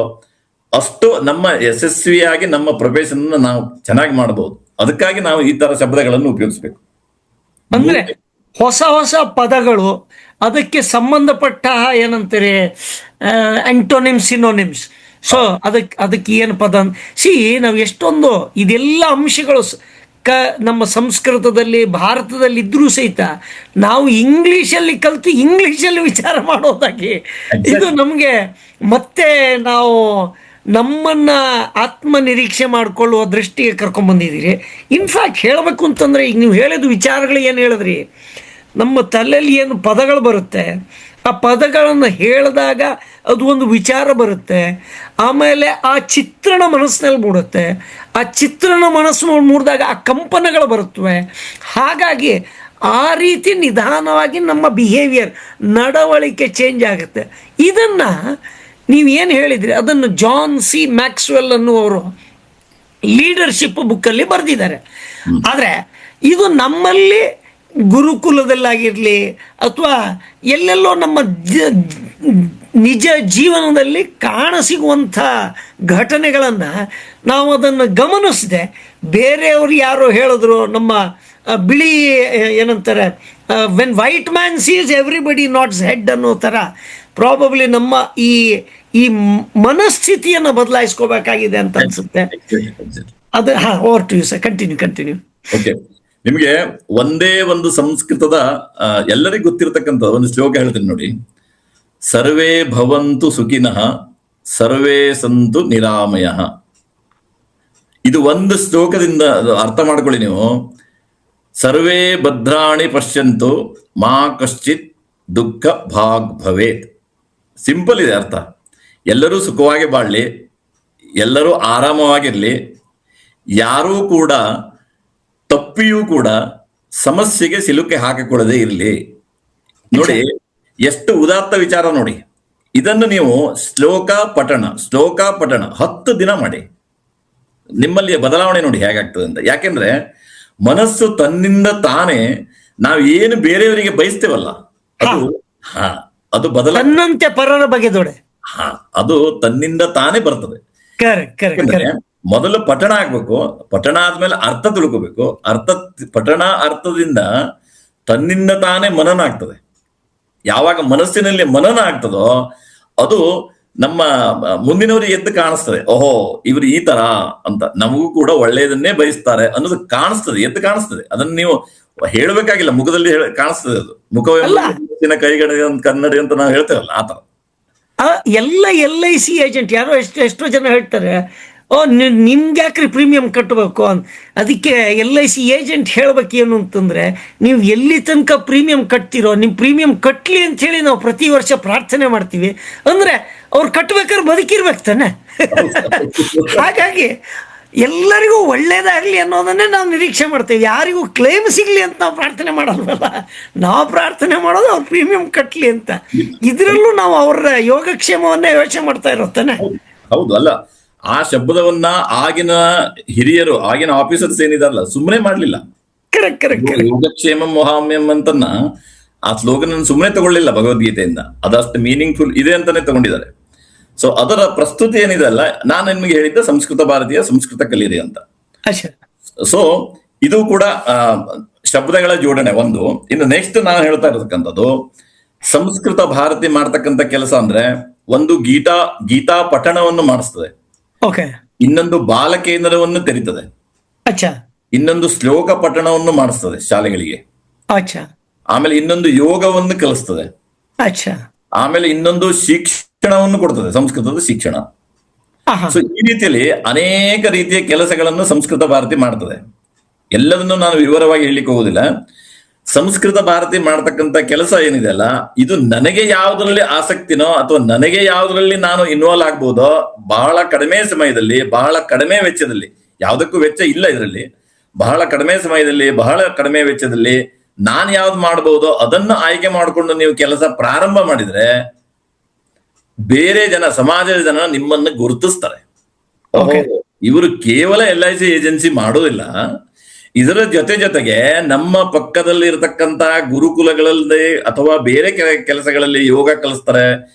ಅಷ್ಟು ನಮ್ಮ ಯಶಸ್ವಿಯಾಗಿ ನಮ್ಮ ಪ್ರೊಫೆಷನ್ ನಾವು ಚೆನ್ನಾಗಿ ಮಾಡಬಹುದು. ಅದಕ್ಕಾಗಿ ನಾವು ಈ ತರ ಶಬ್ದಗಳನ್ನು ಉಪಯೋಗಿಸ್ಬೇಕು. ಅಂದ್ರೆ ಹೊಸ ಹೊಸ ಪದಗಳು, ಅದಕ್ಕೆ ಸಂಬಂಧಪಟ್ಟ ಏನಂತಾರೆ ಆಂಟೋನಿಮ್ಸ್, ಸಿನೋನಿಮ್ಸ್. ಸೊ ಅದಕ್ಕೆ ಏನು ಪದ ನಾವು ಎಷ್ಟೊಂದು ಇದೆಲ್ಲ ಅಂಶಗಳು ನಮ್ಮ ಸಂಸ್ಕೃತದಲ್ಲಿ ಭಾರತದಲ್ಲಿ ಇದ್ರೂ ಸಹಿತ ನಾವು ಇಂಗ್ಲಿಷಲ್ಲಿ ಕಲಿತು ಇಂಗ್ಲಿಷಲ್ಲಿ ವಿಚಾರ ಮಾಡೋದಾಗಿ ಇದು ನಮಗೆ ಮತ್ತೆ ನಾವು ನಮ್ಮನ್ನ ಆತ್ಮ ನಿರೀಕ್ಷೆ ಮಾಡಿಕೊಳ್ಳುವ ದೃಷ್ಟಿಗೆ ಕರ್ಕೊಂಡ್ಬಂದಿದ್ದೀರಿ. ಇನ್ಫ್ಯಾಕ್ಟ್ ಹೇಳಬೇಕು ಅಂತಂದ್ರೆ ಈಗ ನೀವು ಹೇಳಿದ ವಿಚಾರಗಳು ಏನು ಹೇಳಿದ್ರಿ, ನಮ್ಮ ತಲೆಯಲ್ಲಿ ಏನು ಪದಗಳು ಬರುತ್ತೆ, ಆ ಪದಗಳನ್ನು ಹೇಳಿದಾಗ ಅದು ಒಂದು ವಿಚಾರ ಬರುತ್ತೆ, ಆಮೇಲೆ ಆ ಚಿತ್ರಣ ಮನಸ್ಸಿನಲ್ಲಿ ಮೂಡುತ್ತೆ, ಆ ಚಿತ್ರಣ ಮನಸ್ಸು ಮೂಡಿದಾಗ ಆ ಕಂಪನಗಳು ಬರುತ್ತವೆ. ಹಾಗಾಗಿ ಆ ರೀತಿ ನಿಧಾನವಾಗಿ ನಮ್ಮ ಬಿಹೇವಿಯರ್, ನಡವಳಿಕೆ ಚೇಂಜ್ ಆಗುತ್ತೆ. ಇದನ್ನು ನೀವೇನು ಹೇಳಿದ್ರಿ ಅದನ್ನು ಜಾನ್ ಸಿ ಮ್ಯಾಕ್ಸ್ವೆಲ್ ಅನ್ನುವರು ಲೀಡರ್ಶಿಪ್ ಬುಕ್ಕಲ್ಲಿ ಬರೆದಿದ್ದಾರೆ. ಆದರೆ ಇದು ನಮ್ಮಲ್ಲಿ ಗುರುಕುಲದಲ್ಲಾಗಿರಲಿ ಅಥವಾ ಎಲ್ಲೆಲ್ಲೋ ನಮ್ಮ ನಿಜ ಜೀವನದಲ್ಲಿ ಕಾಣಸಿಗುವಂಥ ಘಟನೆಗಳನ್ನು ನಾವು ಅದನ್ನು ಗಮನಿಸದೆ ಬೇರೆಯವರು ಯಾರೋ ಹೇಳಿದ್ರು, ನಮ್ಮ ಬಿಳಿ ಏನಂತಾರೆ, when white man sees everybody nods head ಅನ್ನೋ ಥರ ಪ್ರಾಬಬ್ಲಿ ನಮ್ಮ ಈ ಮನಸ್ಥಿತಿಯನ್ನು ಬದಲಾಯಿಸ್ಕೋಬೇಕಾಗಿದೆ ಅಂತ ಅನ್ಸುತ್ತೆ. ಅದು over to you sir, continue. Okay, ನಿಮಗೆ ಒಂದೇ ಒಂದು ಸಂಸ್ಕೃತದ ಎಲ್ಲರಿಗೂ ಗೊತ್ತಿರತಕ್ಕಂಥ ಒಂದು ಶ್ಲೋಕ ಹೇಳ್ತೀನಿ ನೋಡಿ. ಸರ್ವೇ ಭವಂತು ಸುಖಿನಃ ಸರ್ವೇ ಸಂತು ನಿರಾಮಯಃ. ಇದು ಒಂದು ಶ್ಲೋಕದಿಂದ ಅರ್ಥ ಮಾಡ್ಕೊಳ್ಳಿ ನೀವು. ಸರ್ವೇ ಭದ್ರಾಣಿ ಪಶ್ಯಂತು ಮಾ ಕಶ್ಚಿತ್ ದುಃಖ ಭಾಗ್ ಭವೇತ್. ಸಿಂಪಲ್ ಇದೆ ಅರ್ಥ. ಎಲ್ಲರೂ ಸುಖವಾಗಿ ಬಾಳಲಿ, ಎಲ್ಲರೂ ಆರಾಮವಾಗಿರ್ಲಿ, ಯಾರೂ ಕೂಡ ತಪ್ಪಿಯೂ ಕೂಡ ಸಮಸ್ಯೆಗೆ ಸಿಲುಕೆ ಹಾಕಿಕೊಳ್ಳದೆ ಇರಲಿ. ನೋಡಿ ಎಷ್ಟು ಉದಾತ್ತ ವಿಚಾರ ನೋಡಿ. ಇದನ್ನು ನೀವು ಶ್ಲೋಕ ಪಠಣ 10 ದಿನ ಮಾಡಿ, ನಿಮ್ಮಲ್ಲಿ ಬದಲಾವಣೆ ನೋಡಿ ಹೇಗಾಗ್ತದೆ ಅಂತ. ಯಾಕೆಂದ್ರೆ ಮನಸ್ಸು ತನ್ನಿಂದ ತಾನೇ ನಾವು ಏನು ಬೇರೆಯವರಿಗೆ ಬಯಸ್ತೇವಲ್ಲ ಅದು ಬದಲನ್ನಂತೆ ಪರರ ಬಗೆದೊಡೆ ಅದು ತನ್ನಿಂದ ತಾನೇ ಬರ್ತದೆ. ಮೊದಲು ಪಠಣ ಆಗ್ಬೇಕು, ಪಠಣ ಆದ್ಮೇಲೆ ಅರ್ಥ ತಿಳ್ಕೋಬೇಕು, ಅರ್ಥದಿಂದ ತನ್ನಿಂದ ತಾನೇ ಮನನ ಆಗ್ತದೆ. ಯಾವಾಗ ಮನಸ್ಸಿನಲ್ಲಿ ಮನನ ಆಗ್ತದೋ ಅದು ನಮ್ಮ ಮುಂದಿನವರಿಗೆ ಎದ್ದು ಕಾಣಿಸ್ತದೆ. ಓಹೋ ಇವರು ಈ ತರ ಅಂತ, ನಮಗೂ ಕೂಡ ಒಳ್ಳೆಯದನ್ನೇ ಬಯಸ್ತಾರೆ ಅನ್ನೋದು ಕಾಣಿಸ್ತದೆ, ಎದ್ದು ಕಾಣಿಸ್ತದೆ. ಅದನ್ನ ನೀವು ಹೇಳಬೇಕಾಗಿಲ್ಲ, ಮುಖದಲ್ಲಿ ಕಾಣಿಸ್ತದೆ. ಅದು ಮುಖವೇ ಕನ್ನಡಿ ಅಂತ ನಾವು ಹೇಳ್ತೇವಲ್ಲ, ಆ ತರ. ಎಲ್ಲ LIC ಏಜೆಂಟ್ ಯಾರೋ ಎಷ್ಟೋ ಜನ ಹೇಳ್ತಾರೆ, ಓ ನಿಮ್ಗೆ ಯಾಕ್ರಿ ಪ್ರೀಮಿಯಂ ಕಟ್ಟಬೇಕು ಅದಕ್ಕೆ LIC ಏಜೆಂಟ್ ಹೇಳ್ಬೇಕೇನು ಅಂತಂದ್ರೆ, ನೀವು ಎಲ್ಲಿ ತನಕ ಪ್ರೀಮಿಯಂ ಕಟ್ತಿರೋ ನಿಮ್ಮ ಪ್ರೀಮಿಯಂ ಕಟ್ಟಲಿ ಅಂತ ಹೇಳಿ ನಾವು ಪ್ರತಿ ವರ್ಷ ಪ್ರಾರ್ಥನೆ ಮಾಡ್ತೀವಿ. ಅಂದ್ರೆ ಅವ್ರು ಕಟ್ಬೇಕಾದ್ರೆ ಬದುಕಿರ್ಬೇಕು ತಾನೆ. ಹಾಗಾಗಿ ಎಲ್ಲರಿಗೂ ಒಳ್ಳೇದಾಗ್ಲಿ ಅನ್ನೋದನ್ನೇ ನಾವು ನಿರೀಕ್ಷೆ ಮಾಡ್ತೇವೆ. ಯಾರಿಗೂ ಕ್ಲೇಮ್ ಸಿಗ್ಲಿ ಅಂತ ನಾವು ಪ್ರಾರ್ಥನೆ ಮಾಡಲ್ವಲ್ಲ. ನಾವು ಪ್ರಾರ್ಥನೆ ಮಾಡೋದು ಅವ್ರು ಪ್ರೀಮಿಯಂ ಕಟ್ಟಲಿ ಅಂತ. ಇದರಲ್ಲೂ ನಾವು ಅವರ ಯೋಗಕ್ಷೇಮವನ್ನೇ ಯೋಚನೆ ಮಾಡ್ತಾ ಇರೋತಾನೆ. ಹೌದು, ಅಲ್ಲ ಆ ಶಬ್ದವನ್ನ ಆಗಿನ ಹಿರಿಯರು, ಆಗಿನ ಆಫೀಸರ್ಸ್ ಏನಿದಾರಲ್ಲ ಸುಮ್ಮನೆ ಮಾಡ್ಲಿಲ್ಲ. Correct correct correct. ಯೋಗಕ್ಷೇಮ ಮೊಹಾಮ್ಯಂ ಅಂತನ್ನ ಆ ಸ್ಲೋಗನ್ ಸುಮ್ಮನೆ ತಗೊಳ್ಳಿಲ್ಲ ಭಗವದ್ಗೀತೆಯಿಂದ, ಅದಷ್ಟು ಮೀನಿಂಗ್ಫುಲ್ ಇದೆ ಅಂತಾನೆ ತಗೊಂಡಿದ್ದಾರೆ. ಸೊ ಅದರ ಪ್ರಸ್ತುತಿ ಏನಿದೆ ಅಲ್ಲ, ನಾನು ನಿಮ್ಗೆ ಹೇಳಿದ್ದ ಸಂಸ್ಕೃತ ಭಾರತೀಯ ಸಂಸ್ಕೃತ ಕಲೀರಿ ಅಂತ. ಸೊ ಇದು ಕೂಡ ಶಬ್ದಗಳ ಜೋಡಣೆ ಒಂದು. ಇನ್ನು ನೆಕ್ಸ್ಟ್ ನಾನು ಹೇಳ್ತಾ ಇರತಕ್ಕಂಥದ್ದು, ಸಂಸ್ಕೃತ ಭಾರತಿ ಮಾಡ್ತಕ್ಕಂಥ ಕೆಲಸ ಅಂದ್ರೆ ಒಂದು ಗೀತಾ ಪಠಣವನ್ನು ಮಾಡಿಸ್ತದೆ, ಓಕೆ, ಇನ್ನೊಂದು ಬಾಲಕೇಂದ್ರವನ್ನು ತೆರೀತದೆ, ಅಚ್ಚಾ, ಇನ್ನೊಂದು ಶ್ಲೋಕ ಪಠಣವನ್ನು ಮಾಡಿಸ್ತದೆ ಶಾಲೆಗಳಿಗೆ, ಅಚ್ಚಾ, ಆಮೇಲೆ ಇನ್ನೊಂದು ಯೋಗವನ್ನು ಕಲಿಸ್ತದೆ, ಅಚ್ಚಾ, ಆಮೇಲೆ ಇನ್ನೊಂದು ಶಿಕ್ಷಣವನ್ನು ಕೊಡ್ತದೆ, ಸಂಸ್ಕೃತದ ಶಿಕ್ಷಣ. ಸೊ ಈ ರೀತಿಯಲ್ಲಿ ಅನೇಕ ರೀತಿಯ ಕೆಲಸಗಳನ್ನು ಸಂಸ್ಕೃತ ಭಾರತಿ ಮಾಡ್ತದೆ. ಎಲ್ಲದನ್ನು ನಾನು ವಿವರವಾಗಿ ಹೇಳಲಿಕ್ಕೆ ಹೋಗುದಿಲ್ಲ. ಸಂಸ್ಕೃತ ಭಾರತಿ ಮಾಡ್ತಕ್ಕಂಥ ಕೆಲಸ ಏನಿದೆ ಅಲ್ಲ, ಇದು ನನಗೆ ಯಾವುದರಲ್ಲಿ ಆಸಕ್ತಿನೋ ಅಥವಾ ನನಗೆ ಯಾವುದರಲ್ಲಿ ನಾನು ಇನ್ವಾಲ್ವ್ ಆಗ್ಬೋದೋ, ಬಹಳ ಕಡಿಮೆ ಸಮಯದಲ್ಲಿ, ಬಹಳ ಕಡಿಮೆ ವೆಚ್ಚದಲ್ಲಿ, ಯಾವುದಕ್ಕೂ ವೆಚ್ಚ ಇಲ್ಲ ಇದರಲ್ಲಿ, ಬಹಳ ಕಡಿಮೆ ಸಮಯದಲ್ಲಿ, ಬಹಳ ಕಡಿಮೆ ವೆಚ್ಚದಲ್ಲಿ ನಾನು ಯಾವ್ದು ಮಾಡ್ಬೋದೋ ಅದನ್ನು ಆಯ್ಕೆ ಮಾಡಿಕೊಂಡು ನೀವು ಕೆಲಸ ಪ್ರಾರಂಭ ಮಾಡಿದ್ರೆ ಬೇರೆ ಜನ, ಸಮಾಜದ ಜನ ನಿಮ್ಮನ್ನು ಗುರುತಿಸ್ತಾರೆ. ಇವರು ಕೇವಲ LIC ಏಜೆನ್ಸಿ ಮಾಡೋದಿಲ್ಲ, ಇದರ ಜೊತೆಗೆ ನಮ್ಮ ಪಕ್ಕದಲ್ಲಿ ಇರತಕ್ಕಂತಹ ಗುರುಕುಲಗಳಲ್ಲಿ ಅಥವಾ ಬೇರೆ ಕೆಲಸಗಳಲ್ಲಿ ಯೋಗ ಕಲಿಸ್ತಾರೆ,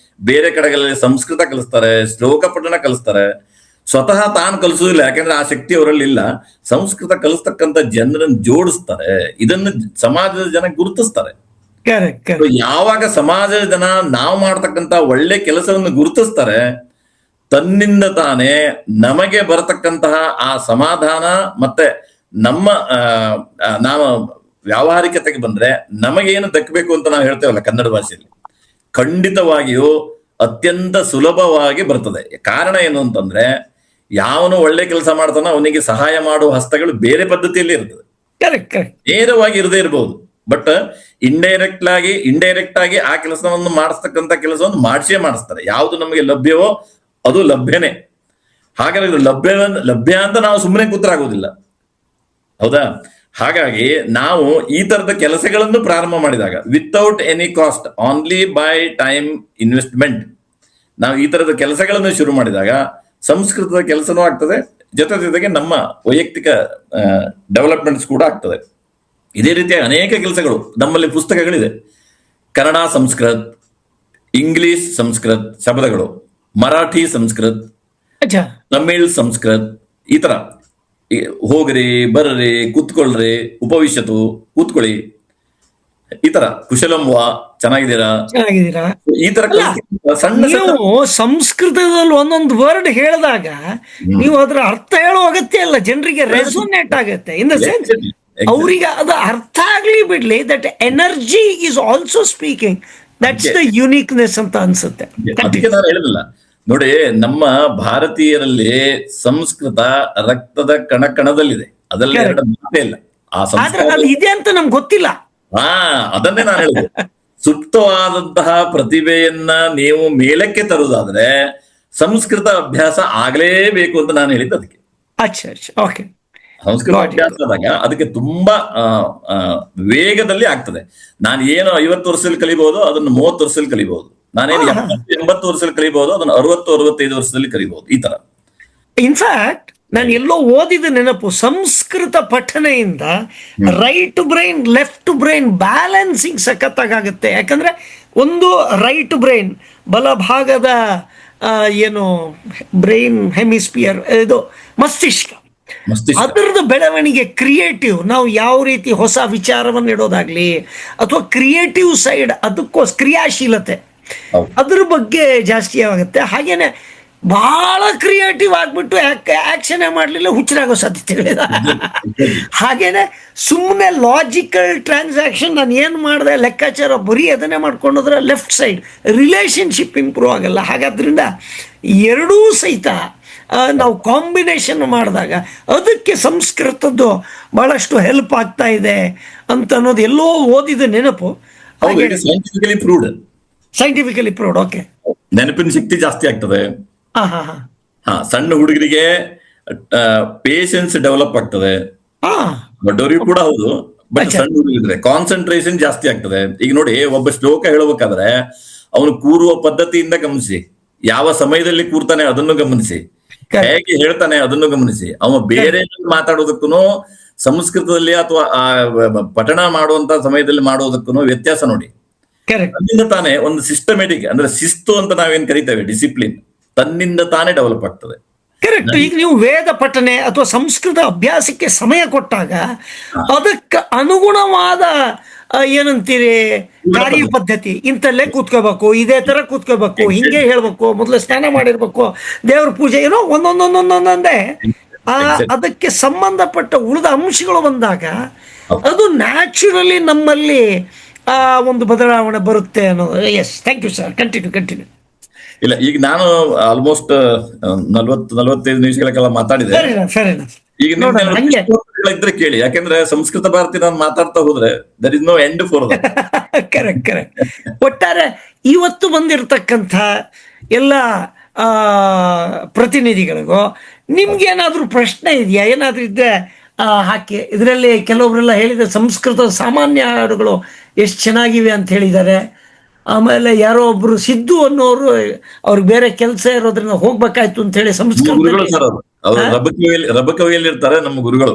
ಬೇರೆ ಕಡೆಗಳಲ್ಲಿ ಸಂಸ್ಕೃತ ಕಲಿಸ್ತಾರೆ, ಶ್ಲೋಕ ಪಠಣ ಕಲಿಸ್ತಾರೆ. ಸ್ವತಃ ತಾನು ಕಲಿಸೋದಿಲ್ಲ, ಯಾಕಂದ್ರೆ ಆ ಶಕ್ತಿ ಅವರಲ್ಲಿ ಇಲ್ಲ. ಸಂಸ್ಕೃತ ಕಲಿಸ್ತಕ್ಕಂಥ ಜನರನ್ನು ಜೋಡಿಸ್ತಾರೆ, ಇದನ್ನು ಸಮಾಜದ ಜನ ಗುರುತಿಸ್ತಾರೆ. ಯಾವಾಗ ಸಮಾಜದ ಜನ ನಾವು ಮಾಡ್ತಕ್ಕಂಥ ಒಳ್ಳೆ ಕೆಲಸವನ್ನು ಗುರುತಿಸ್ತಾರೆ, ತನ್ನಿಂದ ತಾನೇ ನಮಗೆ ಬರತಕ್ಕಂತಹ ಆ ಸಮಾಧಾನ ಮತ್ತೆ ನಮ್ಮ ನಾವು ವ್ಯಾವಹಾರಿಕತೆಗೆ ಬಂದ್ರೆ ನಮಗೇನು ದಕ್ಕಬೇಕು ಅಂತ ನಾವು ಹೇಳ್ತೇವಲ್ಲ ಕನ್ನಡ ಭಾಷೆಯಲ್ಲಿ, ಖಂಡಿತವಾಗಿಯೂ ಅತ್ಯಂತ ಸುಲಭವಾಗಿ ಬರ್ತದೆ. ಕಾರಣ ಏನು ಅಂತಂದ್ರೆ, ಯಾವನು ಒಳ್ಳೆ ಕೆಲಸ ಮಾಡ್ತಾನೋ ಅವನಿಗೆ ಸಹಾಯ ಮಾಡುವ ಹಸ್ತಗಳು ಬೇರೆ ಪದ್ಧತಿಯಲ್ಲಿ ಇರ್ತದೆ. ನೇರವಾಗಿ ಇರದೇ ಇರಬಹುದು, ಬಟ್ ಇಂಡೈರೆಕ್ಟ್ ಆಗಿ ಆ ಕೆಲಸವನ್ನು ಮಾಡಿಸ್ತಕ್ಕಂಥ ಕೆಲಸವನ್ನು ಮಾಡಿಸ್ತಾರೆ. ಯಾವುದು ನಮಗೆ ಲಭ್ಯವೋ ಅದು ಲಭ್ಯನೇ. ಹಾಗಾದ್ರೆ ಇದು ಲಭ್ಯ ಅಂತ ನಾವು ಸುಮ್ಮನೆ ಕೂತ್ರಾಗೋದಿಲ್ಲ, ಹೌದಾ? ಹಾಗಾಗಿ ನಾವು ಈ ತರದ ಕೆಲಸಗಳನ್ನು ಪ್ರಾರಂಭ ಮಾಡಿದಾಗ without any cost, only by time investment, ನಾವು ಈ ತರದ ಕೆಲಸಗಳನ್ನು ಶುರು ಮಾಡಿದಾಗ ಸಂಸ್ಕೃತದ ಕೆಲಸನೂ ಆಗ್ತದೆ, ಜೊತೆಗೆ ನಮ್ಮ ವೈಯಕ್ತಿಕ ಡೆವಲಪ್ಮೆಂಟ್ಸ್ ಕೂಡ ಆಗ್ತದೆ. ಇದೇ ರೀತಿಯ ಅನೇಕ ಕೆಲಸಗಳು ನಮ್ಮಲ್ಲಿ ಪುಸ್ತಕಗಳಿದೆ. ಕನ್ನಡ ಸಂಸ್ಕೃತ್, ಇಂಗ್ಲಿಷ್ ಸಂಸ್ಕೃತ್ ಶಬ್ದಗಳು, ಮರಾಠಿ ಸಂಸ್ಕೃತ್, ತಮಿಳ್ ಸಂಸ್ಕೃತ್, ಈ ತರ ಹೋಗ್ರಿ ಬರ್ರಿ ಕೂತ್ಕೊಳ್ರಿ ಉಪವಿಶತು ಕೂತ್ಕೊಳ್ಳಿ, ಈ ತರ ಕುಶಲಂವಾ ಚೆನ್ನಾಗಿದ್ದೀರಾ, ಈ ತರ ಸಣ್ಣ ಸಂಸ್ಕೃತದಲ್ಲಿ ಒಂದೊಂದು ವರ್ಡ್ ಹೇಳಿದಾಗ ನೀವು ಅದರ ಅರ್ಥ ಹೇಳೋ ಅಗತ್ಯ ಇಲ್ಲ, ಜನರಿಗೆ ರೆಸೋನೇಟ್ ಆಗುತ್ತೆ. ಇನ್ ದ ಸೆನ್ಸ್ ಅವರಿಗೆ ಅದು ಅರ್ಥ ಆಗ್ಲಿ ಬಿಡ್ಲಿ, that energy is also speaking, that's the uniqueness ಅಂತ ಅನ್ಸುತ್ತೆ. ಅದಕ್ಕೆ ನಾನು ಹೇಳಿಲ್ಲ ನೋಡಿ, ನಮ್ಮ ಭಾರತೀಯರಲ್ಲಿ ಸಂಸ್ಕೃತ ರಕ್ತದ ಕಣದಲ್ಲಿದೆ, ಅದರಲ್ಲಿ ಎರಡು ಮಾತೇ ಇಲ್ಲ. ಆ ಸಂಸ್ಕೃತ ಇದೆ ಅಂತ ನಮ್ಗೆ ಗೊತ್ತಿಲ್ಲ. ಅದನ್ನೇ ನಾನು ಹೇಳಿದೆ. ಸುಪ್ತವಾದಂತಹ ಪ್ರತಿಭೆಯನ್ನ ನೀವು ಮೇಲಕ್ಕೆ ತರುವುದಾದ್ರೆ ಸಂಸ್ಕೃತ ಅಭ್ಯಾಸ ಆಗ್ಲೇಬೇಕು ಅಂತ ನಾನು ಹೇಳಿದ್ದು. ಅದಕ್ಕೆ ಸಂಸ್ಕೃತ ಅಭ್ಯಾಸ ಆದಾಗ ಅದಕ್ಕೆ ತುಂಬಾ ವೇಗದಲ್ಲಿ ಆಗ್ತದೆ. ನಾನು ಏನು 50 ವರ್ಷದಲ್ಲಿ ಕಲಿಬಹುದು ಅದನ್ನು 30 ವರ್ಷದಲ್ಲಿ ಕಲಿಬಹುದು, ನಾನೇನು 80 ವರ್ಷದಲ್ಲಿ ಕಲಿಬಹುದು ಅದನ್ನು 60-65 ವರ್ಷದಲ್ಲಿ ಕಲಿಬಹುದು, ಈ ತರ. ಇನ್ಫ್ಯಾಕ್ಟ್ ನಾನು ಎಲ್ಲೋ ಓದಿದ ನೆನಪು, ಸಂಸ್ಕೃತ ಪಠನೆಯಿಂದ right brain left brain balancing ಸಖತ್ತಾಗುತ್ತೆ. ಯಾಕಂದ್ರೆ ಒಂದು ರೈಟ್ ಬ್ರೈನ್ ಬಲಭಾಗದ ಏನು ಬ್ರೈನ್ ಹೆಮಿಸ್ಪಿಯರ್, ಇದು ಮಸ್ತಿಷ್ಕ, ಅದರದ್ದು ಬೆಳವಣಿಗೆ, ಕ್ರಿಯೇಟಿವ್, ನಾವು ಯಾವ ರೀತಿ ಹೊಸ ವಿಚಾರವನ್ನು ಇಡೋದಾಗ್ಲಿ ಅಥವಾ ಕ್ರಿಯೇಟಿವ್ ಸೈಡ್, ಅದಕ್ಕೋಸ್ಕರ ಕ್ರಿಯಾಶೀಲತೆ, ಅದ್ರ ಬಗ್ಗೆ ಜಾಸ್ತಿ ಆಗುತ್ತೆ. ಹಾಗೇನೆ ಬಹಳ ಕ್ರಿಯೇಟಿವ್ ಆಗ್ಬಿಟ್ಟು ಆಕ್ಷನ್ ಮಾಡಲಿಲ್ಲ, ಹುಚ್ಚರಾಗೋ ಸಾಧ್ಯತೆಗಳಿದೆ. ಹಾಗೇನೆ ಸುಮ್ಮನೆ ಲಾಜಿಕಲ್ ಟ್ರಾನ್ಸಾಕ್ಷನ್, ನಾನು ಏನು ಮಾಡಿದೆ ಲೆಕ್ಕಾಚಾರ ಬರೀ ಅದನ್ನೇ ಮಾಡ್ಕೊಂಡೋದ್ರೆ ಲೆಫ್ಟ್ ಸೈಡ್ ರಿಲೇಷನ್ಶಿಪ್ ಇಂಪ್ರೂವ್ ಆಗಲ್ಲ. ಹಾಗಾದ್ರಿಂದ ಎರಡೂ ಸಹಿತ ನಾವು ಕಾಂಬಿನೇಷನ್ ಮಾಡಿದಾಗ ಅದಕ್ಕೆ ಸಂಸ್ಕೃತದ್ದು ಬಹಳಷ್ಟು ಹೆಲ್ಪ್ ಆಗ್ತಾ ಇದೆ ಅಂತ ಅನ್ನೋದು ಎಲ್ಲೋ ಓದಿದ ನೆನಪು. Scientifically proved. Scientifically proved. Okay. ನೆನಪಿನ ಶಕ್ತಿ ಜಾಸ್ತಿ ಆಗ್ತದೆ. ಹಾ ಹಾ ಹಾ ಹಾ, ಸಣ್ಣ ಹುಡುಗರಿಗೆ ಪೇಷನ್ಸ್ ಡೆವಲಪ್ ಆಗ್ತದೆ. ಹಾ ದೊಡ್ಡವರಿಗೂ ಕೂಡ ಹೌದು, ಬಟ್ ಸಣ್ಣ ಹುಡುಗರಿದ್ರೆ ಕಾನ್ಸಂಟ್ರೇಷನ್ ಜಾಸ್ತಿ ಆಗ್ತದೆ. ಈಗ ನೋಡಿ, ಒಬ್ಬ ಶ್ಲೋಕ ಹೇಳಬೇಕಾದ್ರೆ ಅವನು ಕೂರುವ ಪದ್ಧತಿಯಿಂದ ಗಮನಿಸಿ, ಯಾವ ಸಮಯದಲ್ಲಿ ಕೂರ್ತಾನೆ ಅದನ್ನು ಗಮನಿಸಿ, ಹೇಗೆ ಹೇಳ್ತಾನೆ ಅದನ್ನು ಗಮನಿಸಿ, ಅವ ಬೇರೆ ಮಾತಾಡೋದಕ್ಕೂ ಸಂಸ್ಕೃತದಲ್ಲಿ ಅಥವಾ ಪಠಣ ಮಾಡುವಂತ ಸಮಯದಲ್ಲಿ ಮಾಡೋದಕ್ಕೂ ವ್ಯತ್ಯಾಸ ನೋಡಿ. ತನ್ನಿಂದ ತಾನೇ ಒಂದು ಸಿಸ್ಟಮೆಟಿಕ್, ಅಂದ್ರೆ ಶಿಸ್ತು ಅಂತ ನಾವೇನ್ ಕರಿತೇವೆ, ಡಿಸಿಪ್ಲಿನ್ ತನ್ನಿಂದ ತಾನೇ ಡೆವಲಪ್ ಆಗ್ತದೆ. ಕರೆಕ್ಟ್. ಈಗ ನೀವು ವೇದ ಪಠನೆ ಅಥವಾ ಸಂಸ್ಕೃತ ಅಭ್ಯಾಸಕ್ಕೆ ಸಮಯ ಕೊಟ್ಟಾಗ ಅದಕ್ಕೆ ಅನುಗುಣವಾದ ಏನಂತೀರಿ ಕಾರ್ಯ ಪದ್ಧತಿ, ಇಂಥಲ್ಲೇ ಕೂತ್ಕೋಬೇಕು, ಇದೇ ತರ ಕೂತ್ಕೋಬೇಕು, ಹಿಂಗೆ ಹೇಳ್ಬೇಕು, ಮೊದಲು ಸ್ನಾನ ಮಾಡಿರ್ಬೇಕು, ದೇವ್ರ ಪೂಜೆ, ಏನೋ ಒಂದೊಂದೊಂದೊಂದೊಂದೇ ಅದಕ್ಕೆ ಸಂಬಂಧಪಟ್ಟ ಉಳಿದ ಅಂಶಗಳು ಬಂದಾಗ ಅದು ನ್ಯಾಚುರಲಿ ನಮ್ಮಲ್ಲಿ ಒಂದು ಬದಲಾವಣೆ ಬರುತ್ತೆ ಅನ್ನೋದು. Yes, thank you sir. Continue. ಇಲ್ಲ, ಈಗ ನಾನು ಆಲ್ಮೋಸ್ಟ್ 40-45 ನಿಮಿಷಗಳ ಮಾತಾಡಿದೆ. ಈಗ ಇದ್ರೆ ಕೇಳಿ, ಯಾಕೆಂದ್ರೆ ಸಂಸ್ಕೃತ ಭಾರತಿ ನಾನು ಮಾತಾಡ್ತಾ ಹೋದ್ರೆ there is no end for that. Correct. ಒಟ್ಟಾರೆ ಇವತ್ತು ಬಂದಿರತಕ್ಕಂಥ ಎಲ್ಲ ಪ್ರತಿನಿಧಿಗಳಿಗೂ ನಿಮ್ಗೇನಾದ್ರೂ ಪ್ರಶ್ನೆ ಇದೆಯಾ? ಏನಾದ್ರೂ ಇದ್ರೆ ಹಾಕಿ. ಇದರಲ್ಲಿ ಕೆಲವೊಬ್ರೆಲ್ಲ ಹೇಳಿದ ಸಂಸ್ಕೃತದ ಸಾಮಾನ್ಯ ಹಾಡುಗಳು ಎಷ್ಟು ಚೆನ್ನಾಗಿವೆ ಅಂತ ಹೇಳಿದ್ದಾರೆ. ಆಮೇಲೆ ಯಾರೋ ಒಬ್ರು ಸಿದ್ದು ಅನ್ನೋರು ಅವ್ರಿಗೆ ಬೇರೆ ಕೆಲಸ ಇರೋದ್ರಿಂದ ಹೋಗ್ಬೇಕಾಯ್ತು ಅಂತ ಹೇಳಿ ಸಂಸ್ಕೃತ ರಬಕವಿಯಲ್ಲಿ ಇರ್ತಾರೆ ನಮ್ಮ ಗುರುಗಳು.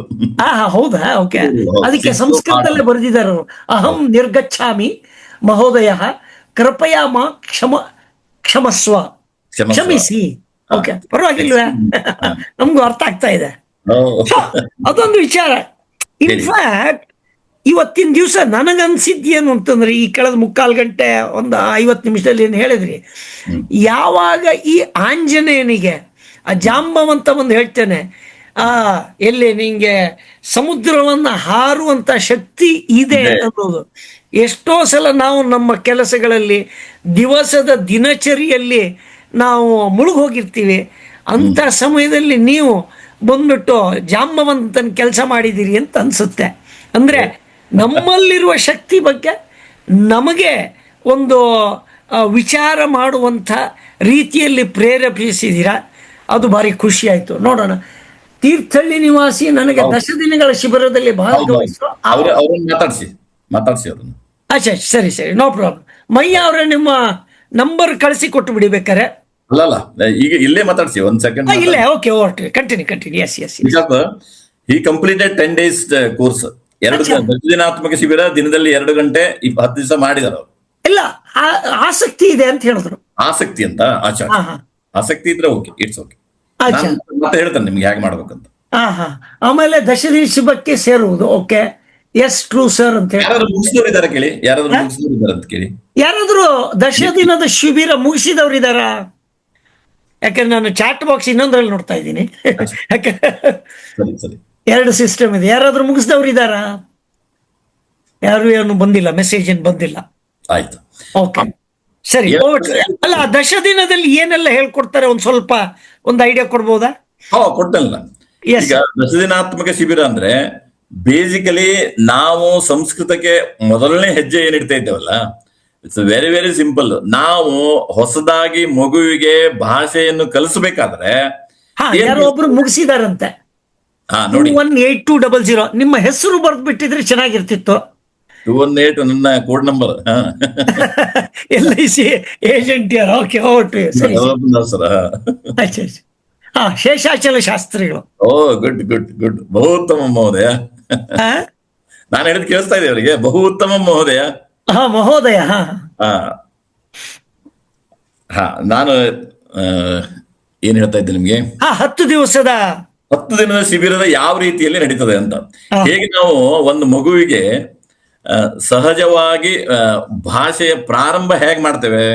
ಹೌದಾ? ಓಕೆ. ಅದಕ್ಕೆ ಸಂಸ್ಕೃತದಲ್ಲೇ ಬರೆದಿದ್ದಾರೆ, ಅಹಂ ನಿರ್ಗಚ್ಛಾಮಿ ಮಹೋದಯ ಕೃಪಯಾ ಮಾ ಕ್ಷಮಸ್ವ, ಕ್ಷಮಿಸಿ. ಓಕೆ, ಪರವಾಗಿಲ್ವೇ? ನಮ್ಗೂ ಅರ್ಥ ಆಗ್ತಾ ಇದೆ. ಅದೊಂದು ವಿಚಾರ. ಇನ್ಫ್ಯಾಕ್ಟ್ ಇವತ್ತಿನ ದಿವಸ ನನಗನ್ಸಿದ್ದೇನು ಅಂತಂದ್ರೆ, ಈ ಕಳೆದ 3/4 ಗಂಟೆ ಒಂದು 50 ನಿಮಿಷದಲ್ಲಿ ಏನು ಹೇಳಿದ್ರಿ, ಯಾವಾಗ ಈ ಆಂಜನೇಯನಿಗೆ ಆ ಜಾಂಬವಂತ ಒಂದು ಹೇಳ್ತೇನೆ, ಎಲ್ಲಿ ನಿಂಗೆ ಸಮುದ್ರವನ್ನ ಹಾರುವಂತ ಶಕ್ತಿ ಇದೆ ಅನ್ನೋದು ಎಷ್ಟೋ ಸಲ ನಾವು ನಮ್ಮ ಕೆಲಸಗಳಲ್ಲಿ ದಿವಸದ ದಿನಚರಿಯಲ್ಲಿ ನಾವು ಮುಳುಗೋಗಿರ್ತೀವಿ. ಅಂಥ ಸಮಯದಲ್ಲಿ ನೀವು ಬಂದ್ಬಿಟ್ಟು ಜಾಂಬವಂತನ ಕೆಲಸ ಮಾಡಿದ್ದೀರಿ ಅಂತ ಅನ್ಸುತ್ತೆ. ಅಂದ್ರೆ ನಮ್ಮಲ್ಲಿರುವ ಶಕ್ತಿ ಬಗ್ಗೆ ನಮಗೆ ಒಂದು ವಿಚಾರ ಮಾಡುವಂಥ ರೀತಿಯಲ್ಲಿ ಪ್ರೇರೇಪಿಸಿದ್ದೀರಾ, ಅದು ಭಾರಿ ಖುಷಿ ಆಯ್ತು. ನೋಡೋಣ. ತೀರ್ಥಹಳ್ಳಿ ನಿವಾಸಿ ನನಗೆ 10 ದಿನಗಳ ಶಿಬಿರದಲ್ಲಿ ಭಾಗವಹಿಸೋ ಮಾತಾಡಿಸಿ ಅವ್ರನ್ನ. ಅಚ್ಚಾ, ಸರಿ, ನೋ ಪ್ರಾಬ್ಲಮ್. ಮಯ್ಯ ಅವರೇ, ನಿಮ್ಮ ನಂಬರ್ ಕಳಿಸಿ ಕೊಟ್ಟು ಬಿಡಿಬೇಕಾರೆ. ಅಲ್ಲ, ಈಗ ಇಲ್ಲೇ ಮಾತಾಡಿಸಿ ಒಂದ್ ಸೆಕೆಂಡ್. ಇಲ್ಲೇ. Okay, okay, continue. ಎಸ್. ಹಿ ಕಂಪ್ಲೀಟೆಡ್ 10 days ಕೋರ್ಸ್. 2 ದಿನಾತ್ಮಕ ಶಿಬಿರ, ದಿನದಲ್ಲಿ 2 ಗಂಟೆ 10 ದಿವಸ ಮಾಡಿದಾರ. ಇಲ್ಲ, ಆಸಕ್ತಿ ಇದೆ ಅಂತ ಹೇಳಿದ್ರು. ಆಸಕ್ತಿ ಅಂತ ಆಸಕ್ತಿ ಇದ್ರೆ ಓಕೆ, ಇಟ್ಸ್ ಓಕೆ. ಮತ್ತೆ ಹೇಳ್ತಾನೆ ನಿಮ್ಗೆ ಹೇಗೆ ಮಾಡ್ಬೇಕಂತ. ಆಮೇಲೆ 10 ದಿನ ಶಿಬಿರಕ್ಕೆ ಸೇರುವುದು. ಓಕೆ, ಎಸ್, ಟ್ರೂ ಸರ್ ಅಂತ ಹೇಳಿ. ಯಾರಾದ್ರೂ ಮುಗಿಸಿದವ್ರು ಇದಾರೆ ಕೇಳಿ, ಯಾರಾದ್ರೂ ಮುಗಿಸಿದವ್ರು ಅಂತ ಕೇಳಿ. ಯಾರಾದ್ರೂ 10 ದಿನದ ಶಿಬಿರ ಮುಗಿಸಿದವ್ರು ಇದಾರ? ಯಾಕಂದ್ರೆ ನಾನು ಚಾಟ್ ಬಾಕ್ಸ್ ಇನ್ನೊಂದ್ರಲ್ಲಿ ನೋಡ್ತಾ ಇದ್ದೀನಿ. ಸರಿ. 2 ಸಿಸ್ಟಮ್ ಇದೆ. ಯಾರಾದ್ರೂ ಮುಗಿಸಿದವ್ರು ಇದಾರ? ಯಾರು ಏನು ಬಂದಿಲ್ಲ, ಮೆಸೇಜ್ ಏನು ಬಂದಿಲ್ಲ. ಆಯ್ತು, ಓಕೆ, ಸರಿ. ಅಲ್ಲ, 10 ದಿನದಲ್ಲಿ ಏನೆಲ್ಲ ಹೇಳ್ಕೊಡ್ತಾರೆ, ಒಂದು ಐಡಿಯಾ ಕೊಡ್ಬೋದಾ? ಕೊಟ್ಟಲ್ಲ. ಈಗ 10 ದಿನಾತ್ಮಕ ಶಿಬಿರ ಅಂದ್ರೆ ಬೇಸಿಕಲಿ ನಾವು ಸಂಸ್ಕೃತಕ್ಕೆ ಮೊದಲನೇ ಹೆಜ್ಜೆ ಏನಿಡ್ತಾ ಇದ್ದೇವಲ್ಲ, ಇಟ್ಸ್ ವೆರಿ ವೆರಿ ಸಿಂಪಲ್. ನಾವು ಹೊಸದಾಗಿ ಮಗುವಿಗೆ ಭಾಷೆಯನ್ನು ಕಲಿಸಬೇಕಾದ್ರೆ ಯಾರೋ ಒಬ್ರು ಮುಗಿಸಿದಾರಂತೆ. ನೋಡಿ, 18200 ನಿಮ್ಮ ಹೆಸರು ಬರ್ದು ಬಿಟ್ಟಿದ್ರೆ ಚೆನ್ನಾಗಿರ್ತಿತ್ತು. 218 ನನ್ನ code number. LIC agent. Okay, okay, ಸರಿ. ಶೇಷಾಚಲ ಶಾಸ್ತ್ರಿಗಳು. ಗುಡ್. ಬಹು ಉತ್ತಮ ಮಹೋದಯ. ನಾನು ಹೇಳಿದ್ ಕೇಳಿಸ್ತಾ ಇದೆ ಅವರಿಗೆ. ಬಹು ಉತ್ತಮ ಮಹೋದಯ. ಮಹೋದಯ. ನಾನು ಏನ್ ಹೇಳ್ತಾ ಇದ್ದೆ ನಿಮ್ಗೆ, 10 ದಿನದ ಶಿಬಿರದ ಯಾವ ರೀತಿಯಲ್ಲಿ ನಡೀತದೆ ಅಂತ. ಹೇಗೆ ನಾವು ಒಂದು ಮಗುವಿಗೆ ಸಹಜವಾಗಿ ಭಾಷೆಯ ಪ್ರಾರಂಭ ಹೇಗೆ ಮಾಡ್ತೇವೆ,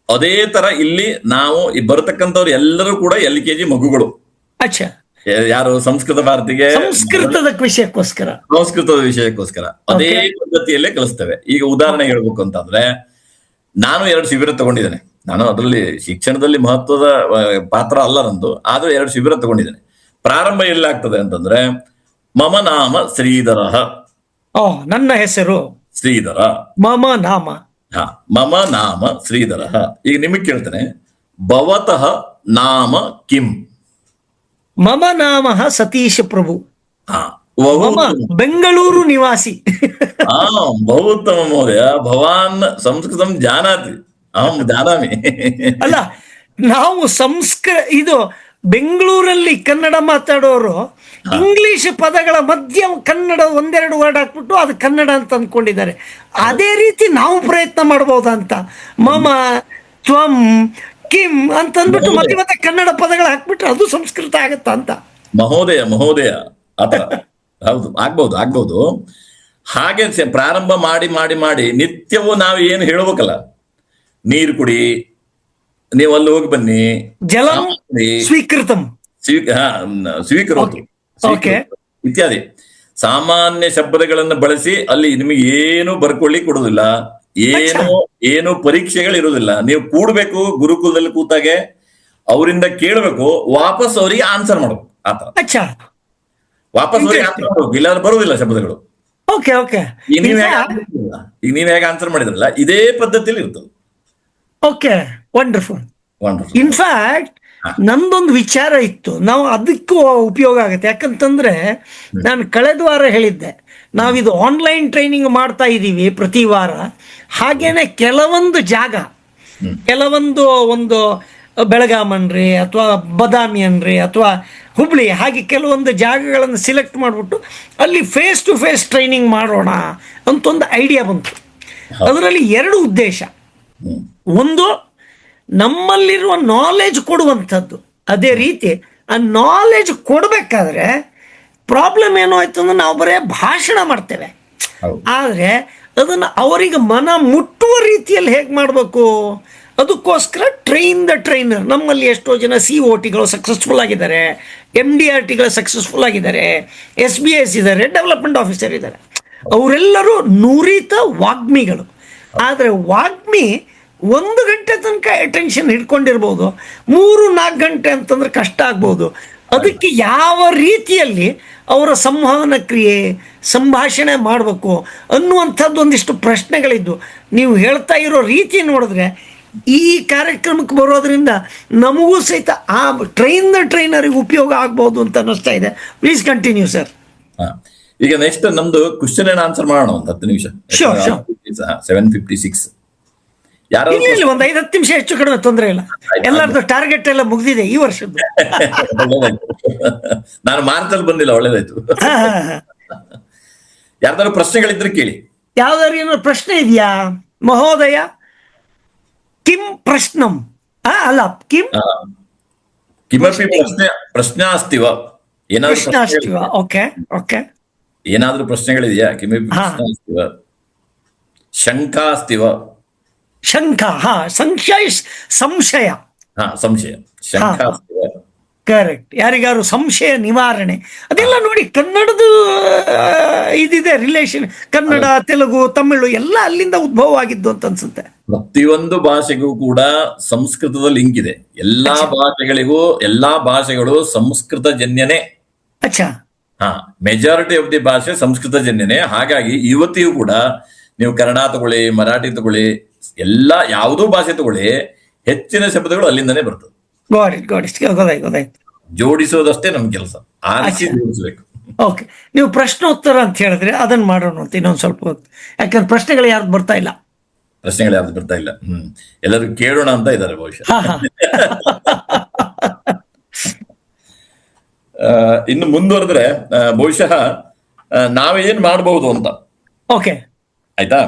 ಅದೇ ತರ ಇಲ್ಲಿ ನಾವು ಬರತಕ್ಕಂಥವ್ರು ಎಲ್ಲರೂ ಕೂಡ LKG ಮಗುಗಳು. ಅಚ್ಚಾ, ಯಾರು ಸಂಸ್ಕೃತ ಭಾರತಿಗೆ ಸಂಸ್ಕೃತದ ವಿಷಯಕ್ಕೋಸ್ಕರ, ಸಂಸ್ಕೃತದ ವಿಷಯಕ್ಕೋಸ್ಕರ ಅದೇ ಪದ್ಧತಿಯಲ್ಲೇ ಕಲಿಸ್ತೇವೆ. ಈಗ ಉದಾಹರಣೆ ಹೇಳ್ಬೇಕು ಅಂತಂದ್ರೆ, ನಾನು 2 ಶಿಬಿರ ತಗೊಂಡಿದ್ದೇನೆ. ನಾನು ಅದರಲ್ಲಿ ಶಿಕ್ಷಣದಲ್ಲಿ ಮಹತ್ವದ ಪಾತ್ರ ಅಲ್ಲ ನಂದು, ಆದ್ರೂ 2 ಶಿಬಿರ ತಗೊಂಡಿದ್ದೇನೆ. ಪ್ರಾರಂಭ ಎಲ್ಲಾಗ್ತದೆ ಅಂತಂದ್ರೆ, ಮಮ ನಾಮ ಶ್ರೀಧರ. ನನ್ನ ಹೆಸರು ಶ್ರೀಧರ. ಮಮ ನಾಮ. ಹಾ, ಮಮ ನಾಮ ಶ್ರೀಧರ. ಈಗ ನಿಮಗೆ ಕೇಳ್ತೇನೆ, ಭವತಃ ನಾಮ ಕಿಂ? ಮಮ ನಾಮ ಸತೀಶ್ ಪ್ರಭು. ಹಾ, ಮಮ ಬೆಂಗಳೂರು ನಿವಾಸಿ. ಬಹುತ್ತಮ ಮಹೋದಯ. ಭವಾನ್ ಸಂಸ್ಕೃತಂ ಜಾನಾತಿ, ಅಹಂ ಜಾನಾಮಿ. ಅಲ್ಲ, ನಾವು ಇದು ಬೆಂಗಳೂರಲ್ಲಿ ಕನ್ನಡ ಮಾತಾಡೋರು ಇಂಗ್ಲಿಷ್ ಪದಗಳ ಮಧ್ಯ ಕನ್ನಡ ಒಂದೆರಡು ವರ್ಡ್ ಹಾಕ್ಬಿಟ್ಟು ಅದು ಕನ್ನಡ ಅಂತ ಅಂದ್ಕೊಂಡಿದ್ದಾರೆ. ಅದೇ ರೀತಿ ನಾವು ಪ್ರಯತ್ನ ಮಾಡ್ಬೋದಂತ. ಮಮ, ತ್ವಂ, ಕಿಂ ಅಂತಂದ್ಬಿಟ್ಟು ಮತ್ತೆ ಮತ್ತೆ ಕನ್ನಡ ಪದಗಳು ಹಾಕ್ಬಿಟ್ರೆ ಅದು ಸಂಸ್ಕೃತ ಆಗತ್ತ ಅಂತ. ಮಹೋದಯ ಆತರ ಹೌದು, ಆಗ್ಬಹುದು. ಹಾಗೆ ಪ್ರಾರಂಭ ಮಾಡಿ ಮಾಡಿ ಮಾಡಿ ನಿತ್ಯವೂ ನಾವು ಏನು ಹೇಳ್ಬೇಕಲ್ಲ, ನೀರು ಕುಡಿ, ನೀವು ಅಲ್ಲಿ ಹೋಗಿ ಬನ್ನಿ, ಜಲ ಸ್ವೀಕೃತಂ, ಸ್ವೀಕರೋತು ಇತ್ಯಾದಿ ಸಾಮಾನ್ಯ ಶಬ್ದಗಳನ್ನು ಬಳಸಿ ಅಲ್ಲಿ ನಿಮಗೆ ಏನು ಬರ್ಕೊಳ್ಳಿ ಕೊಡುದಿಲ್ಲ, ಏನು ಪರೀಕ್ಷೆಗಳಿರುವುದಿಲ್ಲ. ನೀವು ಕೂಡ್ಬೇಕು, ಗುರುಕುಲದಲ್ಲಿ ಕೂತಾಗೆ ಅವರಿಂದ ಕೇಳಬೇಕು, ವಾಪಸ್ ಅವರಿಗೆ ಆನ್ಸರ್ ಮಾಡ್ಬೇಕು. ಆತರ ವಾಪಸ್ ಅವರಿಗೆ ಆನ್ಸರ್ ಮಾಡ್ಬೇಕು, ಇಲ್ಲಾಂದ್ರೆ ಬರುವುದಿಲ್ಲ ಶಬ್ದಗಳು. ಈಗ ನೀವ್ ಹೇಗೆ ಆನ್ಸರ್ ಮಾಡಿದ್ರಲ್ಲ, ಇದೇ ಪದ್ಧತಿಯಲ್ಲಿ ಇರ್ತದೆ. ವಂಡರ್ಫುಲ್. ಇನ್ಫ್ಯಾಕ್ಟ್ ನಂದೊಂದು ವಿಚಾರ ಇತ್ತು, ನಾವು ಅದಕ್ಕೂ ಉಪಯೋಗ ಆಗುತ್ತೆ. ಯಾಕಂತಂದ್ರೆ ನಾನು ಕಳೆದ ವಾರ ಹೇಳಿದ್ದೆ, ನಾವಿದು ಆನ್ಲೈನ್ ಟ್ರೈನಿಂಗ್ ಮಾಡ್ತಾ ಇದ್ದೀವಿ ಪ್ರತಿ ವಾರ. ಹಾಗೇನೆ ಕೆಲವೊಂದು ಜಾಗ, ಒಂದು ಬೆಳಗಾಂ ಅನ್ರಿ ಅಥವಾ ಬದಾಮಿ ಅನ್ರಿ ಅಥವಾ ಹುಬ್ಳಿ, ಹಾಗೆ ಕೆಲವೊಂದು ಜಾಗಗಳನ್ನು ಸಿಲೆಕ್ಟ್ ಮಾಡಿಬಿಟ್ಟು ಅಲ್ಲಿ ಫೇಸ್ ಟು ಫೇಸ್ ಟ್ರೈನಿಂಗ್ ಮಾಡೋಣ ಅಂತ ಒಂದು ಐಡಿಯಾ ಬಂತು. ಅದರಲ್ಲಿ 2 ಉದ್ದೇಶ. ಒಂದು, ನಮ್ಮಲ್ಲಿರುವ ನಾಲೆಜ್ ಕೊಡುವಂಥದ್ದು. ಅದೇ ರೀತಿ ಆ ನಾಲೆಜ್ ಕೊಡಬೇಕಾದ್ರೆ ಪ್ರಾಬ್ಲಮ್ ಏನೋ ಆಯ್ತು ಅಂದ್ರೆ ನಾವು ಬರೀ ಭಾಷಣ ಮಾಡ್ತೇವೆ, ಆದರೆ ಅದನ್ನು ಅವರಿಗೆ ಮನ ಮುಟ್ಟುವ ರೀತಿಯಲ್ಲಿ ಹೇಗೆ ಮಾಡಬೇಕು, ಅದಕ್ಕೋಸ್ಕರ ಟ್ರೈನ್ ದ ಟ್ರೈನರ್. ನಮ್ಮಲ್ಲಿ ಎಷ್ಟೋ ಜನ COTಗಳು ಸಕ್ಸಸ್ಫುಲ್ ಆಗಿದ್ದಾರೆ, MDRTಗಳು ಸಕ್ಸಸ್ಫುಲ್ ಆಗಿದ್ದಾರೆ, SBS ಇದ್ದಾರೆ, ಡೆವಲಪ್ಮೆಂಟ್ ಆಫೀಸರ್ ಇದ್ದಾರೆ. ಅವರೆಲ್ಲರೂ ನುರಿತ ವಾಗ್ಮಿಗಳು. ಆದರೆ ವಾಗ್ಮಿ 1 ಗಂಟೆ ತನಕ ಅಟೆನ್ಷನ್ ಹಿಡ್ಕೊಂಡಿರ್ಬೋದು, 3-4 ಗಂಟೆ ಅಂತಂದ್ರೆ ಕಷ್ಟ ಆಗ್ಬೋದು. ಅದಕ್ಕೆ ಯಾವ ರೀತಿಯಲ್ಲಿ ಅವರ ಸಂವಹನ ಕ್ರಿಯೆ, ಸಂಭಾಷಣೆ ಮಾಡಬೇಕು ಅನ್ನುವಂಥದ್ದು ಒಂದಿಷ್ಟು ಪ್ರಶ್ನೆಗಳಿದ್ದು. ನೀವು ಹೇಳ್ತಾ ಇರೋ ರೀತಿ ನೋಡಿದ್ರೆ ಈ ಕಾರ್ಯಕ್ರಮಕ್ಕೆ ಬರೋದ್ರಿಂದ ನಮಗೂ ಸಹಿತ ಆ ಟ್ರೈನರಿಗೆ ಉಪಯೋಗ ಆಗ್ಬೋದು ಅಂತ ಅನ್ನಿಸ್ತಾ ಇದೆ. Please continue sir. ಈಗ ನೆಕ್ಸ್ಟ್ ನಮ್ದು ಕ್ವಶನ್ ಅಂಡ್ ಆನ್ಸರ್ ಮಾಡೋಣ, ಒಂದು 10 ನಿಮಿಷ. 7:56. ಒಂದು 5-10 ನಿಮಿಷ ಹೆಚ್ಚು ಕಡಿಮೆ ತೊಂದರೆ ಇಲ್ಲ. ಎಲ್ಲರದ್ದು ಟಾರ್ಗೆಟ್ ಎಲ್ಲ ಮುಗ್ದಿದೆ ಈ ವರ್ಷದ್ದು. ನಾನು ಮಾರ್ಚಲ್ಲಿ ಬಂದಿಲ್ಲ, ಒಳ್ಳೇದಾಯ್ತು. ಯಾರ್ದಾದ್ರು ಪ್ರಶ್ನೆಗಳಿದ್ರೆ ಕೇಳಿ. ಯಾವ್ದಾದ್ರು ಏನಾದ್ರು ಪ್ರಶ್ನೆ ಇದೆಯಾ ಮಹೋದಯ? ಕಿಂ ಪ್ರಶ್ನಂ ಅಲ್ಲ, ಕಿಮಪಿ ಪ್ರಶ್ನೆ ಅಸ್ತಿವ? ಏನಾದ್ರೂ ಪ್ರಶ್ನೆಗಳಿದೆಯಾ? ಕಿಮಪಿ ಪ್ರಶ್ನೆ ಅಸ್ತಿವ? ಶಂಕಾ ಅಸ್ತಿವ? ಸಂಶಯ ಶಂಕಾ ಅಸ್ತಿವ? ಕರೆಕ್ಟ್. ಯಾರಿಗಾರು ಸಂಶಯ ನಿವಾರಣೆ ಅದೆಲ್ಲ ನೋಡಿ, ಕನ್ನಡದ ಇದಿದೆ ರಿಲೇಷನ್. ಕನ್ನಡ, ತೆಲುಗು, ತಮಿಳು ಎಲ್ಲ ಅಲ್ಲಿಂದ ಉದ್ಭವ ಆಗಿದ್ದು ಅಂತ ಅನ್ಸುತ್ತೆ. ಪ್ರತಿಯೊಂದು ಭಾಷೆಗೂ ಕೂಡ ಸಂಸ್ಕೃತದ ಲಿಂಕ್ ಇದೆ. ಎಲ್ಲಾ ಭಾಷೆಗಳು ಸಂಸ್ಕೃತ ಜನ್ಯನೇ. ಮೆಜಾರಿಟಿ ಆಫ್ ದಿ ಭಾಷೆ ಸಂಸ್ಕೃತ ಜನ್ಯನೇ. ಹಾಗಾಗಿ ಇವತ್ತಿಗೂ ಕೂಡ ನೀವು ಕನ್ನಡ ತಗೊಳ್ಳಿ, ಮರಾಠಿ ತಗೊಳ್ಳಿ, ಯಾವುದೋ ಭಾಷೆ ತಗೊಳ್ಳಿ, ಹೆಚ್ಚಿನ ಶಬ್ದಗಳು ಅಲ್ಲಿಂದನೇ ಬರ್ತದೆ. ಜೋಡಿಸೋದಷ್ಟೇ ನಮ್ ಕೆಲಸ, ಆರಿಸಿ ಜೋಡಿಸ್ಬೇಕು. ಓಕೆ, ನೀವು ಪ್ರಶ್ನೋತ್ತರ ಅಂತ ಹೇಳಿದ್ರೆ ಅದನ್ನ ಮಾಡೋಣ ಅಂತ ಇನ್ನೊಂದು ಸ್ವಲ್ಪ ಹೊತ್ತು. ಯಾಕಂದ್ರೆ ಪ್ರಶ್ನೆಗಳು ಯಾರು ಬರ್ತಾ ಇಲ್ಲ. ಎಲ್ಲರೂ ಕೇಳೋಣ ಅಂತ ಇದ್ದಾರೆ ಬಹುಶಃ. ಇನ್ನು ಮುಂದುವರೆದ್ರೆ ಬಹುಶಃ ನಾವೇನ್ ಮಾಡಬಹುದು ಅಂತ. ಓಕೆ, ಆಯ್ತಾ?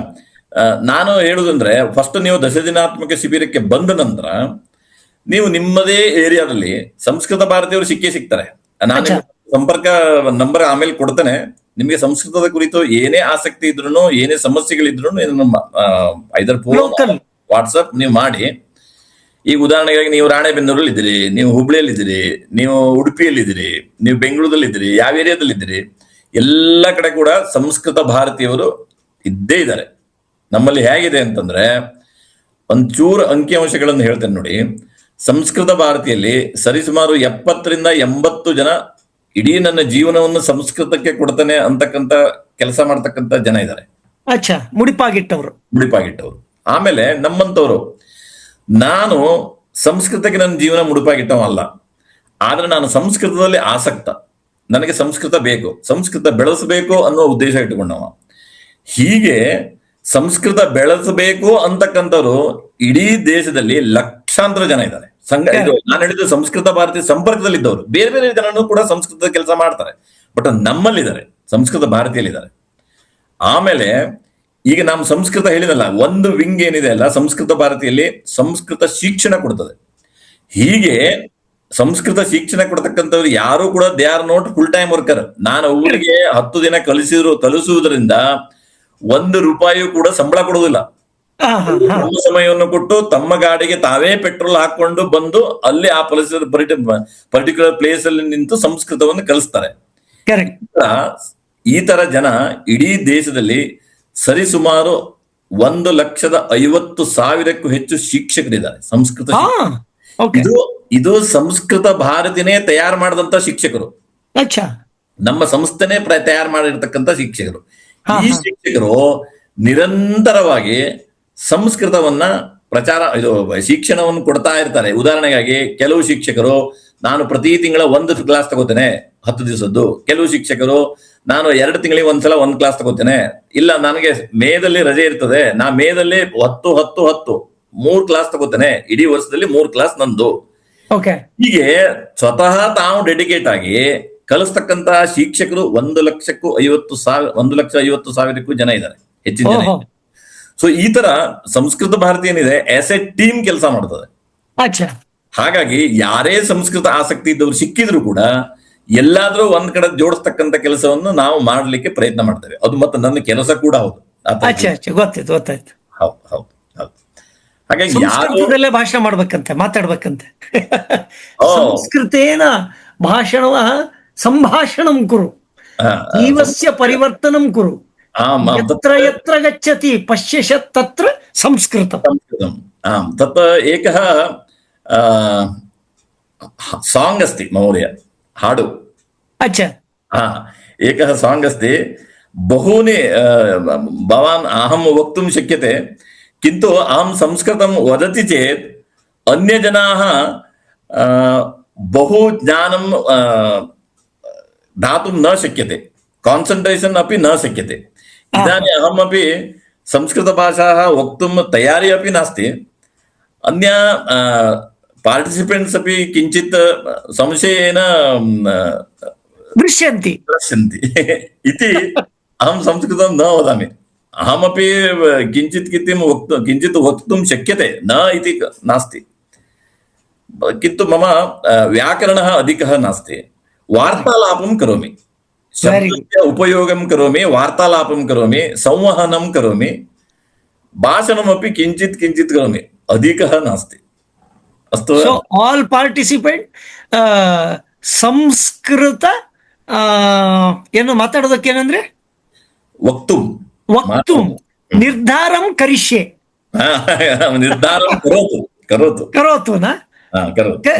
ನಾನು ಹೇಳುದಂದ್ರೆ, ಫಸ್ಟ್ ನೀವು 10 ದಿನಾತ್ಮಕ ಶಿಬಿರಕ್ಕೆ ಬಂದ ನಂತರ ನೀವು ನಿಮ್ಮದೇ ಏರಿಯಾದಲ್ಲಿ ಸಂಸ್ಕೃತ ಭಾರತೀಯರು ಸಿಗ್ತಾರೆ. ನಾನು ಸಂಪರ್ಕ ನಂಬರ್ ಆಮೇಲೆ ಕೊಡ್ತೇನೆ. ನಿಮ್ಗೆ ಸಂಸ್ಕೃತದ ಕುರಿತು ಏನೇ ಆಸಕ್ತಿ ಇದ್ರು, ಏನೇ ಸಮಸ್ಯೆಗಳಿದ್ರು, ಇದನ್ನ ಐದರ್ ಫೋನ್, ವಾಟ್ಸಪ್ ನೀವು ಮಾಡಿ ಈಗ ಉದಾಹರಣೆಗಾಗಿ ನೀವು ರಾಣೆಬೆನ್ನೂರಲ್ಲಿ ಇದ್ದೀರಿ, ನೀವು ಹುಬ್ಳಿಯಲ್ಲಿದ್ದೀರಿ, ನೀವು ಉಡುಪಿಯಲ್ಲಿದ್ದೀರಿ, ನೀವು ಬೆಂಗಳೂರಲ್ಲಿದ್ದೀರಿ, ಯಾವ ಏರಿಯಾದಲ್ಲಿದ್ದೀರಿ, ಎಲ್ಲ ಕಡೆ ಕೂಡ ಸಂಸ್ಕೃತ ಭಾರತೀಯವರು ಇದ್ದೇ ಇದ್ದಾರೆ. ನಮ್ಮಲ್ಲಿ ಹೇಗಿದೆ ಅಂತಂದ್ರೆ, ಒಂಚೂರು ಅಂಕಿಅಂಶಗಳನ್ನು ಹೇಳ್ತೇನೆ ನೋಡಿ. ಸಂಸ್ಕೃತ ಭಾರತಿಯಲ್ಲಿ ಸರಿಸುಮಾರು 70-80 ಜನ ಇಡೀ ನನ್ನ ಜೀವನವನ್ನು ಸಂಸ್ಕೃತಕ್ಕೆ ಕೊಡ್ತಾನೆ ಅಂತಕ್ಕಂಥ ಕೆಲಸ ಮಾಡ್ತಕ್ಕಂಥ ಜನ ಇದ್ದಾರೆ. ಅಚ್ಚಾ, ಮುಡಿಪಾಗಿಟ್ಟವರು. ಆಮೇಲೆ ನಮ್ಮಂತವ್ರು, ನಾನು ಸಂಸ್ಕೃತಕ್ಕೆ ನನ್ನ ಜೀವನ ಮುಡಿಪಾಗಿಟ್ಟವಲ್ಲ, ಆದ್ರೆ ನಾನು ಸಂಸ್ಕೃತದಲ್ಲಿ ಆಸಕ್ತ, ನನಗೆ ಸಂಸ್ಕೃತ ಬೇಕು, ಸಂಸ್ಕೃತ ಬೆಳೆಸಬೇಕು ಅನ್ನೋ ಉದ್ದೇಶ ಇಟ್ಟುಕೊಂಡವ. ಹೀಗೆ ಸಂಸ್ಕೃತ ಬೆಳೆಸಬೇಕು ಅಂತಕ್ಕಂಥವ್ರು ಇಡೀ ದೇಶದಲ್ಲಿ ಲಕ್ಷಾಂತರ ಜನ ಇದ್ದಾರೆ. ನಾನು ಹೇಳಿದ್ದು ಸಂಸ್ಕೃತ ಭಾರತೀಯ ಸಂಪರ್ಕದಲ್ಲಿದ್ದವರು. ಬೇರೆ ಬೇರೆ ಜನರು ಕೂಡ ಸಂಸ್ಕೃತದ ಕೆಲಸ ಮಾಡ್ತಾರೆ, ಬಟ್ ನಮ್ಮಲ್ಲಿದ್ದಾರೆ, ಸಂಸ್ಕೃತ ಭಾರತೀಯಲ್ಲಿದ್ದಾರೆ. ಆಮೇಲೆ ಈಗ ನಾವು ಸಂಸ್ಕೃತ ಹೇಳಿದಲ್ಲ, ಒಂದು ವಿಂಗ್ ಏನಿದೆ ಅಲ್ಲ ಸಂಸ್ಕೃತ ಭಾರತಿಯಲ್ಲಿ, ಸಂಸ್ಕೃತ ಶಿಕ್ಷಣ ಕೊಡ್ತದೆ. ಹೀಗೆ ಸಂಸ್ಕೃತ ಶಿಕ್ಷಣ ಕೊಡ್ತಕ್ಕಂಥವ್ರು ಯಾರು ಕೂಡ they are not full time worker. ನಾನು ಊರಿಗೆ 10 ದಿನ ಕಲಿಸುವುದರಿಂದ 1 ರೂಪಾಯಿಯೂ ಕೂಡ ಸಂಬಳ ಕೊಡುವುದಿಲ್ಲ. ತಮ್ಮ ಸಮಯವನ್ನು ಕೊಟ್ಟು ತಮ್ಮ ಗಾಡಿಗೆ ತಾವೇ ಪೆಟ್ರೋಲ್ ಹಾಕೊಂಡು ಬಂದು ಅಲ್ಲಿ ಆ ಪರ್ಟಿಕ್ಯುಲರ್ ಪ್ಲೇಸ್ ಅಲ್ಲಿ ನಿಂತು ಸಂಸ್ಕೃತವನ್ನು ಕಲಿಸ್ತಾರೆ. ಈ ತರ ಜನ ಇಡೀ ದೇಶದಲ್ಲಿ ಸರಿಸುಮಾರು 1,50,000ಕ್ಕೂ ಹೆಚ್ಚು ಶಿಕ್ಷಕರಿದ್ದಾರೆ ಸಂಸ್ಕೃತ. ಇದು ಸಂಸ್ಕೃತ ಭಾರತಿನೇ ತಯಾರು ಮಾಡಿದಂತ ಶಿಕ್ಷಕರು, ನಮ್ಮ ಸಂಸ್ಥೆನೇ ತಯಾರು ಮಾಡಿರ್ತಕ್ಕಂಥ ಶಿಕ್ಷಕರು. ಈ ಶಿಕ್ಷಕರು ನಿರಂತರವಾಗಿ ಸಂಸ್ಕೃತವನ್ನ ಶಿಕ್ಷಣವನ್ನು ಕೊಡ್ತಾ ಇರ್ತಾರೆ. ಉದಾಹರಣೆಗಾಗಿ ಕೆಲವು ಶಿಕ್ಷಕರು, ನಾನು ಪ್ರತಿ ತಿಂಗಳ 1 ಕ್ಲಾಸ್ ತಗೋತೇನೆ 10 ದಿವಸದ್ದು. ಕೆಲವು ಶಿಕ್ಷಕರು, ನಾನು 2 ತಿಂಗಳಿಗೆ ಒಂದ್ಸಲ 1 ಕ್ಲಾಸ್ ತಗೋತೇನೆ. ಇಲ್ಲ, ನನಗೆ ಮೇದಲ್ಲಿ ರಜೆ ಇರ್ತದೆ, ನಾ ಮೇದಲ್ಲಿ 10 ಕ್ಲಾಸ್ ತಗೋತೇನೆ, ಇಡೀ ವರ್ಷದಲ್ಲಿ 3 ಕ್ಲಾಸ್ ನಂದು. ಹೀಗೆ ಸ್ವತಃ ತಾವು ಡೆಡಿಕೇಟ್ ಆಗಿ ಕಲಿಸ್ತಕ್ಕಂತಹ ಶಿಕ್ಷಕರು 1,50,000ಕ್ಕೂ ಜನ ಇದ್ದಾರೆ, ಹೆಚ್ಚಿನ ಜನ. ಸೊ ಈ ತರ ಸಂಸ್ಕೃತ ಭಾರತಿ ಏನಿದೆ ಆಸ್ ಎ ಟೀಮ್ ಕೆಲಸ ಮಾಡ್ತದೆ. ಹಾಗಾಗಿ ಯಾರೇ ಸಂಸ್ಕೃತ ಆಸಕ್ತಿ ಇದ್ದವ್ರು ಸಿಕ್ಕಿದ್ರು ಕೂಡ ಎಲ್ಲಾದ್ರೂ ಒಂದ್ ಕಡೆ ಜೋಡಿಸ್ತಕ್ಕಂಥ ಕೆಲಸವನ್ನು ನಾವು ಮಾಡ್ಲಿಕ್ಕೆ ಪ್ರಯತ್ನ ಮಾಡ್ತೇವೆ. ಅದು ಮತ್ತೆ ನನ್ನ ಕೆಲಸ ಕೂಡ ಹೌದು. ಗೊತ್ತಾಯ್ತು. ಹೌದು. ಹಾಗಾಗಿ ಯಾರು ಭಾಷಣ ಮಾಡ್ಬೇಕಂತೆ, ಮಾತಾಡ್ಬೇಕಂತೆ. ಸಂಸ್ಕೃತೇನ ಭಾಷಣವ ಸಂಭಾಷಣಂ ಕುರು, ಜೀವಸ್ಯ ಪರಿವರ್ತನಂ ಕುರು, ಯತ್ರ ಯತ್ರ ಗಚ್ಚತಿ ಪಶ್ಯಶತ್ ತತ್ರ ಸಂಸ್ಕೃತಂ. ತತ್ ಏಕಃ ಸಾಂಗ್ ಅಸ್ತಿ ಮಹೋದಯ, ಹಾಡು. ಏಕಃ ಸಾಂಗ್ ಅಸ್ತಿ, ಬಹೂನಿ ಭವಾನ್ ಅಹಂ ವಕ್ತುಂ ಶಕ್ಯತೆ, ಕಿಂತು ಅಹಂ ಸಂಸ್ಕೃತಂ ವದತಿ ಚೇತ್ ಅನ್ಯ ಜನಾಃ ಬಹು ಜ್ಞಾನಂ ದಾತುಂ ನ ಶಕ್ಯತೆ, ಕಾನ್ಸಂಟ್ರೇಷನ್ ಅಪಿ ನ ಶಕ್ಯತೆ. इदानीं अहमपि संस्कृतभाषाः वक्तुं तयारी अपि नास्ति. अन्य पार्टिसिपेण्ट्स् अपि किञ्चित् संशयेन दृश्यन्ति इति अहं संस्कृतं न वदामि. अहमपि किञ्चित् वक्तुं शक्यते, न इति नास्ति, किन्तु मम व्याकरणः अधिकः नास्ति. वार्तालापं करोमि, शब्दस्य उपयोगं करोमि, वार्तालापं करोमि, संवहनं करोमि, भाषणमपि किञ्चित् करोमि, अधिकः नास्ति. अस्तु. So all participate ಸಂಸ್ಕೃತ ಏನು ಮಾತಾಡೋದಕ್ಕೆ ಏನಂದ್ರೆ ವಕ್ತು ನಿರ್ಧಾರಂ ಕರಿಷ್ಯೆ, ನಿರ್ಧಾರಂ ಕರೋತುನಾ.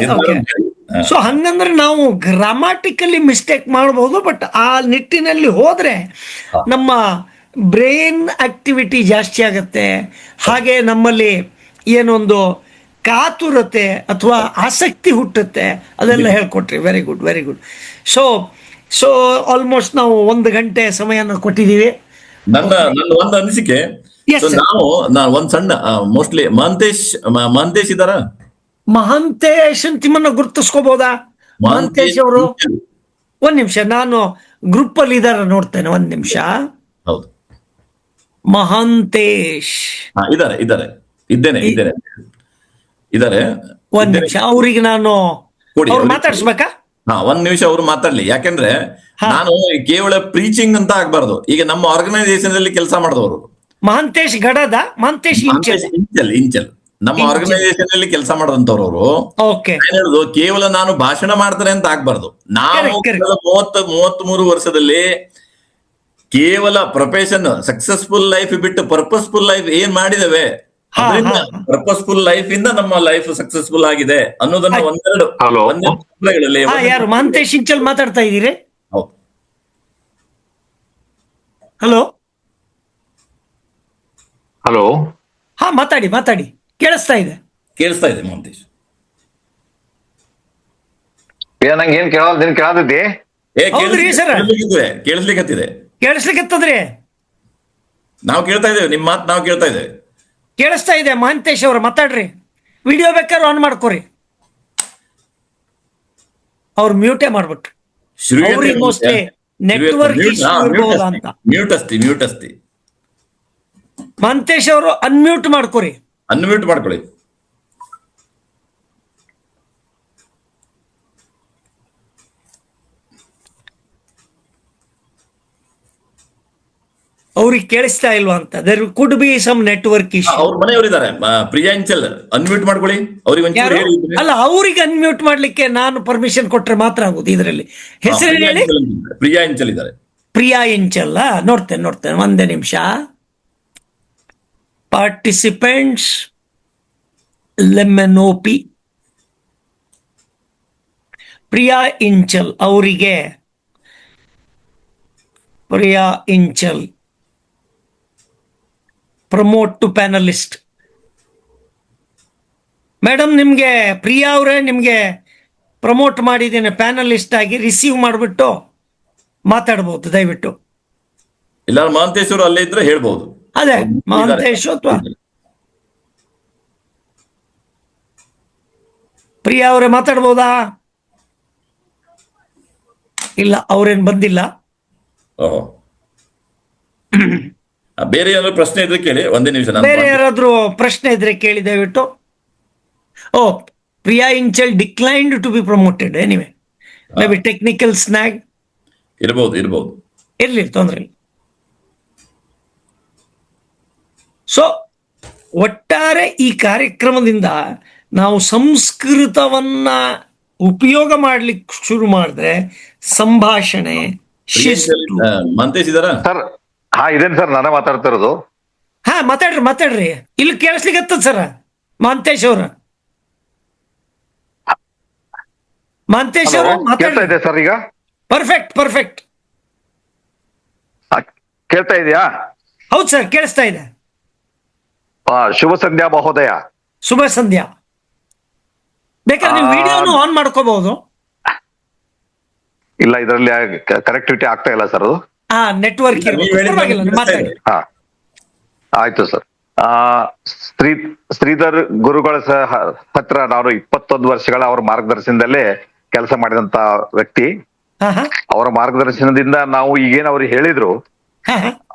ಸೊ ಹಂಗಂದ್ರೆ ನಾವು ಗ್ರಾಮಾಟಿಕಲಿ ಮಿಸ್ಟೇಕ್ ಮಾಡಬಹುದು, ಬಟ್ ಆ ನಿಟ್ಟಿನಲ್ಲಿ ಹೋದ್ರೆ ನಮ್ಮ ಬ್ರೈನ್ ಆಕ್ಟಿವಿಟಿ ಜಾಸ್ತಿ ಆಗತ್ತೆ. ಹಾಗೆ ನಮ್ಮಲ್ಲಿ ಏನೊಂದು ಕಾತುರತೆ ಅಥವಾ ಆಸಕ್ತಿ ಹುಟ್ಟುತ್ತೆ, ಅದೆಲ್ಲ ಹೇಳ್ಕೊಟ್ರಿ. Very good. ಸೊ ಆಲ್ಮೋಸ್ಟ್ ನಾವು 1 ಗಂಟೆ ಸಮಯನ ಕೊಟ್ಟಿದ್ದೀವಿ. ನನ್ನ ಒಂದು ಅನಿಸಿಕೆ, ನಾವು ಒಂದ್ ಸಣ್ಣ ಮೋಸ್ಟ್ಲಿ ಮಹಂತೇಶ್ ಇದಾರ, ಮಹಂತೇಶ್ ತಿಮ್ಮನ್ನ ಗುರುತಿಸ್ಕೋಬಹುದಾ? ಮಹಂತೇಶ್ ಅವರು 1 ನಿಮಿಷ, ನಾನು ಗ್ರೂಪ್ ಅಲ್ಲಿ ಇದಾರ ನೋಡ್ತೇನೆ, 1 ನಿಮಿಷ. ಹೌದು, ಮಹಂತೇಶ್ ಇದ್ದಾರೆ. ಇದ್ದೇನೆ. 1 ನಿಮಿಷ, ಅವ್ರಿಗೆ ನಾನು ಮಾತಾಡ್ಸ್ಬೇಕಾ? 1 ನಿಮಿಷ ಅವ್ರು ಮಾತಾಡ್ಲಿ. ಯಾಕೆಂದ್ರೆ ನಾನು ಕೇವಲ ಪ್ರೀಚಿಂಗ್ ಅಂತ ಆಗ್ಬಾರ್ದು. ಈಗ ನಮ್ಮ ಆರ್ಗನೈಸೇಷನ್ ಅಲ್ಲಿ ಕೆಲಸ ಮಾಡಿದವರು ಮಹಂತೇಶ್ ಗಡದ, ಮಹಂತೇಶ್ ಇಂಚಲ್ ನಮ್ಮ ಆರ್ಗನೈಸೇಷನ್ ಅಲ್ಲಿ ಕೆಲಸ ಮಾಡದಂತವ್ರು ಅವರು. ಓಕೆ, ಏನ್ ಹೇಳುದು, ಕೇವಲ ನಾನು ಭಾಷಣ ಮಾಡ್ತಾರೆ ಅಂತ ಆಗ್ಬಾರ್ದು. ನಾವು Correct. 33 ವರ್ಷದಲ್ಲಿ ಕೇವಲ ಪ್ರೊಫೆಷನ್ ಸಕ್ಸಸ್ಫುಲ್ ಲೈಫ್ ಬಿಟ್ಟು ಪರ್ಪಸ್ಫುಲ್ ಲೈಫ್ ಏನ್ ಮಾಡಿದ್ದೇವೆ, ಅದರಿಂದ ಪರ್ಪಸ್ಫುಲ್ ಲೈಫ್ ಇಂದ ನಮ್ಮ ಲೈಫ್ ಸಕ್ಸಸ್ಫುಲ್ ಆಗಿದೆ ಅನ್ನೋದನ್ನ ಒಂದೆರಡು ಸಂದರ್ಭಗಳಲ್ಲಿ ಯಾರು ಮಹಂತೇಶ್ ಇಂಚಲ್ ಮಾತಾಡ್ತಾ ಇದ್ದೀರಿ? ಹೌದು. ಹಲೋ, ಹಲೋ, ಹಾ ಮಾತಾಡಿ, ಕೇಳಿಸ್ತಾ ಇದೆ. ಕೇಳಿಸ್ತಾ ಇದೆ ಮಹಂತೇಶ್. ನಂಗೆ ಏನ್ ಕೇಳೋದು, ನಿನ್ ಕೇಳತೈತಿ? ಹೌದ್ರಿ ಸರ್, ಕೇಳಿಸ್ಲಿಕ್ಕತ್ತಿದೆ. ಕೇಳಿಸ್ಲಿಕ್ಕತ್ತದ್ರಿ. ನಾವು ಕೇಳ್ತಾ ಇದ್ದೇವೆ, ನಿಮ್ ಮಾತು ನಾವು ಕೇಳ್ತಾ ಇದ್ದೇವೆ. ಕೇಳಿಸ್ತಾ ಇದೆ. ಮಹಂತೇಶ್ ಅವ್ರ ಮಾತಾಡ್ರಿ. ವಿಡಿಯೋ ಬೇಕಾದ್ರೆ ಆನ್ ಮಾಡ್ಕೋರಿ. ಅವ್ರು ಮ್ಯೂಟೇ ಮಾಡ್ಬಿಟ್ರು. ಅವ್ರಿಗೆ ಮೋಸ್ಟ್ಲಿ ನೆಟ್ವರ್ಕ್ ಇಶ್ಯೂ ಇರ್ಬೋದು ಅಂತ. ಮ್ಯೂಟ್ ಅಸ್ತಿ. ಮಹಂತೇಶ್ ಅವರು ಅನ್ಮ್ಯೂಟ್ ಮಾಡ್ಕೋರಿ. ಅನ್ಮ್ಯೂಟ್ ಮಾಡ್ಕೊಳ್ಳಿ. ಅವ್ರಿಗೆ ಕೇಳಿಸ್ತಾ ಇಲ್ವಾ ಅಂತ. There could be some network issue. ಅವ್ರ ಮನೆಯವರಿದ್ದಾರೆ, ಪ್ರಿಯಾ ಇಂಚಲ್, ಅನ್ಮ್ಯೂಟ್ ಮಾಡ್ಕೊಳ್ಳಿ. ಅವ್ರಿಗೆ ಒಂಚೂರು ಹೇಳಿ. ಅಲ್ಲ, ಅವ್ರಿಗೆ ಅನ್ಮ್ಯೂಟ್ ಮಾಡ್ಲಿಕ್ಕೆ ನಾನು ಪರ್ಮಿಷನ್ ಕೊಟ್ರೆ ಮಾತ್ರ ಆಗುದು. ಇದರಲ್ಲಿ ಹೆಸರು ಹೇಳಿ. ಪ್ರಿಯಾ ಇಂಚಲ್ ಇದ್ದಾರೆ. ಪ್ರಿಯಾ ಇಂಚಲ್, ನೋಡ್ತೇನೆ ಒಂದೇ ನಿಮಿಷ. ಪಾರ್ಟಿಸಿಪೆಂಟ್ಸ್ ಲೆಮೆನೋಪಿ ಪ್ರಿಯಾ ಇಂಚಲ್ ಅವರಿಗೆ, Priya ಇಂಚಲ್ promote to panellist. Madam, ನಿಮ್ಗೆ ಪ್ರಿಯಾ ಅವರೇ, ನಿಮ್ಗೆ ಪ್ರಮೋಟ್ ಮಾಡಿದ್ದೇನೆ ಪ್ಯಾನಲಿಸ್ಟ್ ಆಗಿ. ರಿಸೀವ್ ಮಾಡಿಬಿಟ್ಟು ಮಾತಾಡ್ಬೋದು ದಯವಿಟ್ಟು. ಇಲ್ಲ ಮಹಂತೇಶ್ ಅವರು ಅಲ್ಲೇ ಇದ್ರೆ ಹೇಳ್ಬಹುದು. ಅದೇ ಮಹಂತೇಶ್ ಅಥವಾ ಪ್ರಿಯಾ ಅವರೇ ಮಾತಾಡ್ಬೋದಾ? ಇಲ್ಲ, ಅವ್ರೇನ್ ಬಂದಿಲ್ಲ. ಓಹೋ, ಬೇರೆ ಏನಾದ್ರು ಪ್ರಶ್ನೆ ಇದ್ರೆ ಕೇಳಿ. ಒಂದೇ ನಿಮಿಷ. ಬೇರೆ ಯಾರಾದ್ರೂ ಪ್ರಶ್ನೆ ಇದ್ರೆ ಕೇಳಿ ದಯವಿಟ್ಟು. Oh, Priya Inchal declined to be promoted. Anyway, maybe technical snag ಇರಬಹುದು. ಇರ್ಲಿ, ತೊಂದ್ರೆ ಇಲ್ಲ. ಸೊ ಒಟ್ಟಾರೆ ಈ ಕಾರ್ಯಕ್ರಮದಿಂದ ನಾವು ಸಂಸ್ಕೃತವನ್ನ ಉಪಯೋಗ ಮಾಡ್ಲಿಕ್ಕೆ ಶುರು ಮಾಡಿದ್ರೆ ಸಂಭಾಷಣೆ, ಶಿಸ್ತು. ಮಹಂತೇಶ್ ಇದಾರ ಸರ್? ಹಾ, ಇದೇನು ಸರ್, ನಾನೇ ಮಾತಾಡ್ತಾ ಇರೋದು. ಹಾ, ಮಾತಾಡ್ರಿ. ಇಲ್ಲಿ ಕೇಳಿಸ್ಲಿಕ್ಕತ್ತದ ಸರ್. ಮಹಂತೇಶ್ ಅವ್ರ ಕೇಳ್ತಾ ಇದೆ ಸರ್ ಈಗ? ಪರ್ಫೆಕ್ಟ್. ಕೇಳ್ತಾ ಇದೆಯಾ? ಹೌದು ಸರ್, ಕೇಳಿಸ್ತಾ ಇದೆ. ಶುಭ ಸಂಧ್ಯಾ ಮಹೋದಯ. ಶುಭ ಸಂಧ್ಯಾ. ಬೇಕಾದ್ರೆ ನೀವು ವಿಡಿಯೋನು ಆನ್ ಮಾಡ್ಕೋಬಹುದು. ಇಲ್ಲ, ಇದರಲ್ಲಿ ಕನೆಕ್ಟಿವಿಟಿ ಆಗ್ತಾ ಇಲ್ಲ ಸರ್. ಅದು ನೆಟ್ವರ್ಕ್ ಮಾತಾಡಿ. ಹಾ, ಆಯ್ತು ಸರ್. ಶ್ರೀಧರ್ ಗುರುಗಳ ಹತ್ರ ನಾನು 21 ವರ್ಷಗಳ ಅವರ ಮಾರ್ಗದರ್ಶನದಲ್ಲೇ ಕೆಲಸ ಮಾಡಿದಂತ ವ್ಯಕ್ತಿ. ಅವರ ಮಾರ್ಗದರ್ಶನದಿಂದ ನಾವು ಈಗೇನು ಅವ್ರು ಹೇಳಿದ್ರು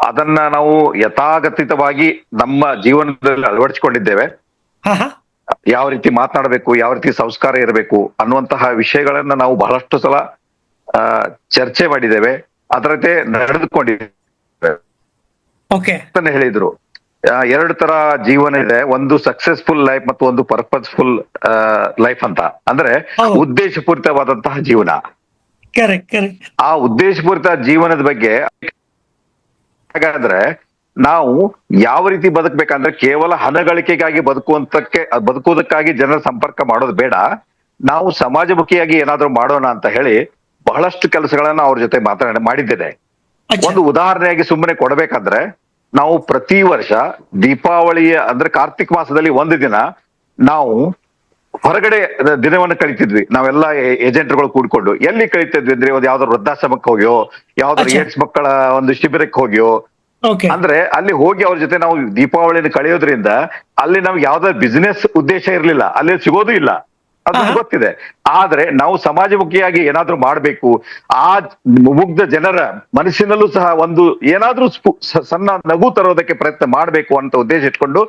ಅದನ್ನ ನಾವು ಯಥಾಗತಿತವಾಗಿ ನಮ್ಮ ಜೀವನದಲ್ಲಿ ಅಳವಡಿಸಿಕೊಂಡಿದ್ದೇವೆ. ಯಾವ ರೀತಿ ಮಾತನಾಡಬೇಕು, ಯಾವ ರೀತಿ ಸಂಸ್ಕಾರ ಇರಬೇಕು ಅನ್ನುವಂತಹ ವಿಷಯಗಳನ್ನ ನಾವು ಬಹಳಷ್ಟು ಸಲ ಚರ್ಚೆ ಮಾಡಿದ್ದೇವೆ. ಅದರಂತೆ ನಡೆದುಕೊಂಡಿದ್ದೇವೆ. ಹೇಳಿದ್ರು 2 ತರ ಜೀವನ ಇದೆ, ಒಂದು ಸಕ್ಸಸ್ಫುಲ್ ಲೈಫ್ ಮತ್ತು ಒಂದು ಪರ್ಪಸ್ಫುಲ್ ಲೈಫ್ ಅಂತ. ಅಂದ್ರೆ ಉದ್ದೇಶಪೂರಿತವಾದಂತಹ ಜೀವನ. ಆ ಉದ್ದೇಶಪೂರಿತ ಜೀವನದ ಬಗ್ಗೆ ಹಾಗಾದ್ರೆ ನಾವು ಯಾವ ರೀತಿ ಬದುಕಬೇಕಂದ್ರೆ ಕೇವಲ ಹಣ ಗಳಿಕೆಗಾಗಿ ಬದುಕುವುದಕ್ಕಾಗಿ ಜನರ ಸಂಪರ್ಕ ಮಾಡೋದು ಬೇಡ, ನಾವು ಸಮಾಜಮುಖಿಯಾಗಿ ಏನಾದ್ರೂ ಮಾಡೋಣ ಅಂತ ಹೇಳಿ ಬಹಳಷ್ಟು ಕೆಲಸಗಳನ್ನ ಅವ್ರ ಜೊತೆ ಮಾಡಿದ್ದೇನೆ. ಒಂದು ಉದಾಹರಣೆಯಾಗಿ ಸುಮ್ಮನೆ ಕೊಡ್ಬೇಕಂದ್ರೆ, ನಾವು ಪ್ರತಿ ವರ್ಷ ದೀಪಾವಳಿಯ ಅಂದ್ರೆ ಕಾರ್ತಿಕ್ ಮಾಸದಲ್ಲಿ ಒಂದು ದಿನ ನಾವು ಹೊರಗಡೆ ದಿನವನ್ನು ಕಳಿತಿದ್ವಿ. ನಾವೆಲ್ಲ ಏಜೆಂಟ್ಗಳು ಕೂಡ್ಕೊಂಡು ಎಲ್ಲಿ ಕಳಿತಿದ್ವಿ ಅಂದ್ರೆ ಯಾವ್ದಾದ್ರು ವೃದ್ಧಾಶ್ರಮಕ್ಕೆ ಹೋಗ್ಯೋ, ಯಾವ್ದಾದ್ರು ಏಡ್ಸ್ ಮಕ್ಕಳ ಒಂದು ಶಿಬಿರಕ್ಕೆ ಹೋಗ್ಯೋ, ಅಂದ್ರೆ ಅಲ್ಲಿ ಹೋಗಿ ಅವ್ರ ಜೊತೆ ನಾವು ದೀಪಾವಳಿನ ಕಳೆಯೋದ್ರಿಂದ ಅಲ್ಲಿ ನಮ್ಗೆ ಯಾವ್ದಾದ್ರು ಬಿಸಿನೆಸ್ ಉದ್ದೇಶ ಇರ್ಲಿಲ್ಲ, ಅಲ್ಲಿ ಸಿಗೋದು ಇಲ್ಲ, ಅದು ಗೊತ್ತಿದೆ. ಆದ್ರೆ ನಾವು ಸಮಾಜಮುಖಿಯಾಗಿ ಏನಾದ್ರೂ ಮಾಡ್ಬೇಕು, ಆ ಮುಗ್ಧ ಜನರ ಮನಸ್ಸಿನಲ್ಲೂ ಸಹ ಒಂದು ಏನಾದ್ರೂ ಸಣ್ಣ ನಗು ತರೋದಕ್ಕೆ ಪ್ರಯತ್ನ ಮಾಡ್ಬೇಕು ಅಂತ ಉದ್ದೇಶ ಇಟ್ಕೊಂಡು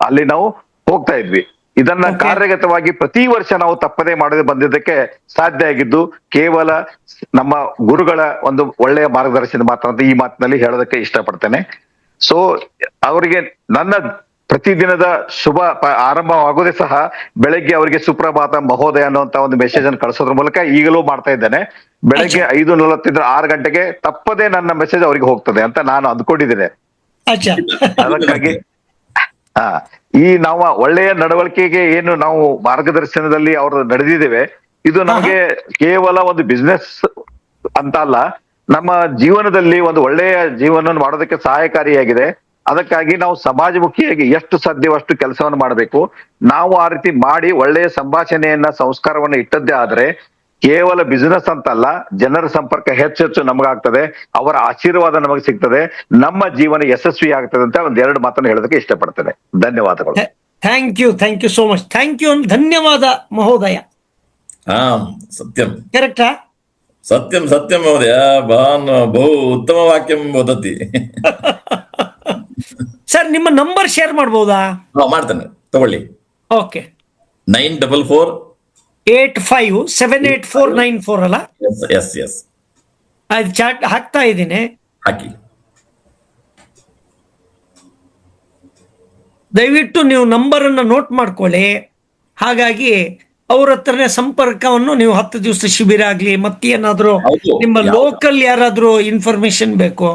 ಅಲ್ಲಿ ನಾವು ಹೋಗ್ತಾ ಇದ್ವಿ. ಇದನ್ನ ಕಾರ್ಯಗತವಾಗಿ ಪ್ರತಿ ವರ್ಷ ನಾವು ತಪ್ಪದೇ ಮಾಡದೆ ಬಂದಿದ್ದಕ್ಕೆ ಸಾಧ್ಯ ಆಗಿದ್ದು ಕೇವಲ ನಮ್ಮ ಗುರುಗಳ ಒಂದು ಒಳ್ಳೆಯ ಮಾರ್ಗದರ್ಶನ ಮಾತ್ರ ಅಂತ ಈ ಮಾತಿನಲ್ಲಿ ಹೇಳೋದಕ್ಕೆ ಇಷ್ಟಪಡ್ತೇನೆ. ಸೊ ಅವರಿಗೆ ನನ್ನ ಪ್ರತಿದಿನದ ಆರಂಭವಾಗೋದೇ ಸಹ ಬೆಳಗ್ಗೆ ಅವರಿಗೆ ಸುಪ್ರಭಾತ ಮಹೋದಯ ಅನ್ನುವಂತ ಒಂದು ಮೆಸೇಜ್ ಅನ್ನು ಕಳಿಸೋದ್ರ ಮೂಲಕ ಈಗಲೂ ಮಾಡ್ತಾ ಇದ್ದೇನೆ. ಬೆಳಗ್ಗೆ 5:45 6 ಗಂಟೆಗೆ ತಪ್ಪದೇ ನನ್ನ ಮೆಸೇಜ್ ಅವರಿಗೆ ಹೋಗ್ತದೆ ಅಂತ ನಾನು ಅಂದ್ಕೊಂಡಿದ್ದೇನೆ. ಅಚ್ಚಾ. ಅದಕ್ಕಾಗಿ ಈ ನಾವು ಒಳ್ಳೆಯ ನಡವಳಿಕೆಗೆ ಏನು ನಾವು ಮಾರ್ಗದರ್ಶನದಲ್ಲಿ ಅವರು ನಡೆದಿದ್ದೇವೆ, ಇದು ನಮಗೆ ಕೇವಲ ಒಂದು ಬಿಸ್ನೆಸ್ ಅಂತ ಅಲ್ಲ, ನಮ್ಮ ಜೀವನದಲ್ಲಿ ಒಂದು ಒಳ್ಳೆಯ ಜೀವನವನ್ನು ಮಾಡೋದಕ್ಕೆ ಸಹಾಯಕಾರಿಯಾಗಿದೆ. ಅದಕ್ಕಾಗಿ ನಾವು ಸಮಾಜಮುಖಿಯಾಗಿ ಎಷ್ಟು ಸಾಧ್ಯವೋ ಅಷ್ಟು ಕೆಲಸವನ್ನು ಮಾಡಬೇಕು. ನಾವು ಆ ರೀತಿ ಮಾಡಿ ಒಳ್ಳೆಯ ಸಂಭಾಷಣೆಯನ್ನ ಸಂಸ್ಕಾರವನ್ನ ಇಟ್ಟದ್ದೇ ಆದ್ರೆ ಕೇವಲ ಬಿಸಿನೆಸ್ ಅಂತಲ್ಲ, ಜನರ ಸಂಪರ್ಕ ಹೆಚ್ಚೆಚ್ಚು ನಮಗಾಗ್ತದೆ, ಅವರ ಆಶೀರ್ವಾದ ನಮಗೆ ಸಿಗ್ತದೆ, ನಮ್ಮ ಜೀವನ ಯಶಸ್ವಿ ಆಗ್ತದೆ ಅಂತ ಒಂದೆರಡು ಮಾತನ್ನು ಹೇಳೋದಕ್ಕೆ ಇಷ್ಟಪಡ್ತೇನೆ. ಧನ್ಯವಾದಗಳು. Thank you so much. Thank you. ಧನ್ಯವಾದ ಮಹೋದಯ. ಸತ್ಯಂ ಕರೆಕ್ಟಾ? ಸತ್ಯಂ ಸತ್ಯಂ ಮಹೋದಯ. ಭವಾನ್ ಬಹು ಉತ್ತಮ ವಾಕ್ಯಂ ವದತಿ. ಸರ್, ನಿಮ್ಮ ನಂಬರ್ ಶೇರ್ ಮಾಡ್ಬೋದಾ? ಮಾಡ್ತೇನೆ, ತಗೊಳ್ಳಿ. ಓಕೆ. 944 85784994 ಅಲ್ಲ? ಎಸ್. ಅದು ಚಾಟ್ ಹಾಕ್ತಾ ಇದ್ದೀನಿ, ಹಾಕಿ. ದಯವಿಟ್ಟು ನೀವು ನಂಬರನ್ನು ನೋಟ್ ಮಾಡ್ಕೊಳ್ಳಿ. ಹಾಗಾಗಿ ಅವ್ರ ಹತ್ರನೇ ಸಂಪರ್ಕವನ್ನು ನೀವು 10 ದಿವಸ ಶಿಬಿರ ಆಗಲಿ ಮತ್ತೇನಾದರೂ ನಿಮ್ಮ ಲೋಕಲ್ ಯಾರಾದರೂ ಇನ್ಫಾರ್ಮೇಶನ್ ಬೇಕು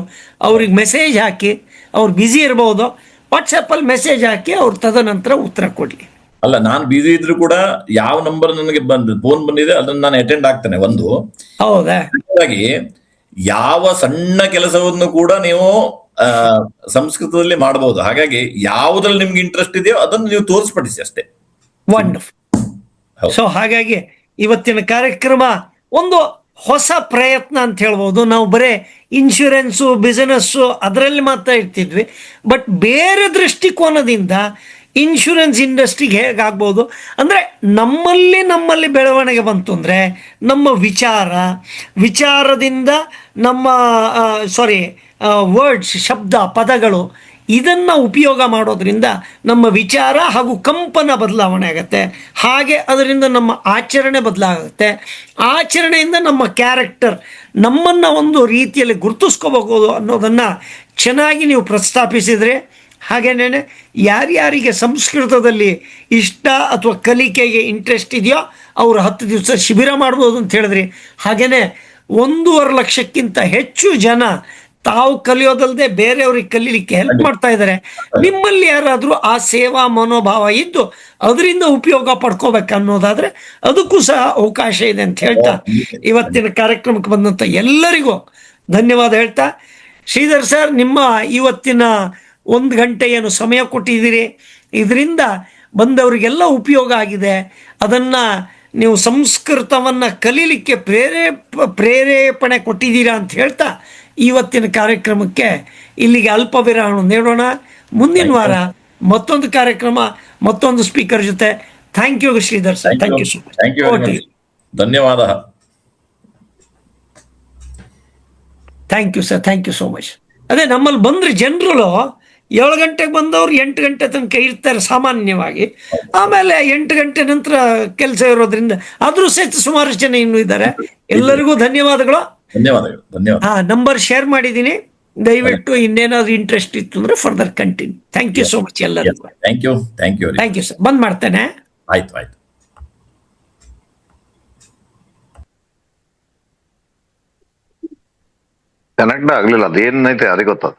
ಅವ್ರಿಗೆ ಮೆಸೇಜ್ ಹಾಕಿ. ಅವ್ರು ಬ್ಯುಸಿ ಇರ್ಬೋದು, ವಾಟ್ಸಪ್ಪಲ್ಲಿ ಮೆಸೇಜ್ ಹಾಕಿ ಅವ್ರು ತದನಂತರ ಉತ್ತರ ಕೊಡಲಿ. ಅಲ್ಲ, ನಾನು ಬಿಸಿ ಇದ್ರು ಕೂಡ ಯಾವ ನಂಬರ್ ನನಗೆ ಫೋನ್ ಬಂದಿದೆ ಅದನ್ನ ನಾನು ಅಟೆಂಡ್ ಆಗ್ತೇನೆ. ಒಂದು ಹೌದಾ? ಹಾಗಾಗಿ ಯಾವ ಸಣ್ಣ ಕೆಲಸವನ್ನು ಕೂಡ ನೀವು ಸಂಸ್ಕೃತದಲ್ಲಿ ಮಾಡಬಹುದು. ಹಾಗಾಗಿ ಯಾವುದ್ರಲ್ಲಿ ನಿಮ್ಗೆ ಇಂಟ್ರೆಸ್ಟ್ ಇದೆಯೋ ಅದನ್ನು ನೀವು ತೋರಿಸ್ಪಡಿಸಿ ಅಷ್ಟೇ. ವಂಡರ್ಫುಲ್. ಸೊ ಹಾಗಾಗಿ ಇವತ್ತಿನ ಕಾರ್ಯಕ್ರಮ ಒಂದು ಹೊಸ ಪ್ರಯತ್ನ ಅಂತ ಹೇಳ್ಬೋದು. ನಾವು ಬರೇ ಇನ್ಶೂರೆನ್ಸು ಬಿಸಿನೆಸ್ಸು ಅದರಲ್ಲಿ ಮಾತ್ರ ಇರ್ತಿದ್ವಿ, ಬಟ್ ಬೇರೆ ದೃಷ್ಟಿಕೋನದಿಂದ ಇನ್ಶೂರೆನ್ಸ್ ಇಂಡಸ್ಟ್ರಿಗೆ ಹೇಗಾಗ್ಬೋದು ಅಂದರೆ ನಮ್ಮಲ್ಲಿ ಬೆಳವಣಿಗೆ ಬಂತು ಅಂದರೆ ನಮ್ಮ ವಿಚಾರದಿಂದ ನಮ್ಮ ವರ್ಡ್ಸ್, ಶಬ್ದ, ಪದಗಳು ಇದನ್ನು ಉಪಯೋಗ ಮಾಡೋದ್ರಿಂದ ನಮ್ಮ ವಿಚಾರ ಹಾಗೂ ಕಂಪನ ಬದಲಾವಣೆ ಆಗುತ್ತೆ. ಹಾಗೆ ಅದರಿಂದ ನಮ್ಮ ಆಚರಣೆ ಬದಲಾಗುತ್ತೆ. ಆಚರಣೆಯಿಂದ ನಮ್ಮ ಕ್ಯಾರೆಕ್ಟರ್, ನಮ್ಮನ್ನು ಒಂದು ರೀತಿಯಲ್ಲಿ ಗುರುತಿಸ್ಕೋಬಹುದು ಅನ್ನೋದನ್ನು ಚೆನ್ನಾಗಿ ನೀವು ಪ್ರಸ್ತಾಪಿಸಿದರೆ. ಹಾಗೇನೇ ಯಾರ್ಯಾರಿಗೆ ಸಂಸ್ಕೃತದಲ್ಲಿ ಇಷ್ಟ ಅಥವಾ ಕಲಿಕೆಗೆ ಇಂಟ್ರೆಸ್ಟ್ ಇದೆಯೋ ಅವರು 10 ದಿವಸ ಶಿಬಿರ ಮಾಡ್ಬೋದು ಅಂತ ಹೇಳಿದ್ರಿ. ಹಾಗೆಯೇ 1.5 ಲಕ್ಷಕ್ಕಿಂತ ಹೆಚ್ಚು ಜನ ತಾವು ಕಲಿಯೋದಲ್ಲದೆ ಬೇರೆಯವ್ರಿಗೆ ಕಲೀಲಿಕ್ಕೆ ಹೆಲ್ಪ್ ಮಾಡ್ತಾ ಇದ್ದಾರೆ. ನಿಮ್ಮಲ್ಲಿ ಯಾರಾದರೂ ಆ ಸೇವಾ ಮನೋಭಾವ ಇದ್ದು ಅದರಿಂದ ಉಪಯೋಗ ಪಡ್ಕೋಬೇಕು ಅನ್ನೋದಾದ್ರೆ ಅದಕ್ಕೂ ಸಹ ಅವಕಾಶ ಇದೆ ಅಂತ ಹೇಳ್ತಾ ಇವತ್ತಿನ ಕಾರ್ಯಕ್ರಮಕ್ಕೆ ಬಂದಂಥ ಎಲ್ಲರಿಗೂ ಧನ್ಯವಾದ ಹೇಳ್ತಾ, ಶ್ರೀಧರ್ ಸರ್, ನಿಮ್ಮ ಇವತ್ತಿನ 1 ಗಂಟೆ ಏನು ಸಮಯ ಕೊಟ್ಟಿದ್ದೀರಿ, ಇದರಿಂದ ಬಂದವರಿಗೆಲ್ಲ ಉಪಯೋಗ ಆಗಿದೆ. ಅದನ್ನು ನೀವು ಸಂಸ್ಕೃತವನ್ನು ಕಲೀಲಿಕ್ಕೆ ಪ್ರೇರೇಪಣೆ ಕೊಟ್ಟಿದ್ದೀರಾ ಅಂತ ಹೇಳ್ತಾ ಇವತ್ತಿನ ಕಾರ್ಯಕ್ರಮಕ್ಕೆ ಇಲ್ಲಿಗೆ ಅಲ್ಪ ವಿರಾಮ ನೀಡೋಣ. ಮುಂದಿನ ವಾರ ಮತ್ತೊಂದು ಕಾರ್ಯಕ್ರಮ, ಮತ್ತೊಂದು ಸ್ಪೀಕರ್ ಜೊತೆ. Thank you Shridhar sir. Thank you so much. ಧನ್ಯವಾದ. Thank you sir. Thank you so much. ಅದೇ ನಮ್ಮಲ್ಲಿ ಬಂದ್ರೆ ಜನರು 7 ಗಂಟೆಗೆ ಬಂದವರು 8 ಗಂಟೆ ತನಕ ಇರ್ತಾರೆ ಸಾಮಾನ್ಯವಾಗಿ. ಆಮೇಲೆ 8 ಗಂಟೆ ನಂತರ ಕೆಲಸ ಇರೋದ್ರಿಂದ ಆದ್ರೂ ಸಹಿತ ಸುಮಾರು ಜನ ಇನ್ನೂ ಇದ್ದಾರೆ. ಎಲ್ಲರಿಗೂ ಧನ್ಯವಾದಗಳು. ನಂಬರ್ ಶೇರ್ ಮಾಡಿದ್ದೀನಿ. ದಯವಿಟ್ಟು ಇನ್ನೇನಾದ್ರೂ ಇಂಟ್ರೆಸ್ಟ್ ಇತ್ತು ಅಂದ್ರೆ further continue. Thank you so much ಎಲ್ಲರಿಗೂ. Thank you sir. ಬಂದ್ ಮಾಡ್ತೇನೆ. ಆಯ್ತು. ಕನೆಕ್ಟ್ ಆಗ್ಲಿಲ್ಲ, ಅದೇನೈತೆ ಅದೇ ಗೊತ್ತದ.